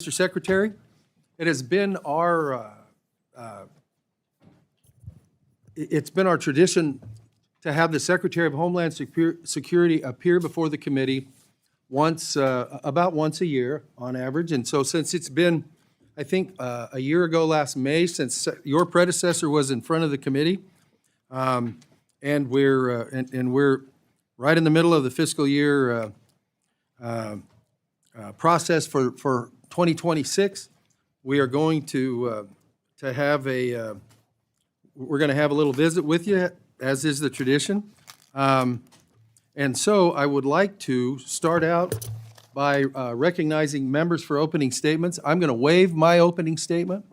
Mr. Secretary, it has been it's been our tradition to have the Secretary of Homeland Security appear before the committee about once a year on average. And so since it's been, I think, a year ago last May, since your predecessor was in front of the committee, and we're right in the middle of the fiscal year process for 2026. We are going to have we're going to have a little visit with you, as is the tradition. And so I would like to start out by recognizing members for opening statements. I'm going to waive my opening statement.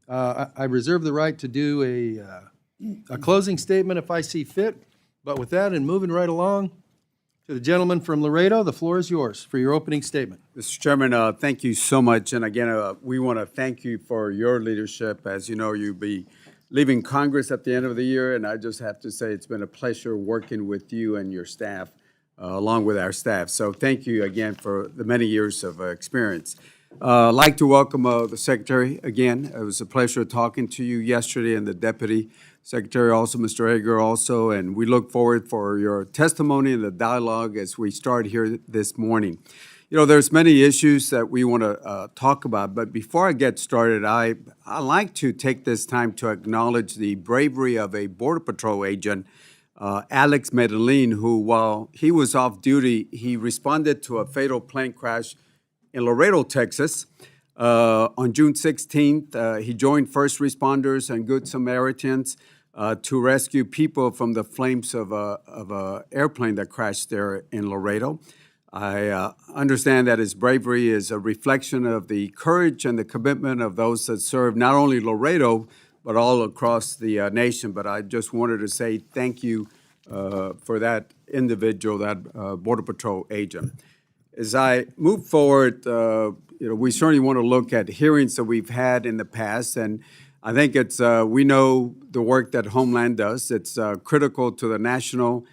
I reserve the right to do a closing statement if I see fit. But with that, and moving right along, to the gentleman from Laredo, the floor is yours for your opening statement. Mr. Chairman, thank you so much. And again, we want to thank you for your leadership. As you know, you'll be leaving Congress at the end of the year, and I just have to say it's been a pleasure working with you and your staff, along with our staff. So thank you again for the many years of experience. I'd like to welcome the Secretary again. It was a pleasure talking to you yesterday, and the Deputy Secretary also, Mr. Edgar also, and we look forward for your testimony and the dialogue as we start here this morning. You know, there's many issues that we want to talk about, but before I get started, I like to take this time to acknowledge the bravery of a Border Patrol agent, Alex Medellin, who, while he was off duty, he responded to a fatal plane crash in Laredo, Texas. On June 16th, he joined first responders and Good Samaritans to rescue people from the flames of a airplane that crashed there in Laredo. I understand that his bravery is a reflection of the courage and the commitment of those that serve not only Laredo, but all across the nation. But I just wanted to say thank you for that individual, that Border Patrol agent. As I move forward, we certainly want to look at hearings that we've had in the past, and I think it's we know the work that Homeland does. It's critical to the national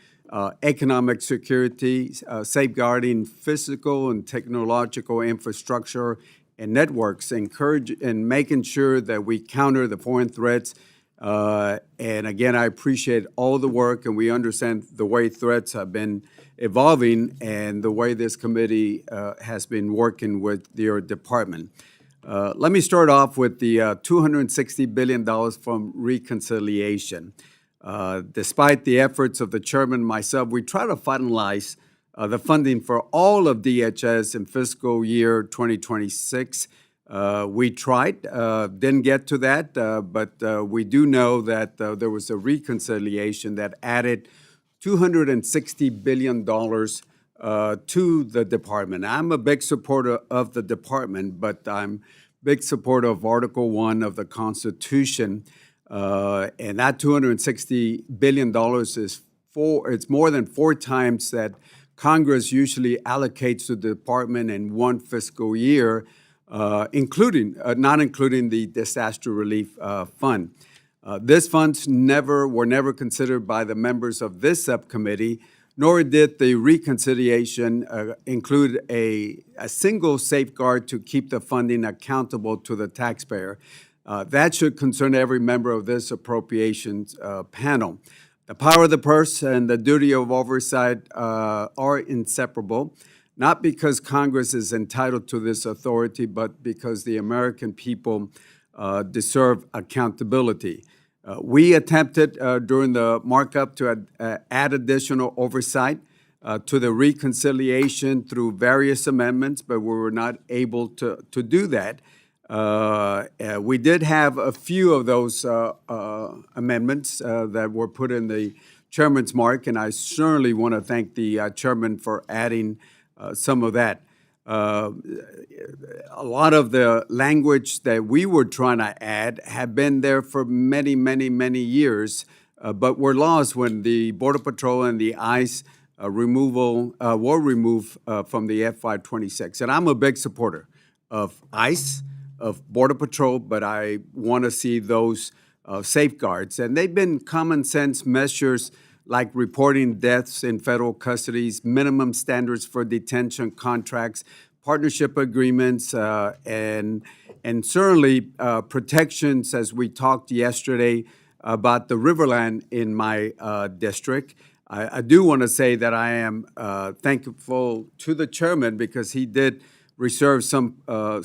economic security, safeguarding physical and technological infrastructure and networks, and making sure that we counter the foreign threats. And again, I appreciate all the work, and we understand the way threats have been evolving and the way this committee has been working with your department. Let me start off with the $260 billion from reconciliation. Despite the efforts of the chairman and myself, we try to finalize the funding for all of DHS in fiscal year 2026. We tried, didn't get to that, but we do know that there was a reconciliation that added $260 billion to the department. I'm a big supporter of the department, but I'm a big supporter of Article 1 of the Constitution. And that $260 billion it's more than 4 times that Congress usually allocates to the department in one fiscal year, not including the disaster relief fund. These funds were never considered by the members of this subcommittee, nor did the reconciliation include a single safeguard to keep the funding accountable to the taxpayer. That should concern every member of this appropriations panel. The power of the purse and the duty of oversight are inseparable, not because Congress is entitled to this authority, but because the American people deserve accountability. We attempted during the markup to add additional oversight to the reconciliation through various amendments, but we were not able to do that. We did have a few of those amendments that were put in the chairman's mark, and I certainly want to thank the chairman for adding some of that. A lot of the language that we were trying to add had been there for many, many, many years, but were lost when the Border Patrol and the ICE were removed from the FY26. And I'm a big supporter of ICE, of Border Patrol, but I want to see those safeguards. And they've been common sense measures like reporting deaths in federal custodies, minimum standards for detention contracts, partnership agreements, and certainly protections, as we talked yesterday about the Riverland in my district. I do want to say that I am thankful to the chairman because he did reserve some of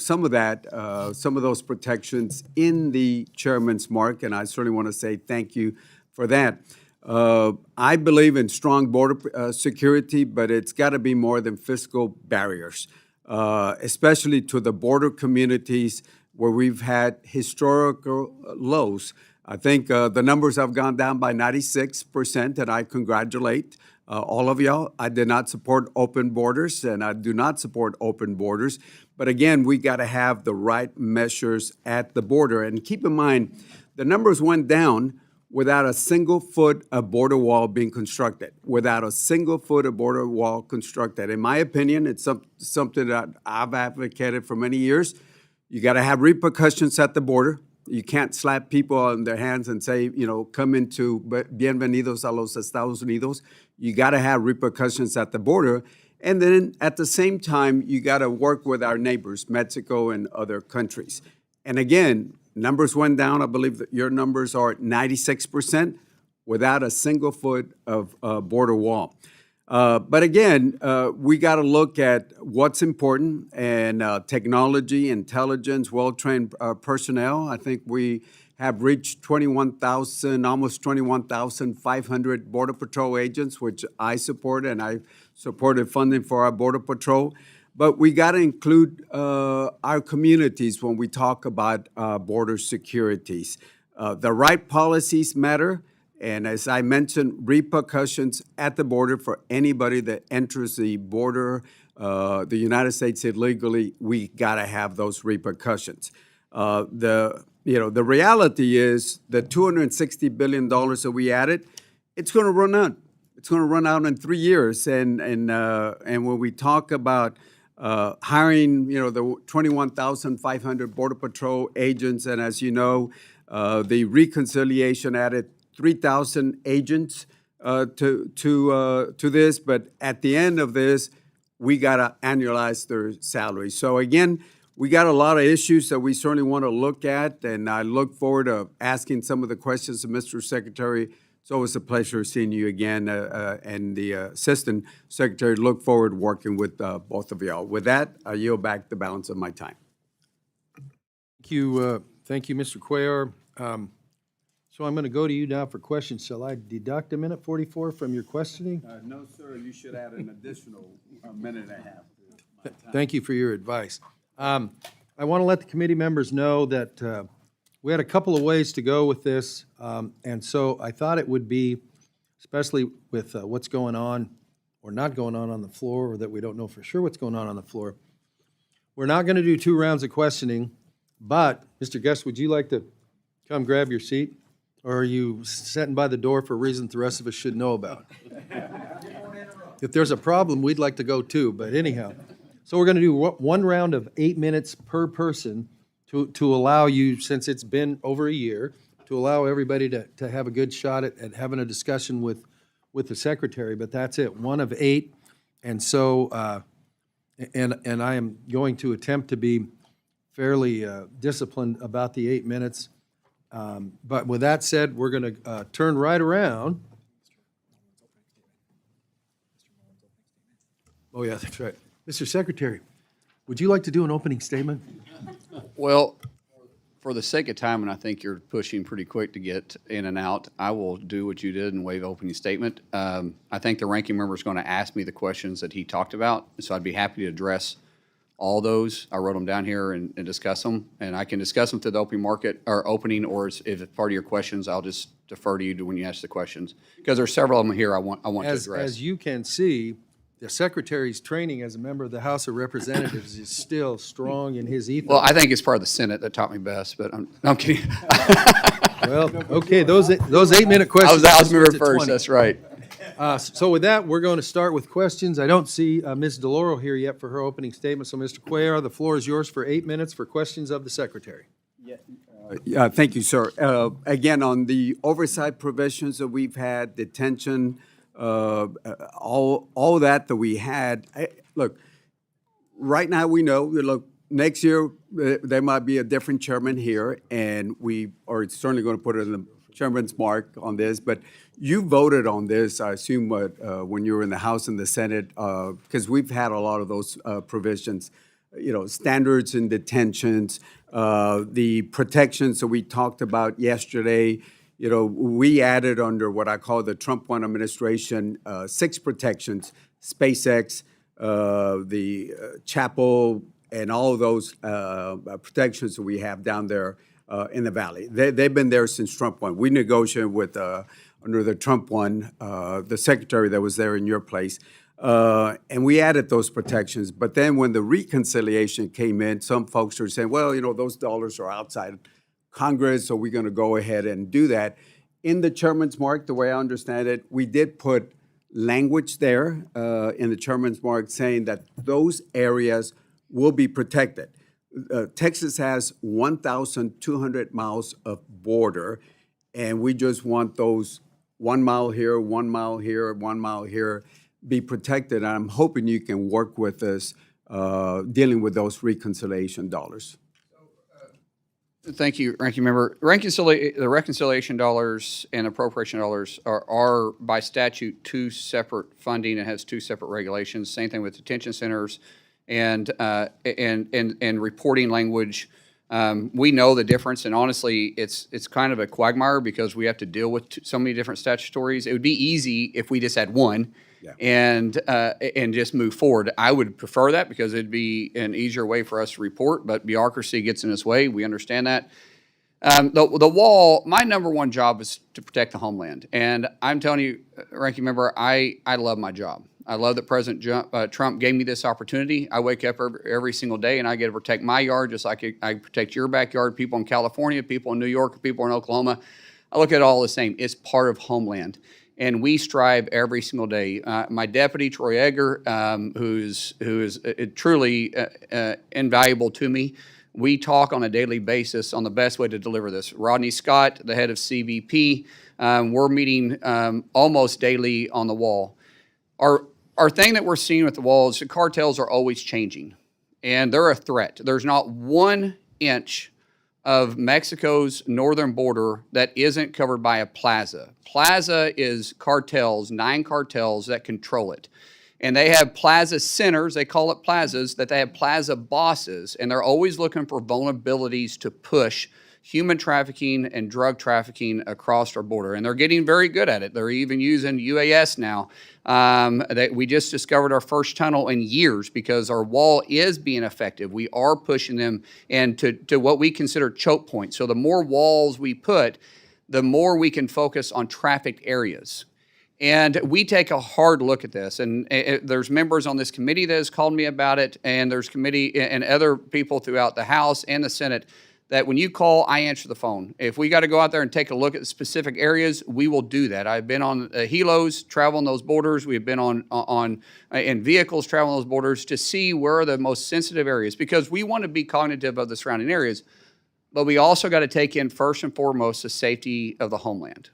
those protections in the chairman's mark, and I certainly want to say thank you for that. I believe in strong border security, but it's got to be more than fiscal barriers, especially to the border communities where we've had historical lows. I think the numbers have gone down by 96%, and I congratulate all of y'all. I did not support open borders, and I do not support open borders. But again, we got to have the right measures at the border. And keep in mind, the numbers went down without a single foot of border wall being constructed, without a single foot of border wall constructed. In my opinion, it's something that I've advocated for many years. You got to have repercussions at the border. You can't slap people on their hands and say, come into bienvenidos a los Estados Unidos. You got to have repercussions at the border. And then at the same time, you got to work with our neighbors, Mexico and other countries. And again, numbers went down. I believe that your numbers are at 96% without a single foot of border wall. But again, we got to look at what's important, and technology, intelligence, well-trained personnel. I think we have reached 21,000, almost 21,500 Border Patrol agents, which I support, and I supported funding for our Border Patrol. But we got to include our communities when we talk about border securities. The right policies matter. And as I mentioned, repercussions at the border for anybody that enters the border, the United States illegally, we got to have those repercussions. The reality is the $260 billion that we added, it's going to run out. It's going to run out in 3 years. And when we talk about hiring, the 21,500 Border Patrol agents, and as you know, the reconciliation added 3,000 agents to this, but at the end of this, we got to annualize their salaries. So again, we got a lot of issues that we certainly want to look at, and I look forward to asking some of the questions of Mr. Secretary. It's always a pleasure seeing you again, and the Assistant Secretary. Look forward to working with both of y'all. With that, I yield back the balance of my time. Thank you, Mr. Cuellar. So I'm going to go to you now for questions. Shall I deduct a minute 44 from your questioning? No, sir. You should add an additional minute and a half. Thank you for your advice. I want to let the committee members know that we had a couple of ways to go with this, and so I thought it would be, especially with what's going on or not going on the floor, or that we don't know for sure what's going on the floor. We're not going to do 2 rounds of questioning, but Mr. Guest, would you like to come grab your seat? Or are you sitting by the door for reasons the rest of us should know about? If there's a problem, we'd like to go too, but anyhow. So we're going to do 1 round of 8 minutes per person to allow you, since it's been over a year, to allow everybody to have a good shot at having a discussion with the Secretary, but that's it, 1 of 8. And so, and I am going to attempt to be fairly disciplined about the 8 minutes. But with that said, we're going to turn right around. Oh, yeah, that's right. Mr. Secretary, would you like to do an opening statement? Well, for the sake of time, and I think you're pushing pretty quick to get in and out, I will do what you did and waive opening statement. I think the ranking member is going to ask me the questions that he talked about, so I'd be happy to address all those. I wrote them down here and discuss them, and I can discuss them to the open market or opening, or if it's part of your questions, I'll just defer to you when you ask the questions, because there's several of them here I want to address. As you can see, the Secretary's training as a member of the House of Representatives is still strong in his ethos. Well, I think it's part of the Senate that taught me best, but I'm kidding. Well, okay, those 8-minute questions. I was member at first, 20. that's right. So with that, we're going to start with questions. I don't see Ms. DeLauro here yet for her opening statement. So, Mr. Cuellar, the floor is yours for 8 minutes for questions of the Secretary. Thank you, sir. Again, on the oversight provisions that we've had, detention, all that we had. Look, right now, we know, look, next year, there might be a different chairman here, and we are certainly going to put it in the chairman's mark on this, but you voted on this, I assume, when you were in the House and the Senate, because we've had a lot of those provisions, standards in detentions, the protections that we talked about yesterday. We added under what I call the Trump 1 administration, 6 protections, SpaceX, the chapel, and all of those protections that we have down there in the Valley. They've been there since Trump 1. We negotiated with, under the Trump 1, the secretary that was there in your place, and we added those protections. But then when the reconciliation came in, some folks were saying, well, those dollars are outside Congress, so we're going to go ahead and do that. In the chairman's mark, the way I understand it, we did put language there in the chairman's mark saying that those areas will be protected. Texas has 1,200 miles of border, and we just want those 1 mile here, 1 mile here, 1 mile here be protected. And I'm hoping you can work with us dealing with those reconciliation dollars. Thank you, Ranking Member. The reconciliation dollars and appropriation dollars are by statute 2 separate funding and has 2 separate regulations. Same thing with detention centers and reporting language. We know the difference, and honestly, it's kind of a quagmire because we have to deal with so many different statutories. It would be easy if we just had one. Yeah. And just move forward. I would prefer that because it'd be an easier way for us to report, but bureaucracy gets in its way. We understand that. The wall, my number 1 job is to protect the homeland. And I'm telling you, Ranking Member, I love my job. I love that President Trump gave me this opportunity. I wake up every single day and I get to protect my yard just like I protect your backyard, people in California, people in New York, people in Oklahoma. I look at it all the same. It's part of Homeland. And we strive every single day. My deputy, Troy Edgar, who is truly invaluable to me, we talk on a daily basis on the best way to deliver this. Rodney Scott, the head of CBP, we're meeting almost daily on the wall. Our thing that we're seeing with the wall is the cartels are always changing, and they're a threat. There's not 1 inch of Mexico's northern border that isn't covered by a plaza. Plaza is cartels, 9 cartels that control it. And they have plaza centers, they call it plazas, that they have plaza bosses, and they're always looking for vulnerabilities to push human trafficking and drug trafficking across our border. And they're getting very good at it. They're even using UAS now. We just discovered our first tunnel in years because our wall is being effective. We are pushing them into what we consider choke points. So the more walls we put, the more we can focus on trafficked areas. And we take a hard look at this. And there's members on this committee that has called me about it, and there's committee and other people throughout the House and the Senate that when you call, I answer the phone. If we got to go out there and take a look at specific areas, we will do that. I've been on helos, traveling those borders. We've been in vehicles traveling those borders to see where are the most sensitive areas because we want to be cognitive of the surrounding areas, but we also got to take in first and foremost the safety of the homeland.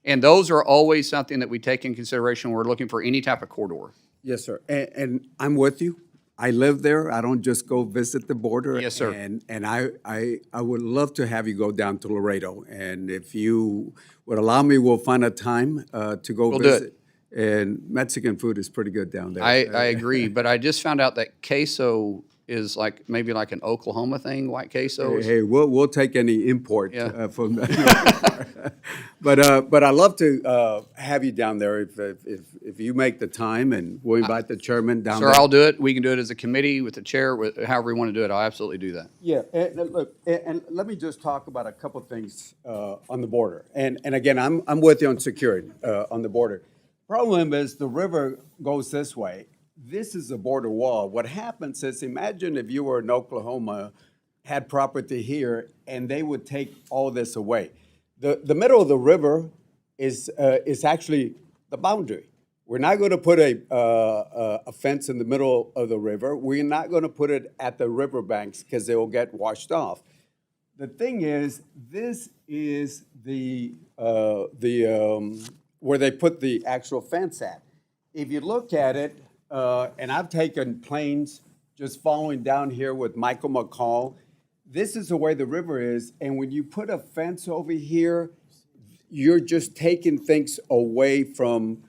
And those are always something that we take in consideration when we're looking for any type of corridor. Yes, sir. And I'm with you. I live there. I don't just go visit the border. Yes, sir. And I would love to have you go down to Laredo. And if you would allow me, we'll find a time to go visit. Do it. And Mexican food is pretty good down there. I agree, but I just found out that queso is maybe like an Oklahoma thing, white queso. Hey, we'll take any import from that. But I love to have you down there if you make the time, and we'll invite the chairman down there. Sir, I'll do it. We can do it as a committee with the chair, however we want to do it. I'll absolutely do that. Yeah, and look, and let me just talk about a couple things on the border. And again, I'm with you on security on the border. Problem is the river goes this way. This is a border wall. What happens is, imagine if you were in Oklahoma, had property here, and they would take all this away. The middle of the river is actually the boundary. We're not going to put a fence in the middle of the river. We're not going to put it at the riverbanks because they will get washed off. The thing is, this is the where they put the actual fence at. If you look at it, and I've taken planes just following down here with Michael McCall. This is the way the river is, and when you put a fence over here, you're just taking things away from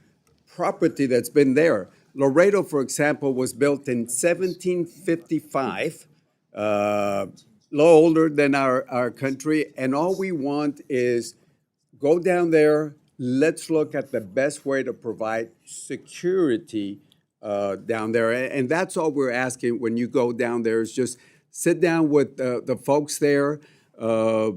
property that's been there. Laredo, for example, was built in 1755, a little older than our country, and all we want is go down there, let's look at the best way to provide security down there. And that's all we're asking when you go down there is just sit down with the folks there. We're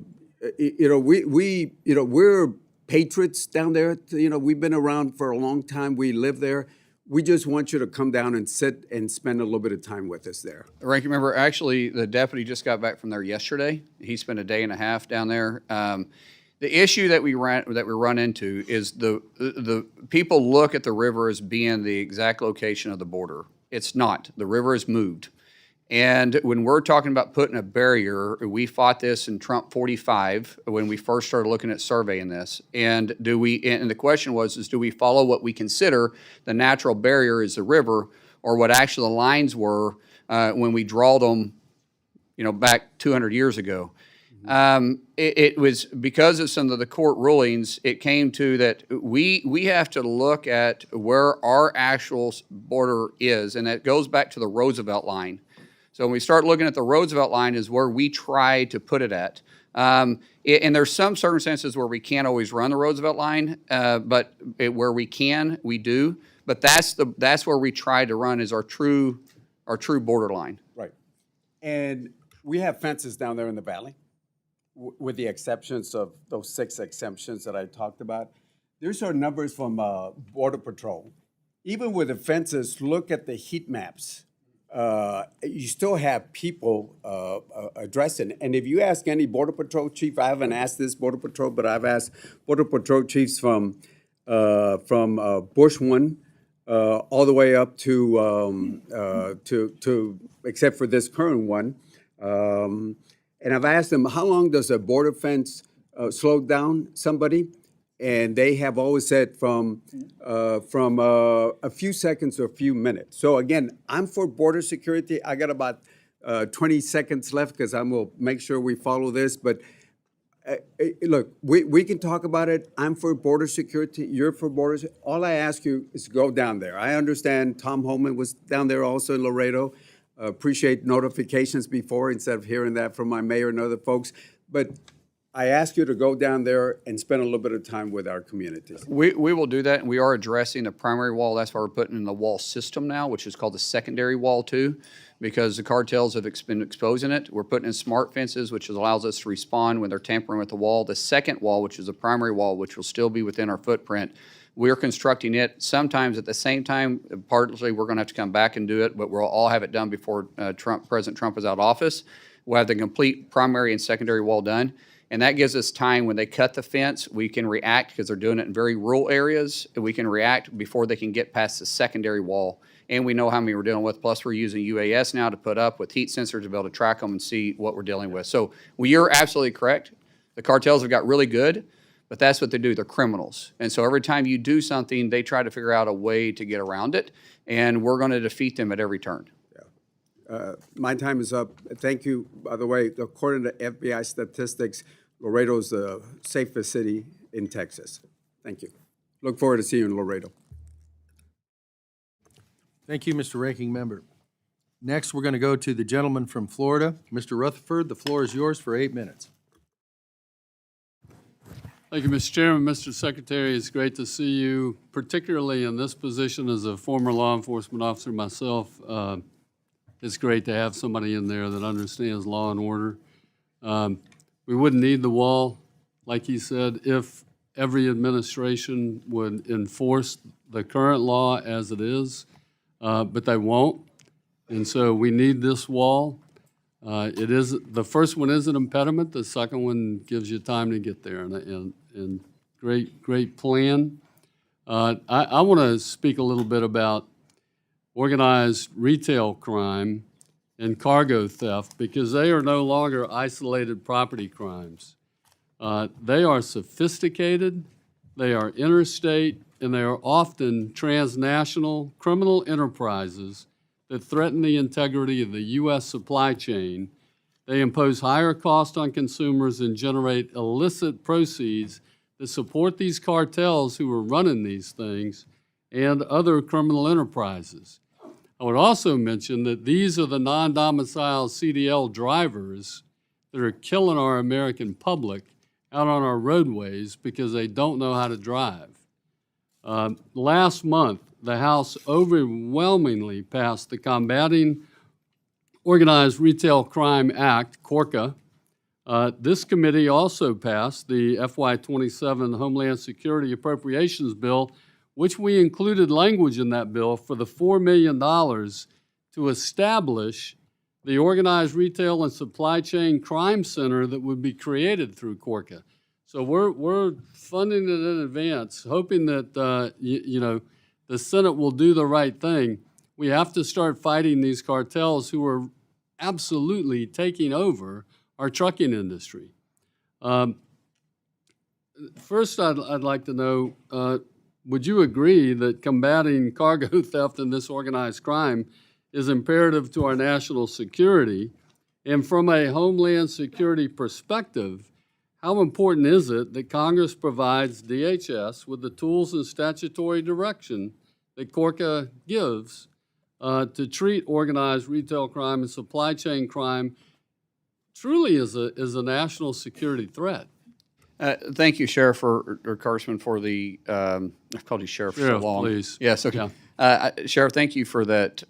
patriots down there. We've been around for a long time. We live there. We just want you to come down and sit and spend a little bit of time with us there. Ranking Member, actually, the deputy just got back from there yesterday. He spent a day and a half down there. The issue that we run into is the people look at the river as being the exact location of the border. It's not. The river is moved. And when we're talking about putting a barrier, we fought this in Trump 45 when we first started looking at surveying this. And the question was, do we follow what we consider the natural barrier is the river, or what actually the lines were when we draw them, back 200 years ago? It was because of some of the court rulings, it came to that we have to look at where our actual border is, and that goes back to the Roosevelt line. So when we start looking at the Roosevelt line is where we try to put it at. And there's some circumstances where we can't always run the Roosevelt line, but where we can, we do. But that's where we try to run is our true border line. Right. And we have fences down there in the valley, with the exceptions of those 6 exemptions that I talked about. There's our numbers from Border Patrol. Even with the fences, look at the heat maps. You still have people addressing. And if you ask any Border Patrol chief, I haven't asked this Border Patrol, but I've asked Border Patrol chiefs from Bush 1 all the way up to except for this current one. And I've asked them, how long does a border fence slow down somebody? And they have always said from a few seconds to a few minutes. So again, I'm for border security. I got about 20 seconds left because I'm going to make sure we follow this. But look, we can talk about it. I'm for border security. You're for borders. All I ask you is go down there. I understand Tom Homeland was down there also in Laredo. Appreciate notifications before instead of hearing that from my mayor and other folks. But I ask you to go down there and spend a little bit of time with our communities. We will do that, and we are addressing the primary wall. That's why we're putting in the wall system now, which is called the secondary wall too, because the cartels have been exposing it. We're putting in smart fences, which allows us to respond when they're tampering with the wall. The second wall, which is a primary wall, which will still be within our footprint, we're constructing it sometimes at the same time. Partly, we're going to have to come back and do it, but we'll all have it done before President Trump is out of office. We'll have the complete primary and secondary wall done. And that gives us time when they cut the fence, we can react because they're doing it in very rural areas. We can react before they can get past the secondary wall. And we know how many we're dealing with. Plus, we're using UAS now to put up with heat sensors to be able to track them and see what we're dealing with. So you're absolutely correct. The cartels have got really good, but that's what they do. They're criminals. And so every time you do something, they try to figure out a way to get around it. And we're going to defeat them at every turn. My time is up. Thank you. By the way, according to FBI statistics, Laredo is the safest city in Texas. Thank you. Look forward to seeing you in Laredo. Thank you, Mr. Ranking Member. Next, we're going to go to the gentleman from Florida, Mr. Rutherford. The floor is yours for 8 minutes. Thank you, Mr. Chairman. Mr. Secretary, it's great to see you, particularly in this position as a former law enforcement officer myself. It's great to have somebody in there that understands law and order. We wouldn't need the wall, like he said, if every administration would enforce the current law as it is, but they won't. And so we need this wall. The first one is an impediment. The second one gives you time to get there, and great plan. I want to speak a little bit about organized retail crime and cargo theft, because they are no longer isolated property crimes. They are sophisticated, they are interstate, and they are often transnational criminal enterprises that threaten the integrity of the U.S. supply chain. They impose higher costs on consumers and generate illicit proceeds that support these cartels who are running these things and other criminal enterprises. I would also mention that these are the non-domiciled CDL drivers that are killing our American public out on our roadways because they don't know how to drive. Last month, the House overwhelmingly passed the Combating Organized Retail Crime Act, CORCA. This committee also passed the FY27 Homeland Security Appropriations Bill, which we included language in that bill for the $4 million to establish the Organized Retail and Supply Chain Crime Center that would be created through CORCA. So we're funding it in advance, hoping that the Senate will do the right thing. We have to start fighting these cartels who are absolutely taking over our trucking industry. First, I'd like to know, would you agree that combating cargo theft and this organized crime is imperative to our national security? And from a Homeland Security perspective, how important is it that Congress provides DHS with the tools and statutory direction that CORCA gives to treat organized retail crime and supply chain crime truly as a national security threat? Thank you, Sheriff or Congressman, for the, I've called you Sheriff so Sheriff, long. please. Yes, okay. Yeah. Sheriff, thank you for that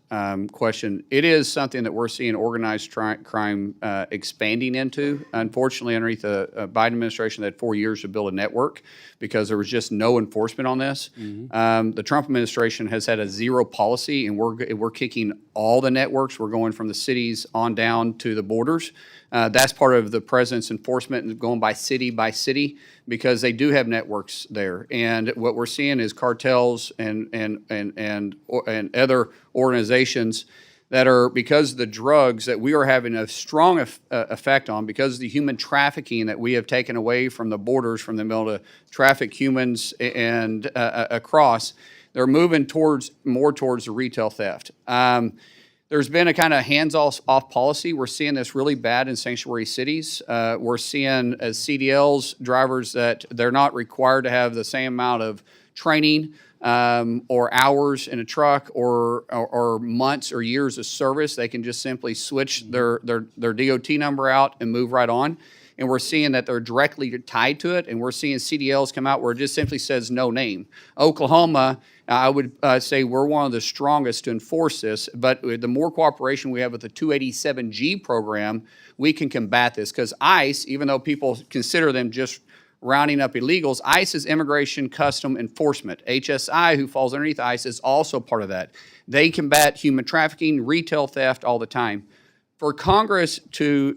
question. It is something that we're seeing organized crime expanding into. Unfortunately, underneath the Biden administration, they had 4 years to build a network because there was just no enforcement on this. The Trump administration has had a zero policy, and we're kicking all the networks. We're going from the cities on down to the borders. That's part of the president's enforcement and going by city because they do have networks there. And what we're seeing is cartels and other organizations that are, because of the drugs that we are having a strong effect on, because of the human trafficking that we have taken away from the borders, from the ability to traffic humans and across, they're moving more towards the retail theft. There's been a kind of hands-off policy. We're seeing this really bad in sanctuary cities. We're seeing as CDLs drivers that they're not required to have the same amount of training or hours in a truck or months or years of service. They can just simply switch their DOT number out and move right on. And we're seeing that they're directly tied to it. And we're seeing CDLs come out where it just simply says no name. Oklahoma, I would say we're one of the strongest to enforce this, but the more cooperation we have with the 287G program, we can combat this. Because ICE, even though people consider them just rounding up illegals, ICE is Immigration Custom Enforcement. HSI, who falls underneath ICE, is also part of that. They combat human trafficking, retail theft all the time. For Congress to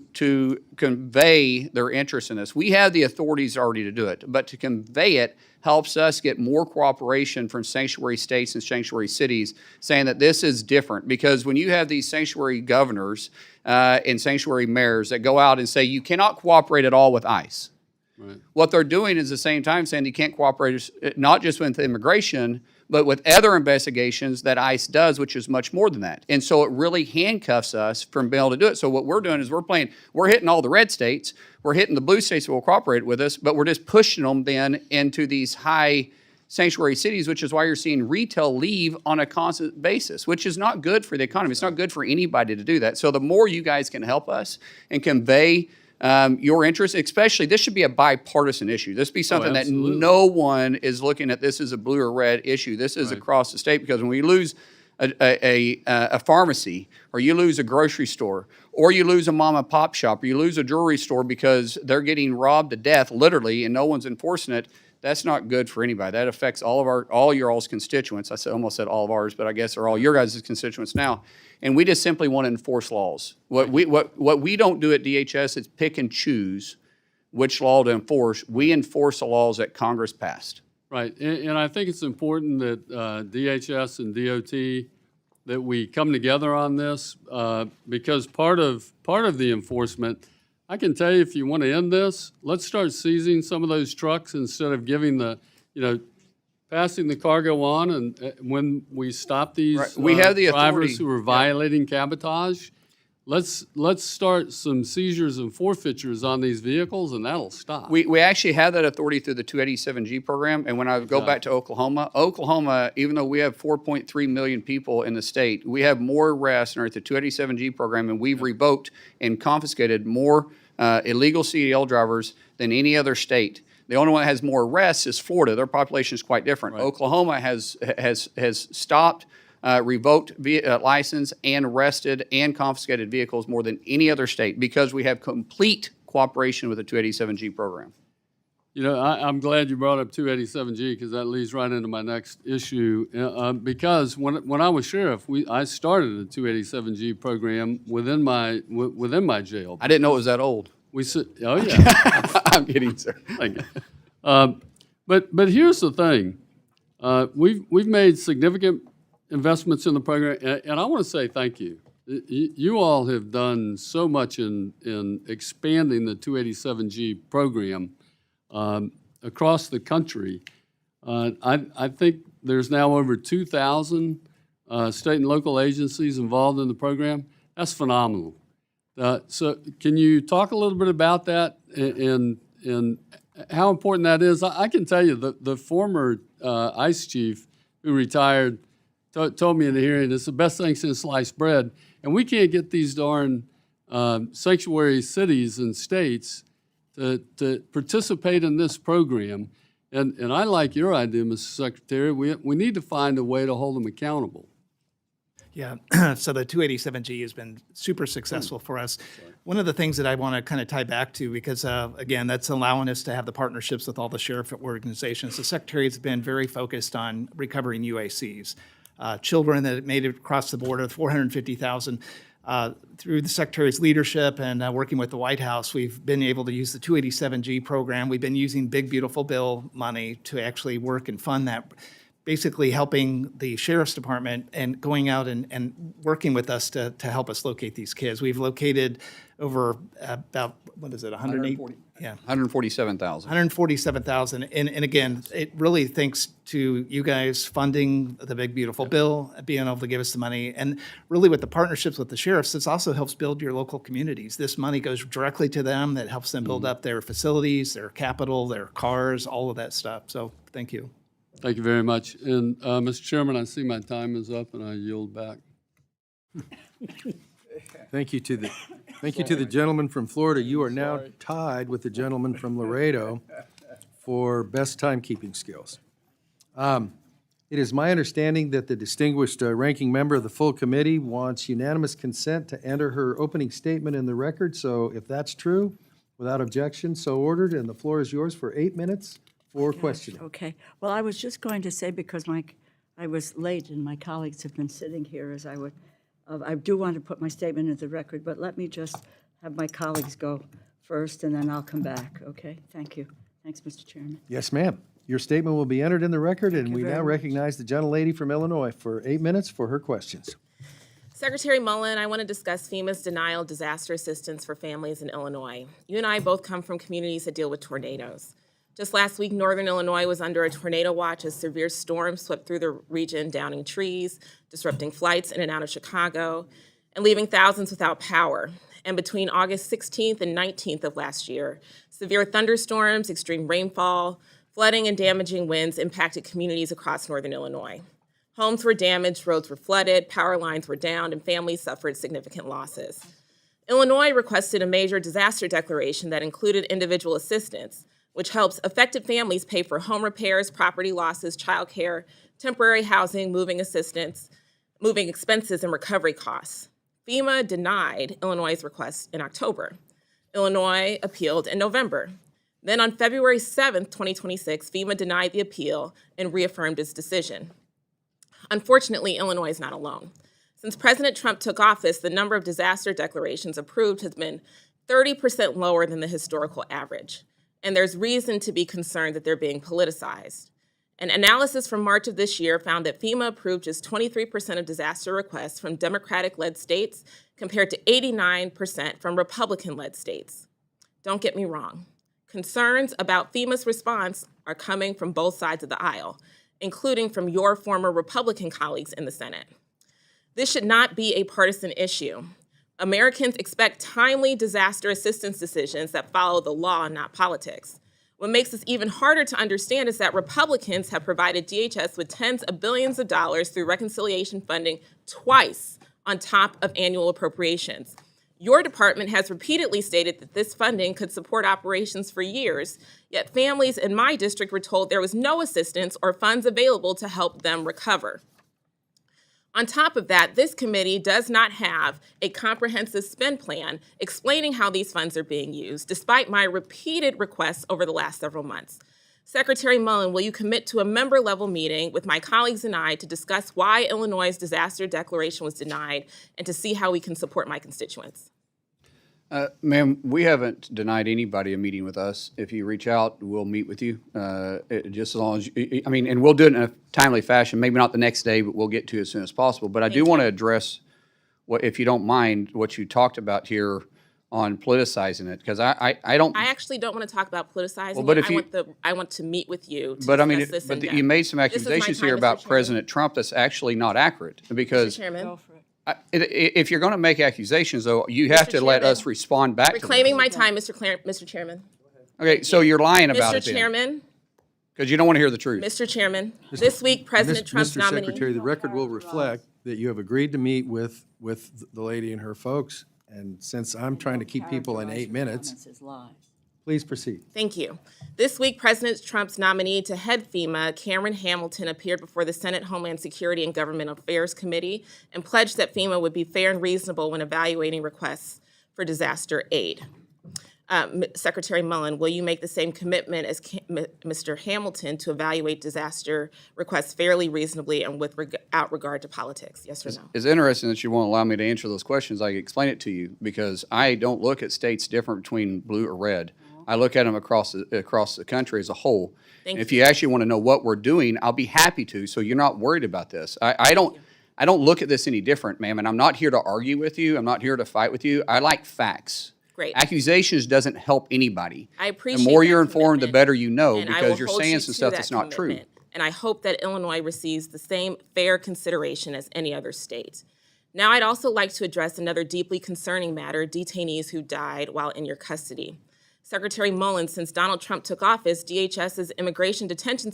convey their interest in this, we have the authorities already to do it, but to convey it helps us get more cooperation from sanctuary states and sanctuary cities saying that this is different. Because when you have these sanctuary governors and sanctuary mayors that go out and say you cannot cooperate at all with ICE, right. What they're doing is at the same time saying you can't cooperate not just with immigration, but with other investigations that ICE does, which is much more than that. And so it really handcuffs us from being able to do it. So what we're doing is we're hitting all the red states, we're hitting the blue states that will cooperate with us, but we're just pushing them then into these high sanctuary cities, which is why you're seeing retail leave on a constant basis, which is not good for the economy. It's not good for anybody to do that. So the more you guys can help us and convey your interest, especially, this should be a bipartisan issue. This be something that no one is looking at this as a blue or red issue. This is across the state, because when we lose a pharmacy, or you lose a grocery store, or you lose a mom and pop shop, or you lose a jewelry store because they're getting robbed to death, literally, and no one's enforcing it, that's not good for anybody. That affects all your all's constituents. I almost said all of ours, but I guess they're all your guys' constituents now. And we just simply want to enforce laws. What we don't do at DHS is pick and choose which law to enforce. We enforce the laws that Congress passed. Right, and I think it's important that DHS and DOT, that we come together on this, because part of the enforcement, I can tell you, if you want to end this, let's start seizing some of those trucks instead of giving passing the cargo on, and when we stop these Right. We have the authority. drivers who are violating cabotage, let's start some seizures and forfeitures on these vehicles, and that'll stop. We actually have that authority through the 287G program, and when I go back to Oklahoma, even though we have 4.3 million people in the state, we have more arrests under the 287G program, and we've revoked and confiscated more illegal CDL drivers than any other state. The only one that has more arrests is Florida. Their population is quite different. Right. Oklahoma has stopped, revoked license, and arrested and confiscated vehicles more than any other state because we have complete cooperation with the 287G program. You know, I'm glad you brought up 287G because that leads right into my next issue. Because when I was sheriff, I started a 287G program within my jail. I didn't know it was that old. Oh yeah. I'm kidding, sir. Thank you. But here's the thing. We've made significant investments in the program, and I want to say thank you. You all have done so much in expanding the 287G program across the country. I think there's now over 2,000 state and local agencies involved in the program. That's phenomenal. So can you talk a little bit about that and how important that is? I can tell you the former ICE chief who retired told me in the hearing, it's the best thing since sliced bread. And we can't get these darn sanctuary cities and states to participate in this program. And I like your idea, Mr. Secretary. We need to find a way to hold them accountable. Yeah, so the 287G has been super successful for us. One of the things that I want to kind of tie back to, because again, that's allowing us to have the partnerships with all the sheriff organizations. The Secretary has been very focused on recovering UACs. Children that made it across the border, 450,000. Through the Secretary's leadership and working with the White House, we've been able to use the 287G program. We've been using Big Beautiful Bill money to actually work and fund that, basically helping the Sheriff's Department and going out and working with us to help us locate these kids. We've located over about, 108? Yeah. 147,000. 147,000. And again, it really thanks to you guys funding the Big Beautiful Bill, being able to give us the money. And really with the partnerships with the sheriffs, this also helps build your local communities. This money goes directly to them. That helps them build up their facilities, their capital, their cars, all of that stuff. So thank you. Thank you very much. And Mr. Chairman, I see my time is up and I yield back. Thank you to the gentleman from Florida. You are now tied with the gentleman from Laredo for best timekeeping skills. It is my understanding that the distinguished ranking member of the full committee wants unanimous consent to enter her opening statement in the record. So if that's true, without objection, so ordered, and the floor is yours for 8 minutes for questioning. Okay. Well, I was just going to say, because I was late and my colleagues have been sitting here as I do want to put my statement into the record, but let me just have my colleagues go first and then I'll come back, okay? Thank you. Thanks, Mr. Chairman. Yes, ma'am. Your statement will be entered in the record, and you we very now much. recognize the gentlelady from Illinois for 8 minutes for her questions. Secretary Mullin, I want to discuss FEMA's denial of disaster assistance for families in Illinois. You and I both come from communities that deal with tornadoes. Just last week, northern Illinois was under a tornado watch as severe storms swept through the region, downing trees, disrupting flights in and out of Chicago, and leaving thousands without power. And between August 16th and 19th of last year, severe thunderstorms, extreme rainfall, flooding, and damaging winds impacted communities across northern Illinois. Homes were damaged, roads were flooded, power lines were downed, and families suffered significant losses. Illinois requested a major disaster declaration that included individual assistance, which helps affected families pay for home repairs, property losses, childcare, temporary housing, moving assistance, moving expenses, and recovery costs. FEMA denied Illinois' request in October. Illinois appealed in November. Then on February 7th, 2026, FEMA denied the appeal and reaffirmed its decision. Unfortunately, Illinois is not alone. Since President Trump took office, the number of disaster declarations approved has been 30% lower than the historical average. And there's reason to be concerned that they're being politicized. An analysis from March of this year found that FEMA approved just 23% of disaster requests from Democratic-led states compared to 89% from Republican-led states. Don't get me wrong. Concerns about FEMA's response are coming from both sides of the aisle. including from your former Republican colleagues in the Senate. This should not be a partisan issue. Americans expect timely disaster assistance decisions that follow the law, not politics. What makes this even harder to understand is that Republicans have provided DHS with tens of billions of dollars through reconciliation funding twice on top of annual appropriations. Your department has repeatedly stated that this funding could support operations for years, yet families in my district were told there was no assistance or funds available to help them recover. On top of that, this committee does not have a comprehensive spend plan explaining how these funds are being used, despite my repeated requests over the last several months. Secretary Mullin, will you commit to a member-level meeting with my colleagues and I to discuss why Illinois' disaster declaration was denied and to see how we can support my constituents? Ma'am, we haven't denied anybody a meeting with us. If you reach out, we'll meet with you, just as long as, and we'll do it in a timely fashion, maybe not the next day, but we'll get to it as soon as possible. But I do want to address, if you don't mind, what you talked about here on politicizing it, because I don't. I actually don't want to talk about politicizing Well, but it. if I want to meet with you to But I discuss mean, this in but you depth. made some This is my accusations time, here Mr. about Chairman. President Trump that's actually not accurate, because Mr. Chairman, if you're going to make accusations, though, you have to let us Chairman, respond back to them. reclaiming my time, Mr. Chairman. Okay, so you're lying about Mr. it then, Chairman, because you don't want to hear the truth. Mr. Chairman, this week, President Trump's Mr. nominee. Secretary, the record will reflect that you have agreed to meet with the lady and her folks, and since I'm trying to keep people in 8 minutes, please proceed. Thank you. This week, President Trump's nominee to head FEMA, Cameron Hamilton, appeared before the Senate Homeland Security and Government Affairs Committee and pledged that FEMA would be fair and reasonable when evaluating requests for disaster aid. Secretary Mullin, will you make the same commitment as Mr. Hamilton to evaluate disaster requests fairly, reasonably, and without regard to politics? Yes or no? It's interesting that you won't allow me to answer those questions. I can explain it to you, because I don't look at states different between blue or red. I look at them across the country as a whole. Thank If you actually want to know what we're doing, I'll be happy to, so you're not worried about this. I don't look at this any different, ma'am, and I'm not here to argue with you. I'm not here to fight with you. I like facts. Great. Accusations doesn't help anybody. I appreciate The more that you're informed, the commitment, better you know, and I because will you're hold saying you some to stuff that that's not true. commitment. And I hope that Illinois receives the same fair consideration as any other state. Now, I'd also like to address another deeply concerning matter, detainees who died while in your custody. Secretary Mullin, since Donald Trump took office, DHS's immigration detention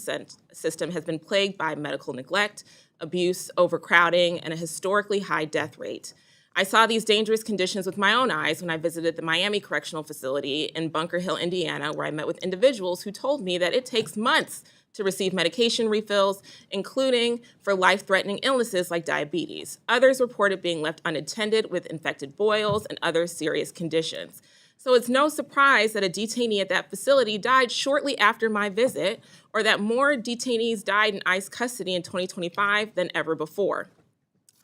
system has been plagued by medical neglect, abuse, overcrowding, and a historically high death rate. I saw these dangerous conditions with my own eyes when I visited the Miami Correctional Facility in Bunker Hill, Indiana, where I met with individuals who told me that it takes months to receive medication refills, including for life-threatening illnesses like diabetes. Others reported being left unattended with infected boils and other serious conditions. So it's no surprise that a detainee at that facility died shortly after my visit, or that more detainees died in ICE custody in 2025 than ever before.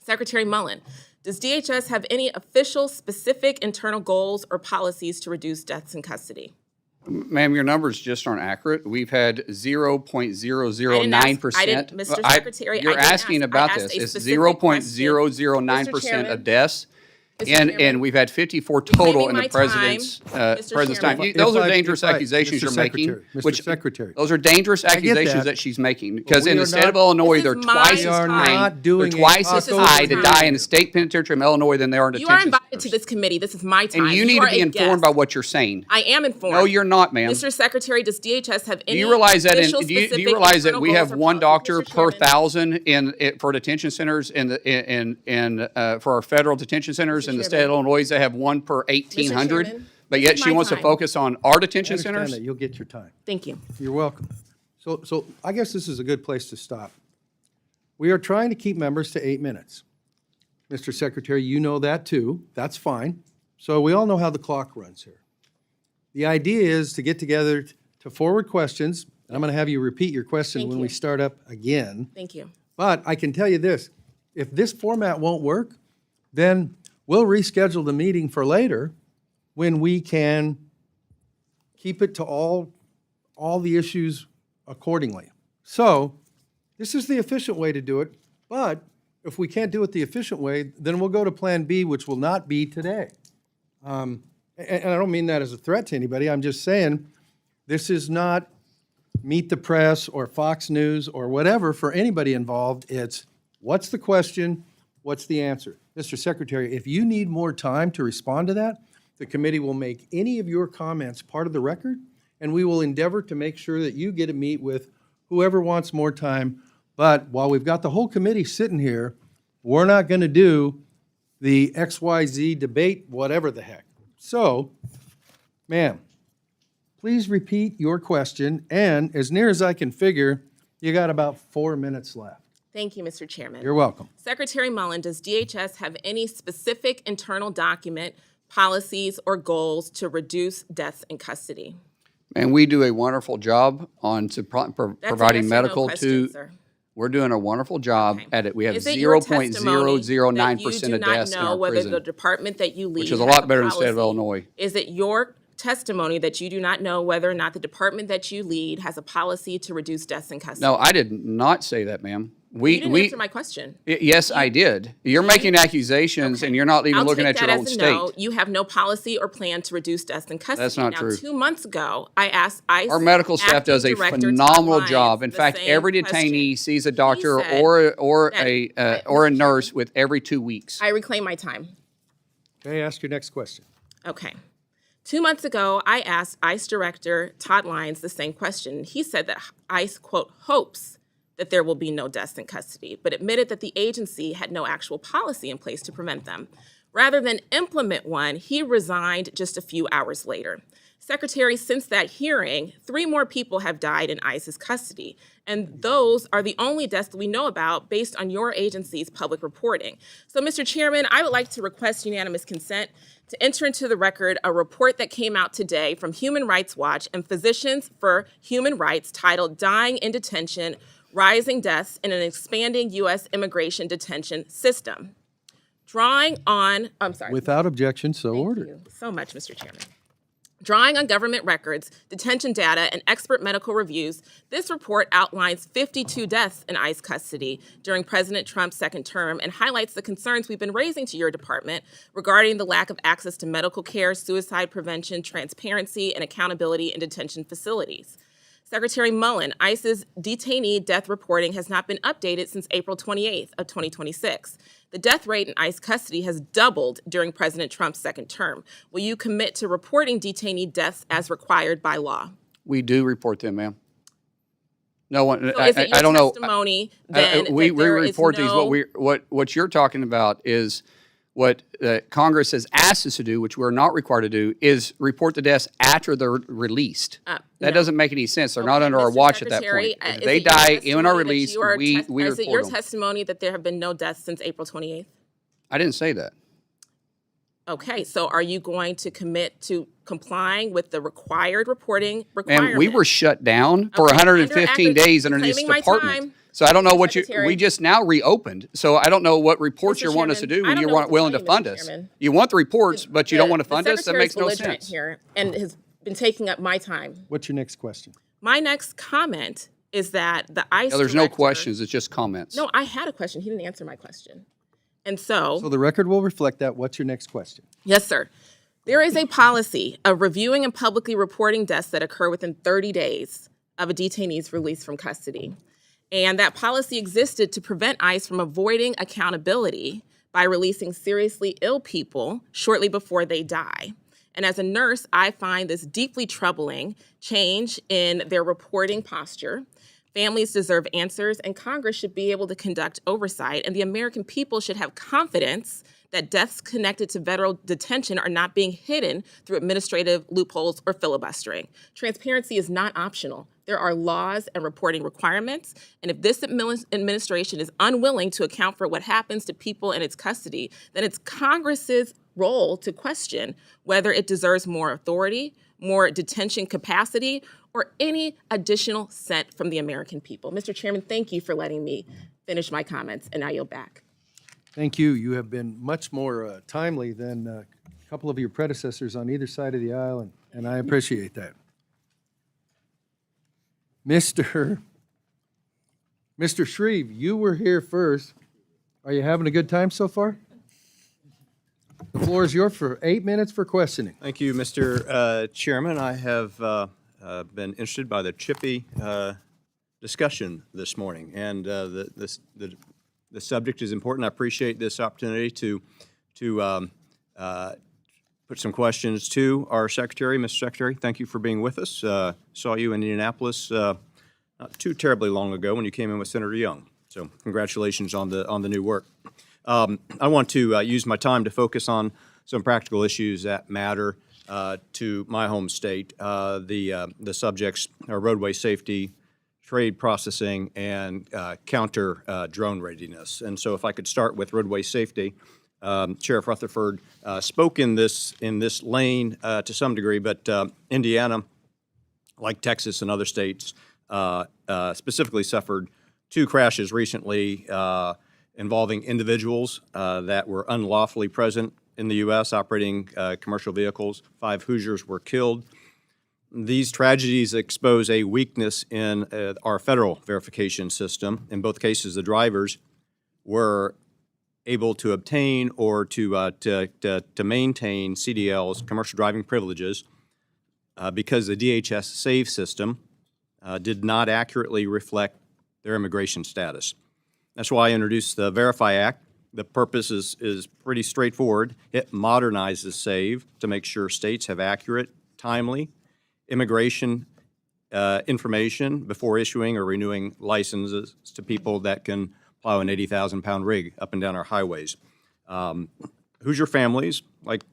Secretary Mullin, does DHS have any official, specific internal goals or policies to reduce deaths in custody? Ma'am, your numbers just aren't accurate. We've had 0.009%. I didn't, Mr. Secretary, I You're didn't asking ask. about I this. asked a It's specific 0.009% question. of deaths. Mr. And Chairman, we've had 54 total reclaiming in the my president's time, Mr. president's time. Chairman. Those If are I- dangerous if I- accusations Mr. you're making. Secretary, Mr. which- Secretary. Those are dangerous get accusations that. that she's making, because we in the are state not- of Illinois, This they're is my twice We as are high. not doing They're a twice as taco high to time. die in the state penitentiary of Illinois than they are in You detention are invited to centers. this committee. This is my time. And you need to are be a informed guest. by what you're saying. I am informed. No, you're not, ma'am. Mr. Secretary, does DHS have any Do you realize that? official, Do you specific realize that internal we goals have or one policies? doctor Mr. per Chairman? 1,000 for detention centers for our federal detention centers in the state of Illinois? They have one per 1,800. Chairman, But this yet is she my wants to time. focus on our I detention understand centers. that. You'll get your time. Thank you. You're welcome. So I guess this is a good place to stop. We are trying to keep members to 8 minutes. Mr. Secretary, you know that too. That's fine. So we all know how the clock runs here. The idea is to get together to forward questions. And I'm going to have you repeat your question Thank when you. we start up again. Thank you. But I can tell you this, if this format won't work, then we'll reschedule the meeting for later when we can keep it to all the issues accordingly. So this is the efficient way to do it, but if we can't do it the efficient way, then we'll go to Plan B, which will not be today. And I don't mean that as a threat to anybody. I'm just saying this is not Meet the Press or Fox News or whatever, for anybody involved, it's what's the question, what's the answer? Mr. Secretary, if you need more time to respond to that, the committee will make any of your comments part of the record, and we will endeavor to make sure that you get to meet with whoever wants more time. But while we've got the whole committee sitting here, we're not going to do the XYZ debate, whatever the heck. So, ma'am, please repeat your question, and as near as I can figure, you got about 4 minutes left. Thank you, Mr. Chairman. You're welcome. Secretary Mullin, does DHS have any specific internal document, policies, or goals to reduce deaths in custody? And we do a wonderful job on That's a providing yes or no medical question, to. sir. We're doing a wonderful job Okay. at it. We have Is it your 0.009% of deaths in our whether the prison, department that you lead which is a has lot better than the state of policy? Illinois. Is it your testimony that you do not know whether or not the department that you lead has a policy to reduce deaths in custody? No, I did not say that, ma'am. You didn't answer my question. Yes, I did. You're making accusations and you're not even looking at your own state. No. You have no policy or plan to reduce deaths in custody. That's not now, true. 2 months ago, I asked ICE. Our medical staff acting does a director phenomenal Todd job. Lyons In the fact, same every question. detainee sees a doctor said or that- a Mr. nurse with every 2 weeks. I reclaim my time. Okay, ask your next question. Okay. 2 months ago, I asked ICE Director Todd Lyons the same question. He said that ICE, quote, hopes that there will be no deaths in custody, but admitted that the agency had no actual policy in place to prevent them. Rather than implement one, he resigned just a few hours later. Secretary, since that hearing, 3 more people have died in ICE's custody, and those are the only deaths that we know about based on your agency's public reporting. So, Mr. Chairman, I would like to request unanimous consent to enter into the record a report that came out today from Human Rights Watch and Physicians for Human Rights titled Dying in Detention, Rising Deaths in an Expanding U.S. Immigration Detention System. Without objection, so ordered. Thank you so much, Mr. Chairman. Drawing on government records, detention data, and expert medical reviews, this report outlines 52 deaths in ICE custody during President Trump's second term and highlights the concerns we've been raising to your department regarding the lack of access to medical care, suicide prevention, transparency, and accountability in detention facilities. Secretary Mullin, ICE's detainee death reporting has not been updated since April 28th of 2026. The death rate in ICE custody has doubled during President Trump's second term. Will you commit to reporting detainee deaths as required by law? We do report them, ma'am. No one, So is it your I don't know. testimony then We that there is report these. no- What you're talking about is what Congress has asked us to do, which we're not required to do, is report the deaths after they're released. That no. doesn't make any sense. They're not Okay, under our Mr. watch at that Secretary, point. If is they it your die in testimony our that release, you are we is it your report them. testimony that there have been no deaths since April 28th? I didn't say that. Okay, so are you going to commit to complying with the required reporting requirement? And we were shut down for Okay, 115 days under this reclaiming my department. time. So I don't know Mr. what Secretary. we just now reopened. So I don't know what reports Mr. you're wanting us to Chairman, do I when don't you know weren't what to willing tell to you, Mr. fund us. Chairman. You want the reports, but you don't want to The fund us? That makes no Secretary's belligerent sense. here and has been taking up my time. What's your next question? My next comment is that the ICE No, there's no director- questions. It's just comments. No, I had a question. He didn't answer my question. And so So the record will reflect that. What's your next question? yes, sir. There is a policy of reviewing and publicly reporting deaths that occur within 30 days of a detainee's release from custody. And that policy existed to prevent ICE from avoiding accountability by releasing seriously ill people shortly before they die. And as a nurse, I find this deeply troubling change in their reporting posture. Families deserve answers, and Congress should be able to conduct oversight, and the American people should have confidence that deaths connected to federal detention are not being hidden through administrative loopholes or filibustering. Transparency is not optional. There are laws and reporting requirements, and if this administration is unwilling to account for what happens to people in its custody, then it's Congress's role to question whether it deserves more authority, more detention capacity, or any additional cent from the American people. Mr. Chairman, thank you for letting me finish my comments, and I yield back. Thank you. You have been much more timely than a couple of your predecessors on either side of the aisle, and I appreciate that. Mr. Shreve, you were here first. Are you having a good time so far? The floor is yours for 8 minutes for questioning. Thank you, Mr. Chairman. I have been interested by the chippy discussion this morning, and the subject is important. I appreciate this opportunity to put some questions to our Secretary. Mr. Secretary, thank you for being with us. Saw you in Indianapolis not too terribly long ago when you came in with Senator Young. So congratulations on the new work. I want to use my time to focus on some practical issues that matter to my home state. The subjects are roadway safety, trade processing, and counter drone readiness. And so if I could start with roadway safety, Sheriff Rutherford spoke in this lane to some degree, but Indiana, like Texas and other states, specifically suffered 2 crashes recently involving individuals that were unlawfully present in the U.S. operating commercial vehicles. 5 Hoosiers were killed. These tragedies expose a weakness in our federal verification system. In both cases, the drivers were able to obtain or to maintain CDL's commercial driving privileges because the DHS SAVE system did not accurately reflect their immigration status. That's why I introduced the Verify Act. The purpose is pretty straightforward. It modernizes SAVE to make sure states have accurate, timely immigration information before issuing or renewing licenses to people that can plow an 80,000-pound rig up and down our highways. Hoosier families, like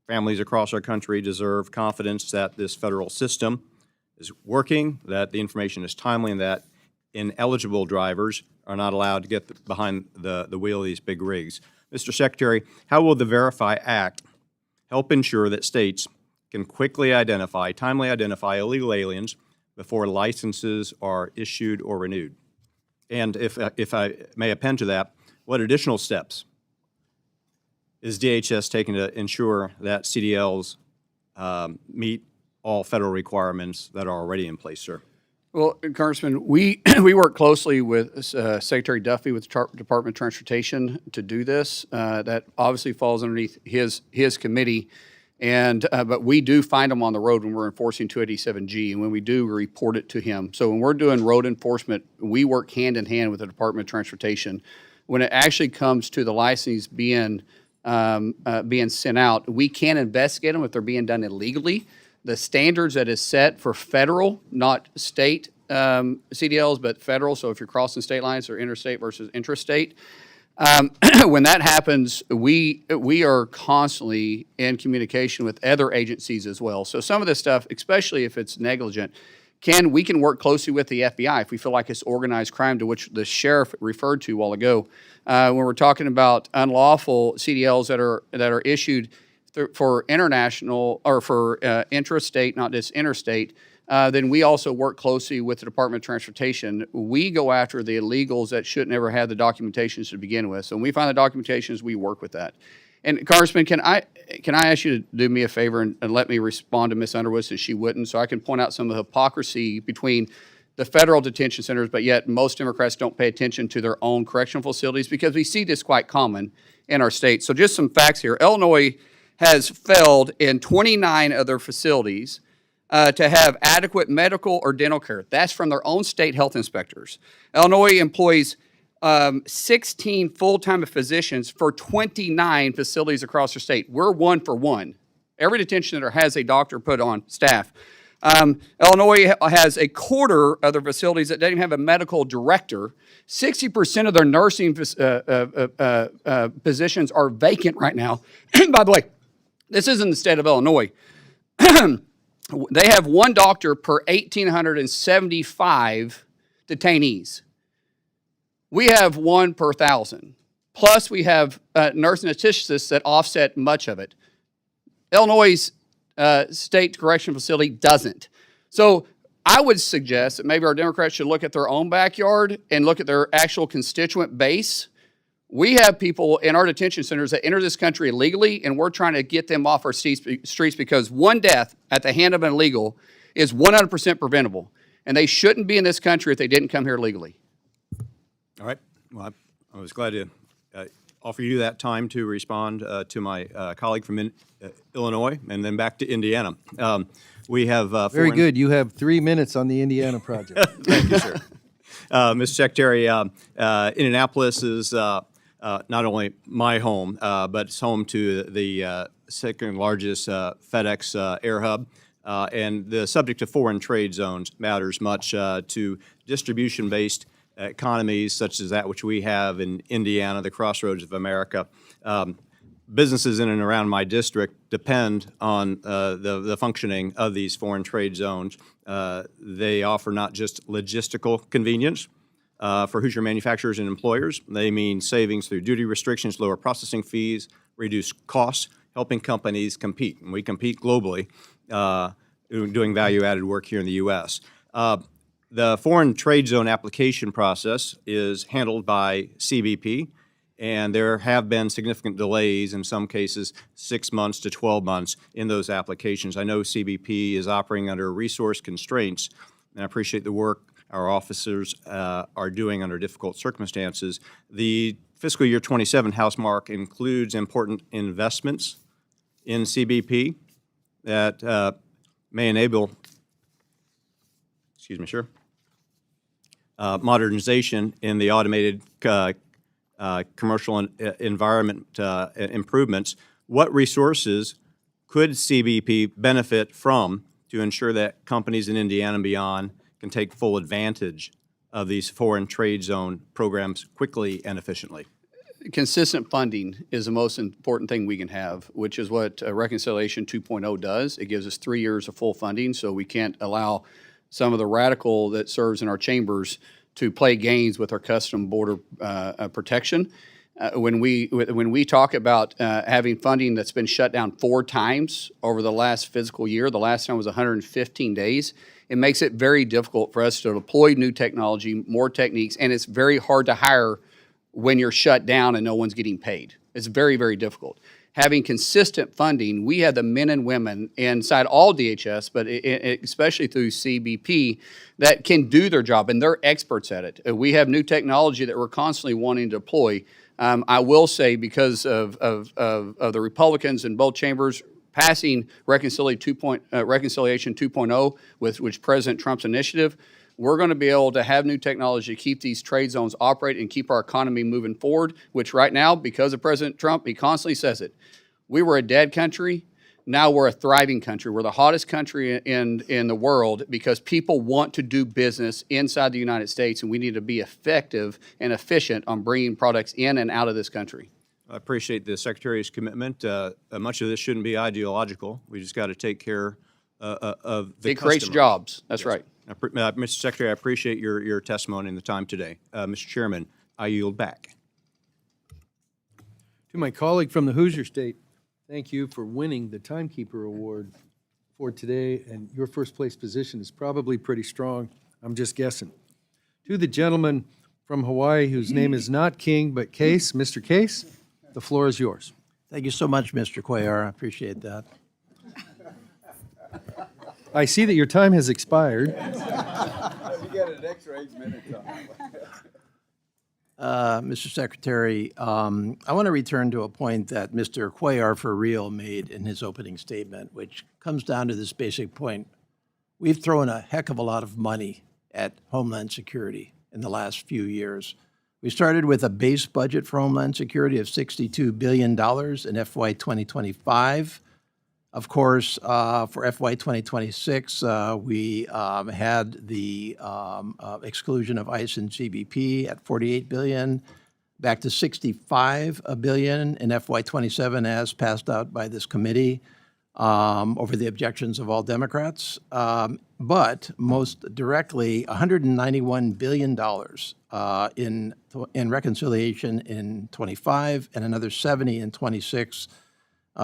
families across our country, deserve confidence that this federal system is working, that the information is timely, and that ineligible drivers are not allowed to get behind the wheel of these big rigs. Mr. Secretary, how will the Verify Act help ensure that states can quickly timely identify illegal aliens before licenses are issued or renewed? And if I may append to that, what additional steps is DHS taking to ensure that CDLs meet all federal requirements that are already in place, sir? Well, Congressman, we work closely with Secretary Duffy with the Department of Transportation to do this. That obviously falls underneath his committee, and but we do find them on the road when we're enforcing 287G, and when we do, we report it to him. So when we're doing road enforcement, we work hand in hand with the Department of Transportation. When it actually comes to the license being sent out, we can investigate them if they're being done illegally. The standards that is set for federal, not state CDLs, but federal, so if you're crossing state lines, or interstate versus intrastate. When that happens, we are constantly in communication with other agencies as well. So some of this stuff, especially if it's negligent, we can work closely with the FBI if we feel like it's organized crime, to which the sheriff referred to a while ago. When we're talking about unlawful CDLs that are issued for international or for intrastate, not just interstate, then we also work closely with the Department of Transportation. We go after the illegals that shouldn't ever have the documentations to begin with. So when we find the documentations, we work with that. And Congressman, can I ask you to do me a favor and let me respond to Ms. Underwood, since she wouldn't, so I can point out some of the hypocrisy between the federal detention centers, but yet most Democrats don't pay attention to their own correctional facilities, because we see this quite common in our state. So just some facts here. Illinois has failed in 29 of their facilities to have adequate medical or dental care. That's from their own state health inspectors. Illinois employs 16 full-time physicians for 29 facilities across the state. We're 1 for 1. Every detention center has a doctor put on staff. Illinois has a quarter of their facilities that don't even have a medical director. 60% of their nursing positions are vacant right now. By the way, this isn't the state of Illinois. They have 1 doctor per 1,875 detainees. We have 1 per 1,000. Plus, we have nurse anestheticists that offset much of it. Illinois' state correctional facility doesn't. So I would suggest that maybe our Democrats should look at their own backyard and look at their actual constituent base. We have people in our detention centers that enter this country illegally, and we're trying to get them off our streets because 1 death at the hand of an illegal is 100% preventable. And they shouldn't be in this country if they didn't come here legally. All right. Well, I was glad to offer you that time to respond to my colleague from Illinois and then back to Indiana. We have Very good. You have 3 minutes on the Indiana project. Thank you, sir. Mr. Secretary, Indianapolis is not only my home, but it's home to the second largest FedEx air hub. And the subject of foreign trade zones matters much to distribution-based economies such as that which we have in Indiana, the crossroads of America. Businesses in and around my district depend on the functioning of these foreign trade zones. They offer not just logistical convenience for Hoosier manufacturers and employers. They mean savings through duty restrictions, lower processing fees, reduced costs, helping companies compete. And we compete globally, doing value-added work here in the U.S. The foreign trade zone application process is handled by CBP, and there have been significant delays, in some cases 6 months to 12 months in those applications. I know CBP is operating under resource constraints, and I appreciate the work our officers are doing under difficult circumstances. The fiscal year 27 House mark includes important investments in CBP that may enable, modernization in the automated commercial environment improvements. What resources could CBP benefit from to ensure that companies in Indiana and beyond can take full advantage of these foreign trade zone programs quickly and efficiently? Consistent funding is the most important thing we can have, which is what Reconciliation 2.0 does. It gives us 3 years of full funding, so we can't allow some of the radical that serves in our chambers to play games with our custom border protection. When we talk about having funding that's been shut down 4 times over the last fiscal year, the last time was 115 days, it makes it very difficult for us to deploy new technology, more techniques, and it's very hard to hire when you're shut down and no one's getting paid. It's very, very difficult. Having consistent funding, we have the men and women inside all DHS, but especially through CBP, that can do their job, and they're experts at it. We have new technology that we're constantly wanting to deploy. I will say, because of the Republicans in both chambers passing Reconciliation 2.0, which President Trump's initiative, we're going to be able to have new technology to keep these trade zones operate and keep our economy moving forward, which right now, because of President Trump, he constantly says it. We were a dead country. Now we're a thriving country. We're the hottest country in the world because people want to do business inside the United States, and we need to be effective and efficient on bringing products in and out of this country. I appreciate the Secretary's commitment. Much of this shouldn't be ideological. We just got to take care of the It creates customers. jobs. That's right. Mr. Secretary, I appreciate your testimony and the time today. Mr. Chairman, I yield back. To my colleague from the Hoosier State, thank you for winning the Timekeeper Award for today, and your first place position is probably pretty strong. I'm just guessing. To the gentleman from Hawaii whose name is not King but Case, Mr. Case, the floor is yours. Thank you so much, Mr. Cuellar. I appreciate that. I see that your time has expired. You get an extra 8 minutes on Mr. Secretary, I want to return to a point that Mr. Cuellar for real made in his opening statement, which comes down to this basic point. We've thrown a heck of a lot of money at Homeland Security in the last few years. We started with a base budget for Homeland Security of $62 billion in FY 2025. Of course, for FY 2026, we had the exclusion of ICE and CBP at $48 billion, back to $65 billion in FY 27 as passed out by this committee over the objections of all Democrats. But most directly, $191 billion in reconciliation in 25 and another 70 in 26.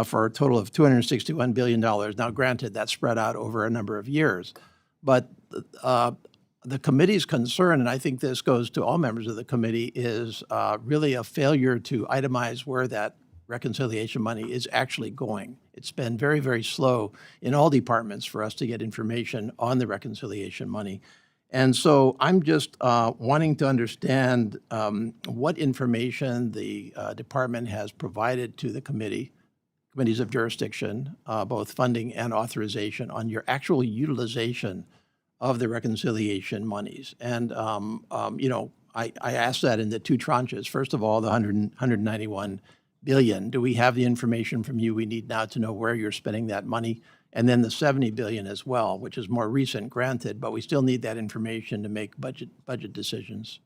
For a total of $261 billion. Now, granted, that's spread out over a number of years. But the committee's concern, and I think this goes to all members of the committee, is really a failure to itemize where that reconciliation money is actually going. It's been very, very slow in all departments for us to get information on the reconciliation money. And so I'm just wanting to understand what information the department has provided to the committees of jurisdiction, both funding and authorization, on your actual utilization of the reconciliation monies. And, I asked that in the two tranches. First of all, the 191 billion. Do we have the information from you we need now to know where you're spending that money? And then the 70 billion as well, which is more recent, granted, but we still need that information to make budget decisions.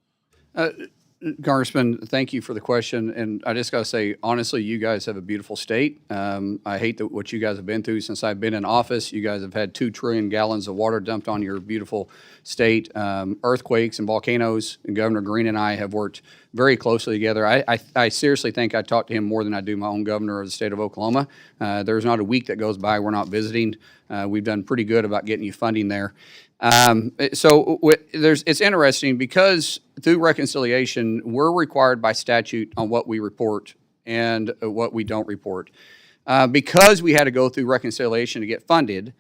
Congressman, thank you for the question, and I just got to say, honestly, you guys have a beautiful state. I hate what you guys have been through since I've been in office. You guys have had 2 trillion gallons of water dumped on your beautiful state, earthquakes and volcanoes, and Governor Green and I have worked very closely together. I seriously think I talk to him more than I do my own governor of the state of Oklahoma. There's not a week that goes by we're not visiting. We've done pretty good about getting you funding there. It's interesting because through reconciliation, we're required by statute on what we report and what we don't report. Because we had to go through reconciliation to get funded,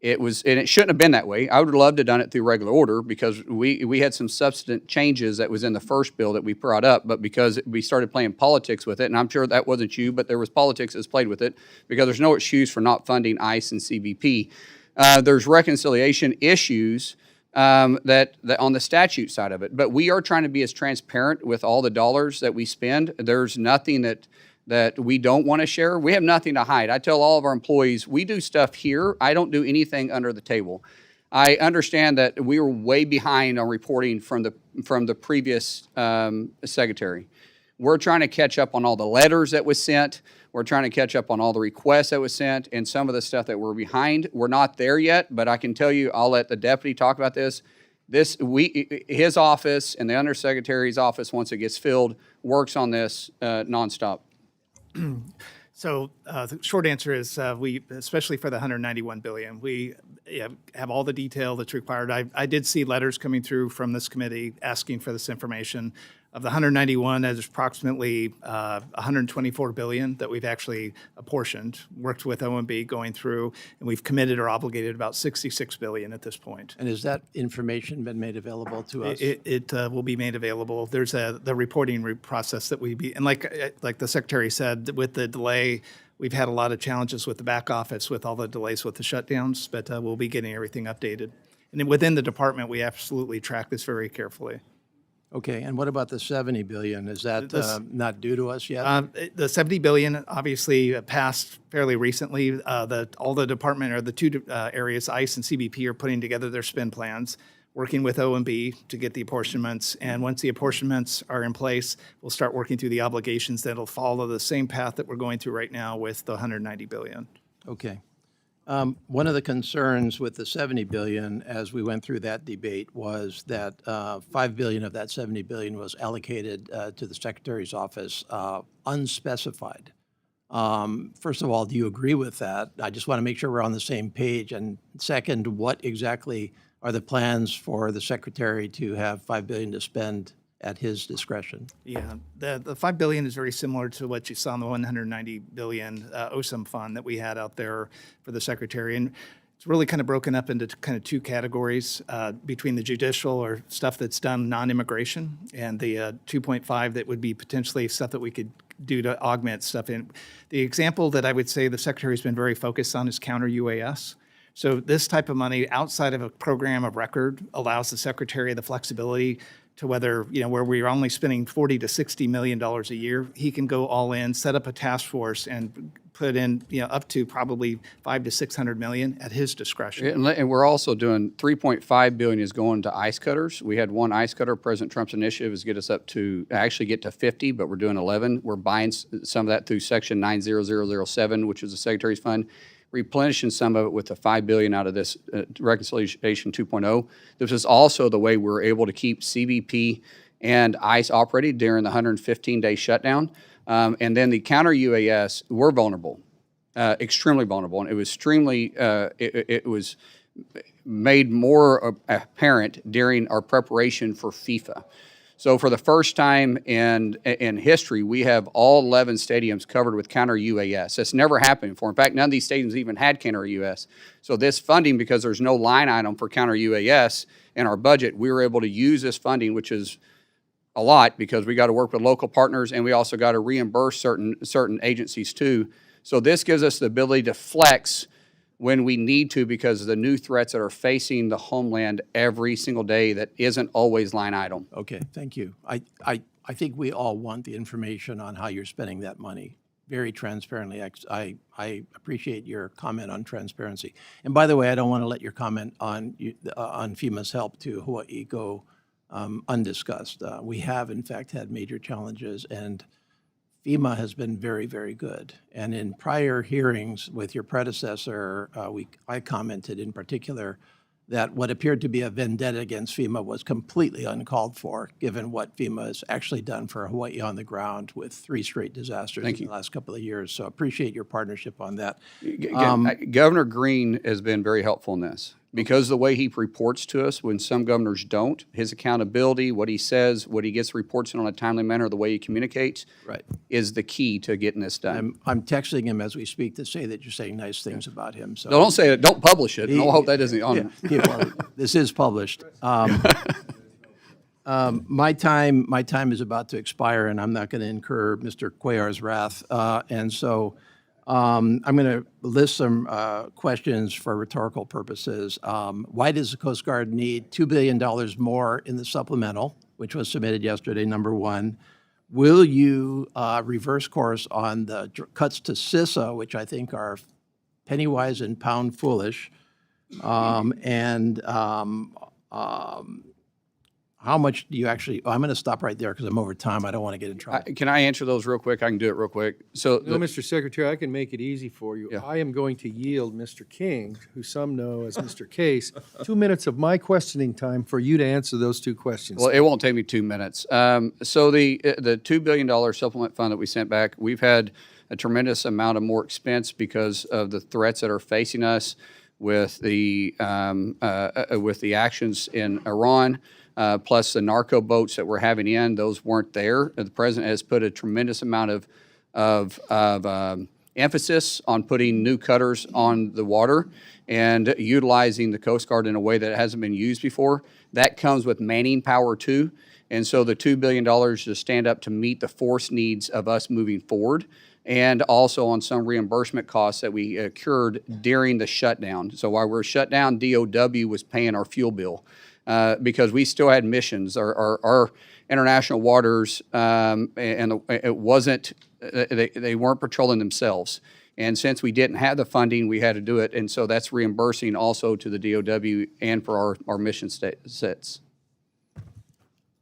and it shouldn't have been that way. I would have loved to have done it through regular order because we had some substantive changes that was in the first bill that we brought up, but because we started playing politics with it, and I'm sure that wasn't you, but there was politics that's played with it because there's no excuse for not funding ICE and CBP. There's reconciliation issues that on the statute side of it, but we are trying to be as transparent with all the dollars that we spend. There's nothing that we don't want to share. We have nothing to hide. I tell all of our employees, we do stuff here. I don't do anything under the table. I understand that we were way behind on reporting from the previous secretary. We're trying to catch up on all the letters that was sent. We're trying to catch up on all the requests that was sent and some of the stuff that we're behind. We're not there yet, but I can tell you, I'll let the deputy talk about this. His office and the undersecretary's office, once it gets filled, works on this nonstop. So the short answer is we, especially for the 191 billion, we have all the detail that's required. I did see letters coming through from this committee asking for this information. Of the 191, there's approximately 124 billion that we've actually apportioned, worked with OMB going through, and we've committed or obligated about 66 billion at this point. And has that information been made available to us? It will be made available. There's the reporting process that and like the secretary said, with the delay, we've had a lot of challenges with the back office with all the delays with the shutdowns, but we'll be getting everything updated. And then within the department, we absolutely track this very carefully. Okay, and what about the 70 billion? Is that not due to us yet? The 70 billion obviously passed fairly recently. All the department or the two areas, ICE and CBP, are putting together their spend plans, working with OMB to get the apportionments. And once the apportionments are in place, we'll start working through the obligations that'll follow the same path that we're going through right now with the 190 billion. Okay. One of the concerns with the 70 billion as we went through that debate was that 5 billion of that 70 billion was allocated to the Secretary's office unspecified. First of all, do you agree with that? I just want to make sure we're on the same page. And second, what exactly are the plans for the Secretary to have 5 billion to spend at his discretion? Yeah, the 5 billion is very similar to what you saw in the 190 billion OSUM fund that we had out there for the Secretary. And it's really kind of broken up into kind of 2 categories between the judicial or stuff that's done non-immigration and the 2.5 that would be potentially stuff that we could do to augment stuff. And the example that I would say the Secretary's been very focused on is counter UAS. So this type of money outside of a program of record allows the Secretary the flexibility to whether, where we're only spending $40 to $60 million a year, he can go all in, set up a task force and put in, up to probably 500 to 600 million at his discretion. And we're also doing 3.5 billion is going to ice cutters. We had 1 ice cutter. President Trump's initiative is get us up to actually get to 50, but we're doing 11. We're buying some of that through Section 90007, which is the Secretary's fund, replenishing some of it with the $5 billion out of this Reconciliation 2.0. This is also the way we're able to keep CBP and ICE operating during the 115-day shutdown. And then the counter UAS, we're vulnerable, extremely vulnerable, and it was it was made more apparent during our preparation for FIFA. So for the first time in history, we have all 11 stadiums covered with counter UAS. That's never happened before. In fact, none of these stadiums even had counter UAS. So this funding, because there's no line item for counter UAS in our budget, we were able to use this funding, which is a lot because we got to work with local partners and we also got to reimburse certain agencies too. So this gives us the ability to flex when we need to because of the new threats that are facing the Homeland every single day that isn't always line item. Okay, thank you. I think we all want the information on how you're spending that money very transparently. I appreciate your comment on transparency. And by the way, I don't want to let your comment on FEMA's help to Hawaii go undiscussed. We have, in fact, had major challenges, and FEMA has been very, very good. And in prior hearings with your predecessor, I commented in particular that what appeared to be a vendetta against FEMA was completely uncalled for, given what FEMA has actually done for Hawaii on the ground with 3 straight disasters in the last couple of years. So appreciate your partnership on that. Governor Green has been very helpful in this because the way he reports to us when some governors don't, his accountability, what he says, what he gets reports in a timely manner, the way he communicates is the key to getting this done. I'm texting him as we speak to say that you're saying nice things about him. So No, don't say it. Don't publish it. I hope that doesn't on. well, this is published. My time is about to expire, and I'm not going to incur Mr. Cuellar's wrath. And so I'm going to list some questions for rhetorical purposes. Why does the Coast Guard need $2 billion more in the supplemental, which was submitted yesterday, number one? Will you reverse course on the cuts to CISA, which I think are penny wise and pound foolish? How much do you actually, I'm going to stop right there because I'm over time. I don't want to get in trouble. Can I answer those real quick? I can do it real quick. So, No, Mr. Secretary, I can make it easy for you. I am going to yield Mr. King, who some know as Mr. Case, 2 minutes of my questioning time for you to answer those 2 questions. well, it won't take me 2 minutes. So the $2 billion supplement fund that we sent back, we've had a tremendous amount of more expense because of the threats that are facing us with the actions in Iran. Plus the narco boats that we're having in, those weren't there. The president has put a tremendous amount of emphasis on putting new cutters on the water and utilizing the Coast Guard in a way that hasn't been used before. That comes with manning power too. And so the $2 billion to stand up to meet the force needs of us moving forward, and also on some reimbursement costs that we incurred during the shutdown. So while we were shut down, DOW was paying our fuel bill. Because we still had missions. Our international waters, it wasn't, they weren't patrolling themselves. And since we didn't have the funding, we had to do it. And so that's reimbursing also to the DOW and for our mission sets.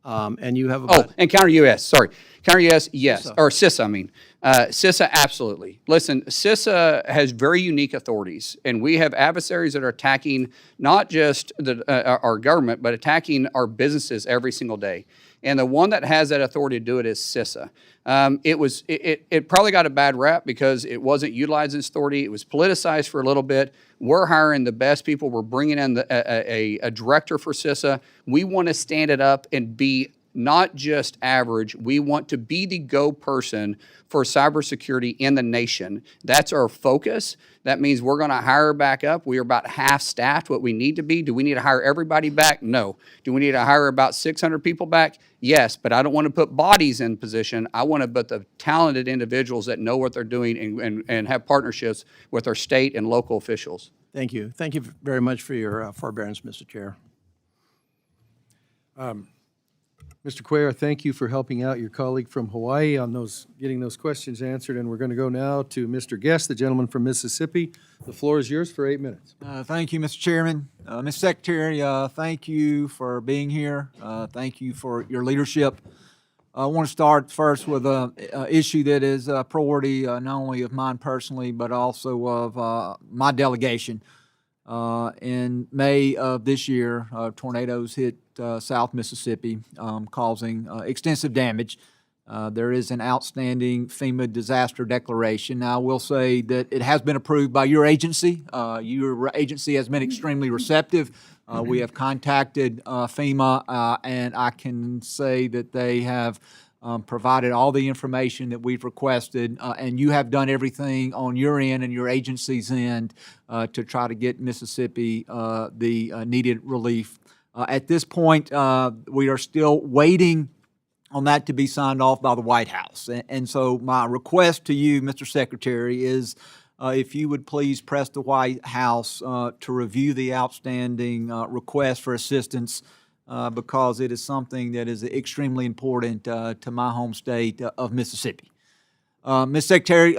And you have Oh, about, and counter-UAS, sorry. Counter-UAS, yes, or CISA, I mean. CISA, absolutely. Listen, CISA has very unique authorities, and we have adversaries that are attacking not just our government, but attacking our businesses every single day. And the one that has that authority to do it is CISA. It probably got a bad rap because it wasn't utilizing its authority. It was politicized for a little bit. We're hiring the best people. We're bringing in a director for CISA. We want to stand it up and be not just average. We want to be the go person for cybersecurity in the nation. That's our focus. That means we're going to hire back up. We are about half staffed what we need to be. Do we need to hire everybody back? No. Do we need to hire about 600 people back? Yes, but I don't want to put bodies in position. I want to put the talented individuals that know what they're doing and have partnerships with our state and local officials. thank you. Thank you very much for your forbearance, Mr. Chair. Mr. Cuellar, thank you for helping out your colleague from Hawaii on getting those questions answered. And we're going to go now to Mr. Guest, the gentleman from Mississippi. The floor is yours for 8 minutes. Thank you, Mr. Chairman. Mr. Secretary, thank you for being here. Thank you for your leadership. I want to start first with an issue that is a priority not only of mine personally, but also of my delegation. In May of this year, tornadoes hit South Mississippi, causing extensive damage. There is an outstanding FEMA disaster declaration. Now, I will say that it has been approved by your agency. Your agency has been extremely receptive. We have contacted FEMA, and I can say that they have provided all the information that we've requested, and you have done everything on your end and your agency's end to try to get Mississippi the needed relief. At this point, we are still waiting on that to be signed off by the White House. And so my request to you, Mr. Secretary, is if you would please press the White House to review the outstanding request for assistance because it is something that is extremely important to my home state of Mississippi. Ms. Secretary,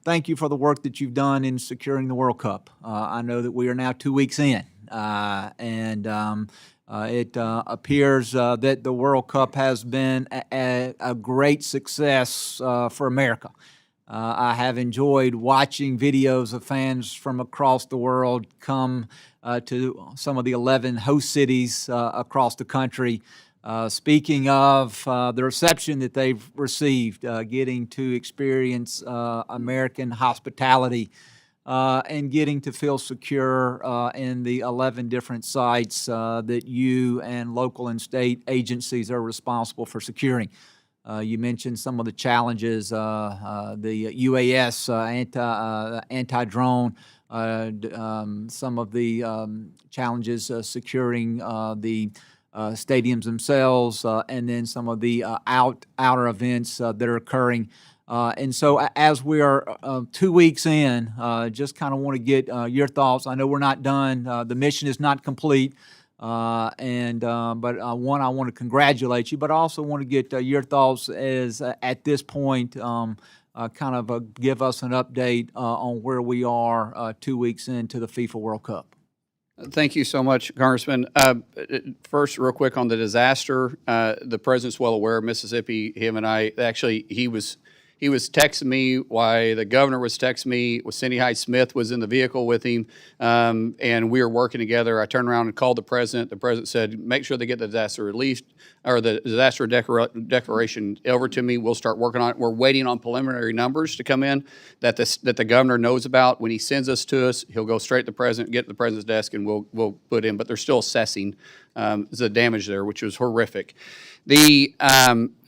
thank you for the work that you've done in securing the World Cup. I know that we are now 2 weeks in, and it appears that the World Cup has been a great success for America. I have enjoyed watching videos of fans from across the world come to some of the 11 host cities across the country. Speaking of the reception that they've received, getting to experience American hospitality and getting to feel secure in the 11 different sites that you and local and state agencies are responsible for securing. You mentioned some of the challenges, the UAS, anti-drone, some of the challenges securing the stadiums themselves, and then some of the outer events that are occurring. And so as we are 2 weeks in, just kind of want to get your thoughts. I know we're not done. The mission is not complete. But I want to congratulate you, but I also want to get your thoughts as at this point, kind of give us an update on where we are 2 weeks into the FIFA World Cup. Thank you so much, Congressman. First, real quick on the disaster, the president's well aware of Mississippi. Him and I, actually, he was texting me while the governor was texting me. Cindy Hyde-Smith was in the vehicle with him, and we were working together. I turned around and called the president. The president said, make sure they get the disaster relief or the disaster declaration over to me. We'll start working on it. We're waiting on preliminary numbers to come in that the governor knows about. When he sends us to us, he'll go straight to the president, get to the president's desk, and we'll put in. But they're still assessing the damage there, which was horrific. The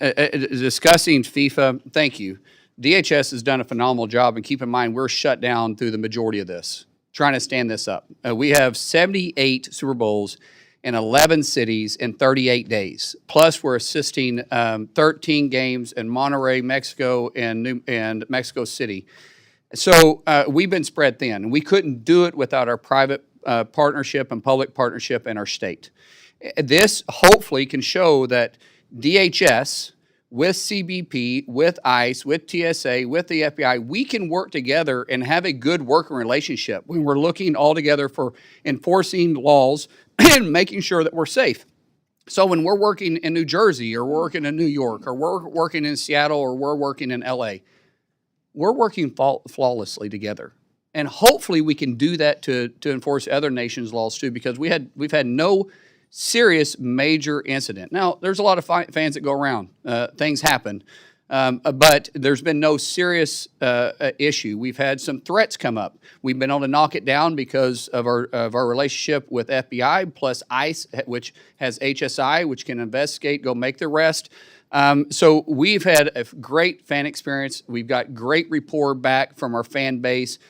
discussing FIFA, thank you. DHS has done a phenomenal job, and keep in mind, we're shut down through the majority of this, trying to stand this up. We have 78 Super Bowls in 11 cities in 38 days. Plus, we're assisting 13 games in Monterrey, Mexico, and Mexico City. So we've been spread thin. We couldn't do it without our private partnership and public partnership in our state. This hopefully can show that DHS, with CBP, with ICE, with TSA, with the FBI, we can work together and have a good working relationship when we're looking all together for enforcing laws and making sure that we're safe. So when we're working in New Jersey or we're working in New York or we're working in Seattle or we're working in LA, we're working flawlessly together. And hopefully we can do that to enforce other nations' laws too, because we've had no serious major incident. Now, there's a lot of fans that go around. Things happen. But there's been no serious issue. We've had some threats come up. We've been able to knock it down because of our relationship with FBI plus ICE, which has HSI, which can investigate, go make the arrest. So we've had a great fan experience. We've got great rapport back from our fan base.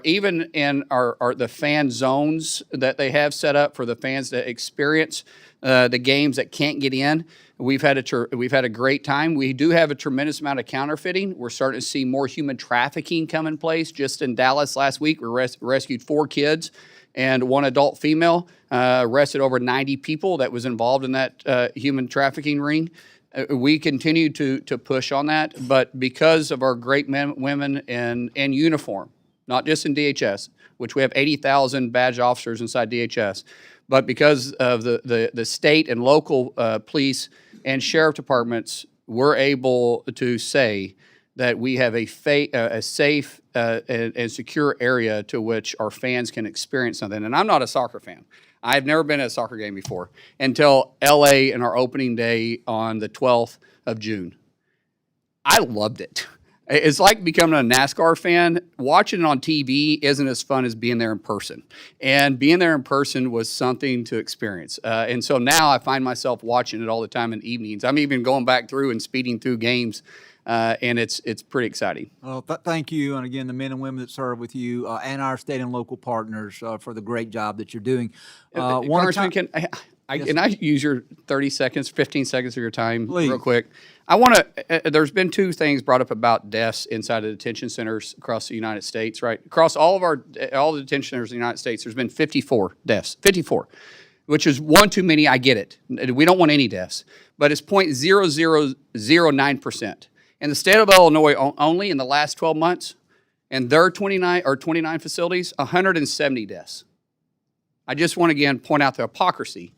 Even in the fan zones that they have set up for the fans to experience the games that can't get in, we've had a great time. We do have a tremendous amount of counterfeiting. We're starting to see more human trafficking come in place. Just in Dallas last week, we rescued 4 kids and 1 adult female, arrested over 90 people that was involved in that human trafficking ring. We continue to push on that, but because of our great men, women in uniform, not just in DHS, which we have 80,000 badge officers inside DHS, but because of the state and local police and sheriff departments, we're able to say that we have a safe and secure area to which our fans can experience something. And I'm not a soccer fan. I've never been at a soccer game before until LA in our opening day on the 12th of June. I loved it. It's like becoming a NASCAR fan. Watching it on TV isn't as fun as being there in person. And being there in person was something to experience. And so now I find myself watching it all the time in evenings. I'm even going back through and speeding through games, and it's pretty exciting. Well, thank you, and again, the men and women that serve with you and our state and local partners for the great job that you're doing. Congressman, can I use your 30 seconds, 15 seconds of your time Please. real quick? I want to, there's been two things brought up about deaths inside of detention centers across the United States, right? Across all the detention centers in the United States, there's been 54 deaths, 54, which is one too many. I get it. We don't want any deaths, but it's 0.0009%. In the state of Illinois only in the last 12 months, and their 29 facilities, 170 deaths. I just want to again point out the hypocrisy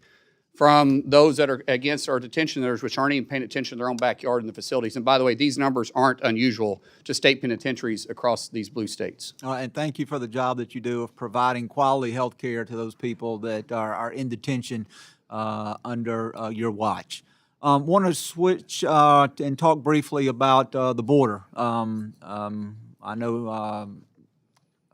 from those that are against our detention centers, which aren't even paying attention to their own backyard in the facilities. And by the way, these numbers aren't unusual to state penitentiaries across these blue states. And thank you for the job that you do of providing quality health care to those people that are in detention under your watch. Want to switch and talk briefly about the border. I know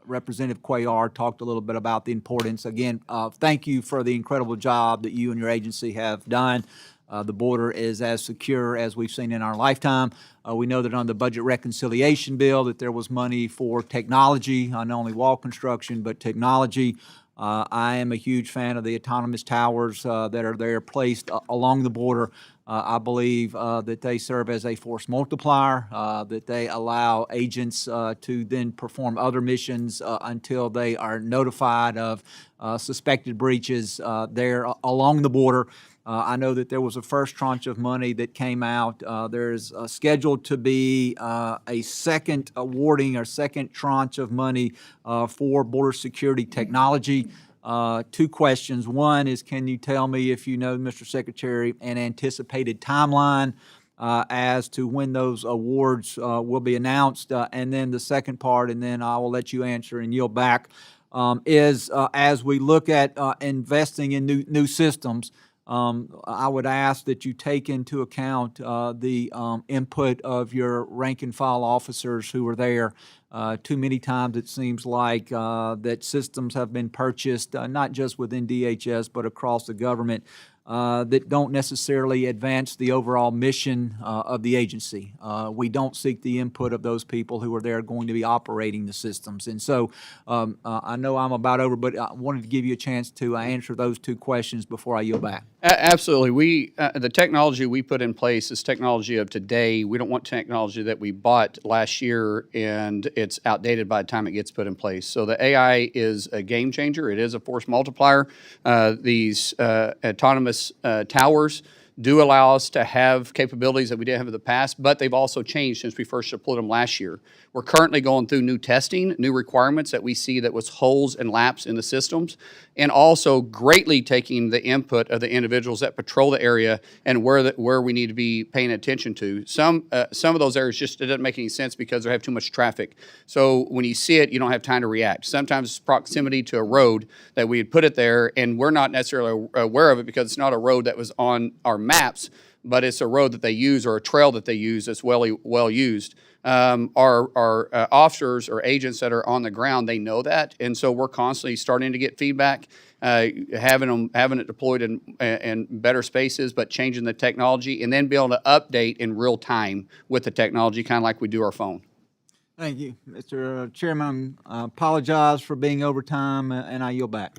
Representative Cuellar talked a little bit about the importance. Again, thank you for the incredible job that you and your agency have done. The border is as secure as we've seen in our lifetime. We know that on the budget reconciliation bill that there was money for technology, not only wall construction, but technology. I am a huge fan of the autonomous towers that are there placed along the border. I believe that they serve as a force multiplier, that they allow agents to then perform other missions until they are notified of suspected breaches there along the border. I know that there was a first tranche of money that came out. There's scheduled to be a second awarding or second tranche of money for border security technology. Two questions. One is, can you tell me, if you know, Mr. Secretary, an anticipated timeline as to when those awards will be announced? And then the second part, and then I will let you answer and yield back, is as we look at investing in new systems, I would ask that you take into account the input of your rank and file officers who are there. Too many times it seems like that systems have been purchased, not just within DHS, but across the government, that don't necessarily advance the overall mission of the agency. We don't seek the input of those people who are there going to be operating the systems. And so I know I'm about over, but I wanted to give you a chance to answer those two questions before I yield back. Absolutely. The technology we put in place is technology of today. We don't want technology that we bought last year and it's outdated by the time it gets put in place. So the AI is a game changer. It is a force multiplier. These autonomous towers do allow us to have capabilities that we didn't have in the past, but they've also changed since we first deployed them last year. We're currently going through new testing, new requirements that we see that was holes and laps in the systems, and also greatly taking the input of the individuals that patrol the area and where we need to be paying attention to. Some of those areas just, it doesn't make any sense because they have too much traffic. So when you see it, you don't have time to react. Sometimes it's proximity to a road that we had put it there, and we're not necessarily aware of it because it's not a road that was on our maps, but it's a road that they use or a trail that they use that's well used. Our officers or agents that are on the ground, they know that, and so we're constantly starting to get feedback, having it deployed in better spaces, but changing the technology, and then be able to update in real time with the technology, kind of like we do our phone. Thank you, Mr. Chairman. I apologize for being over time, and I yield back.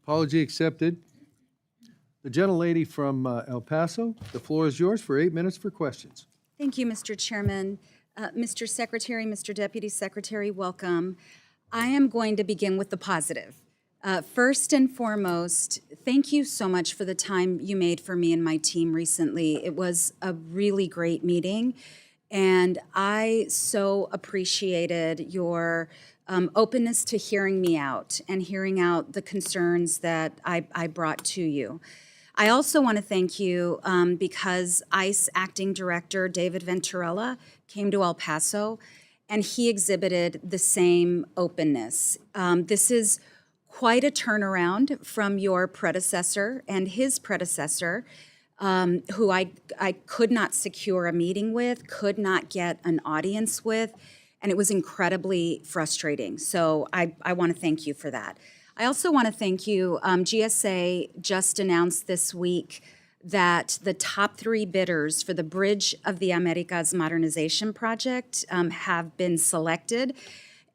Apology accepted. The gentlelady from El Paso, the floor is yours for 8 minutes for questions. Thank you, Mr. Chairman. Mr. Secretary, Mr. Deputy Secretary, welcome. I am going to begin with the positive. First and foremost, thank you so much for the time you made for me and my team recently. It was a really great meeting, and I so appreciated your openness to hearing me out and hearing out the concerns that I brought to you. I also want to thank you because ICE Acting Director David Venturella came to El Paso and he exhibited the same openness. This is quite a turnaround from your predecessor and his predecessor. who I could not secure a meeting with, could not get an audience with, and it was incredibly frustrating. So I want to thank you for that. I also want to thank you. GSA just announced this week that the top 3 bidders for the Bridge of the Americas modernization project have been selected.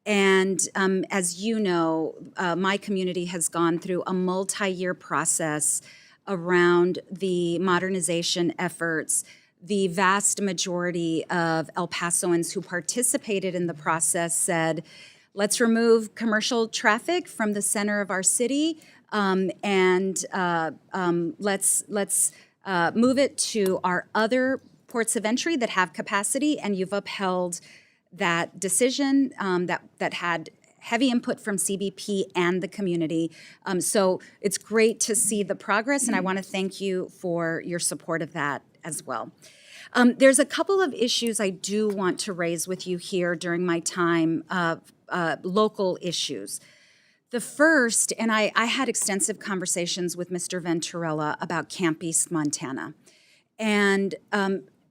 And as you know, my community has gone through a multi-year process around the modernization efforts. The vast majority of El Pasoans who participated in the process said, let's remove commercial traffic from the center of our city and let's move it to our other ports of entry that have capacity, and you've upheld that decision that had heavy input from CBP and the community. So it's great to see the progress, and I want to thank you for your support of that as well. There's a couple of issues I do want to raise with you here during my time, local issues. The first, and I had extensive conversations with Mr. Venturella about Camp East, Montana. And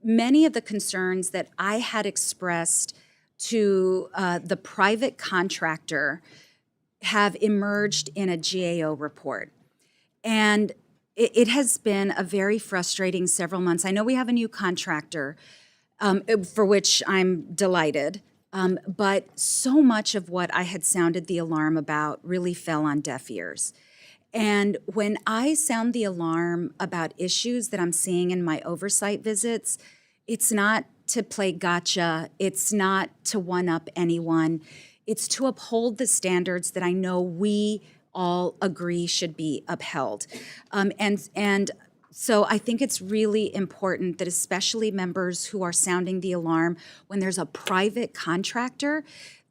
many of the concerns that I had expressed to the private contractor have emerged in a GAO report. And it has been a very frustrating several months. I know we have a new contractor, for which I'm delighted, but so much of what I had sounded the alarm about really fell on deaf ears. And when I sound the alarm about issues that I'm seeing in my oversight visits, it's not to play gotcha, it's not to one-up anyone, it's to uphold the standards that I know we all agree should be upheld. And so I think it's really important that especially members who are sounding the alarm when there's a private contractor,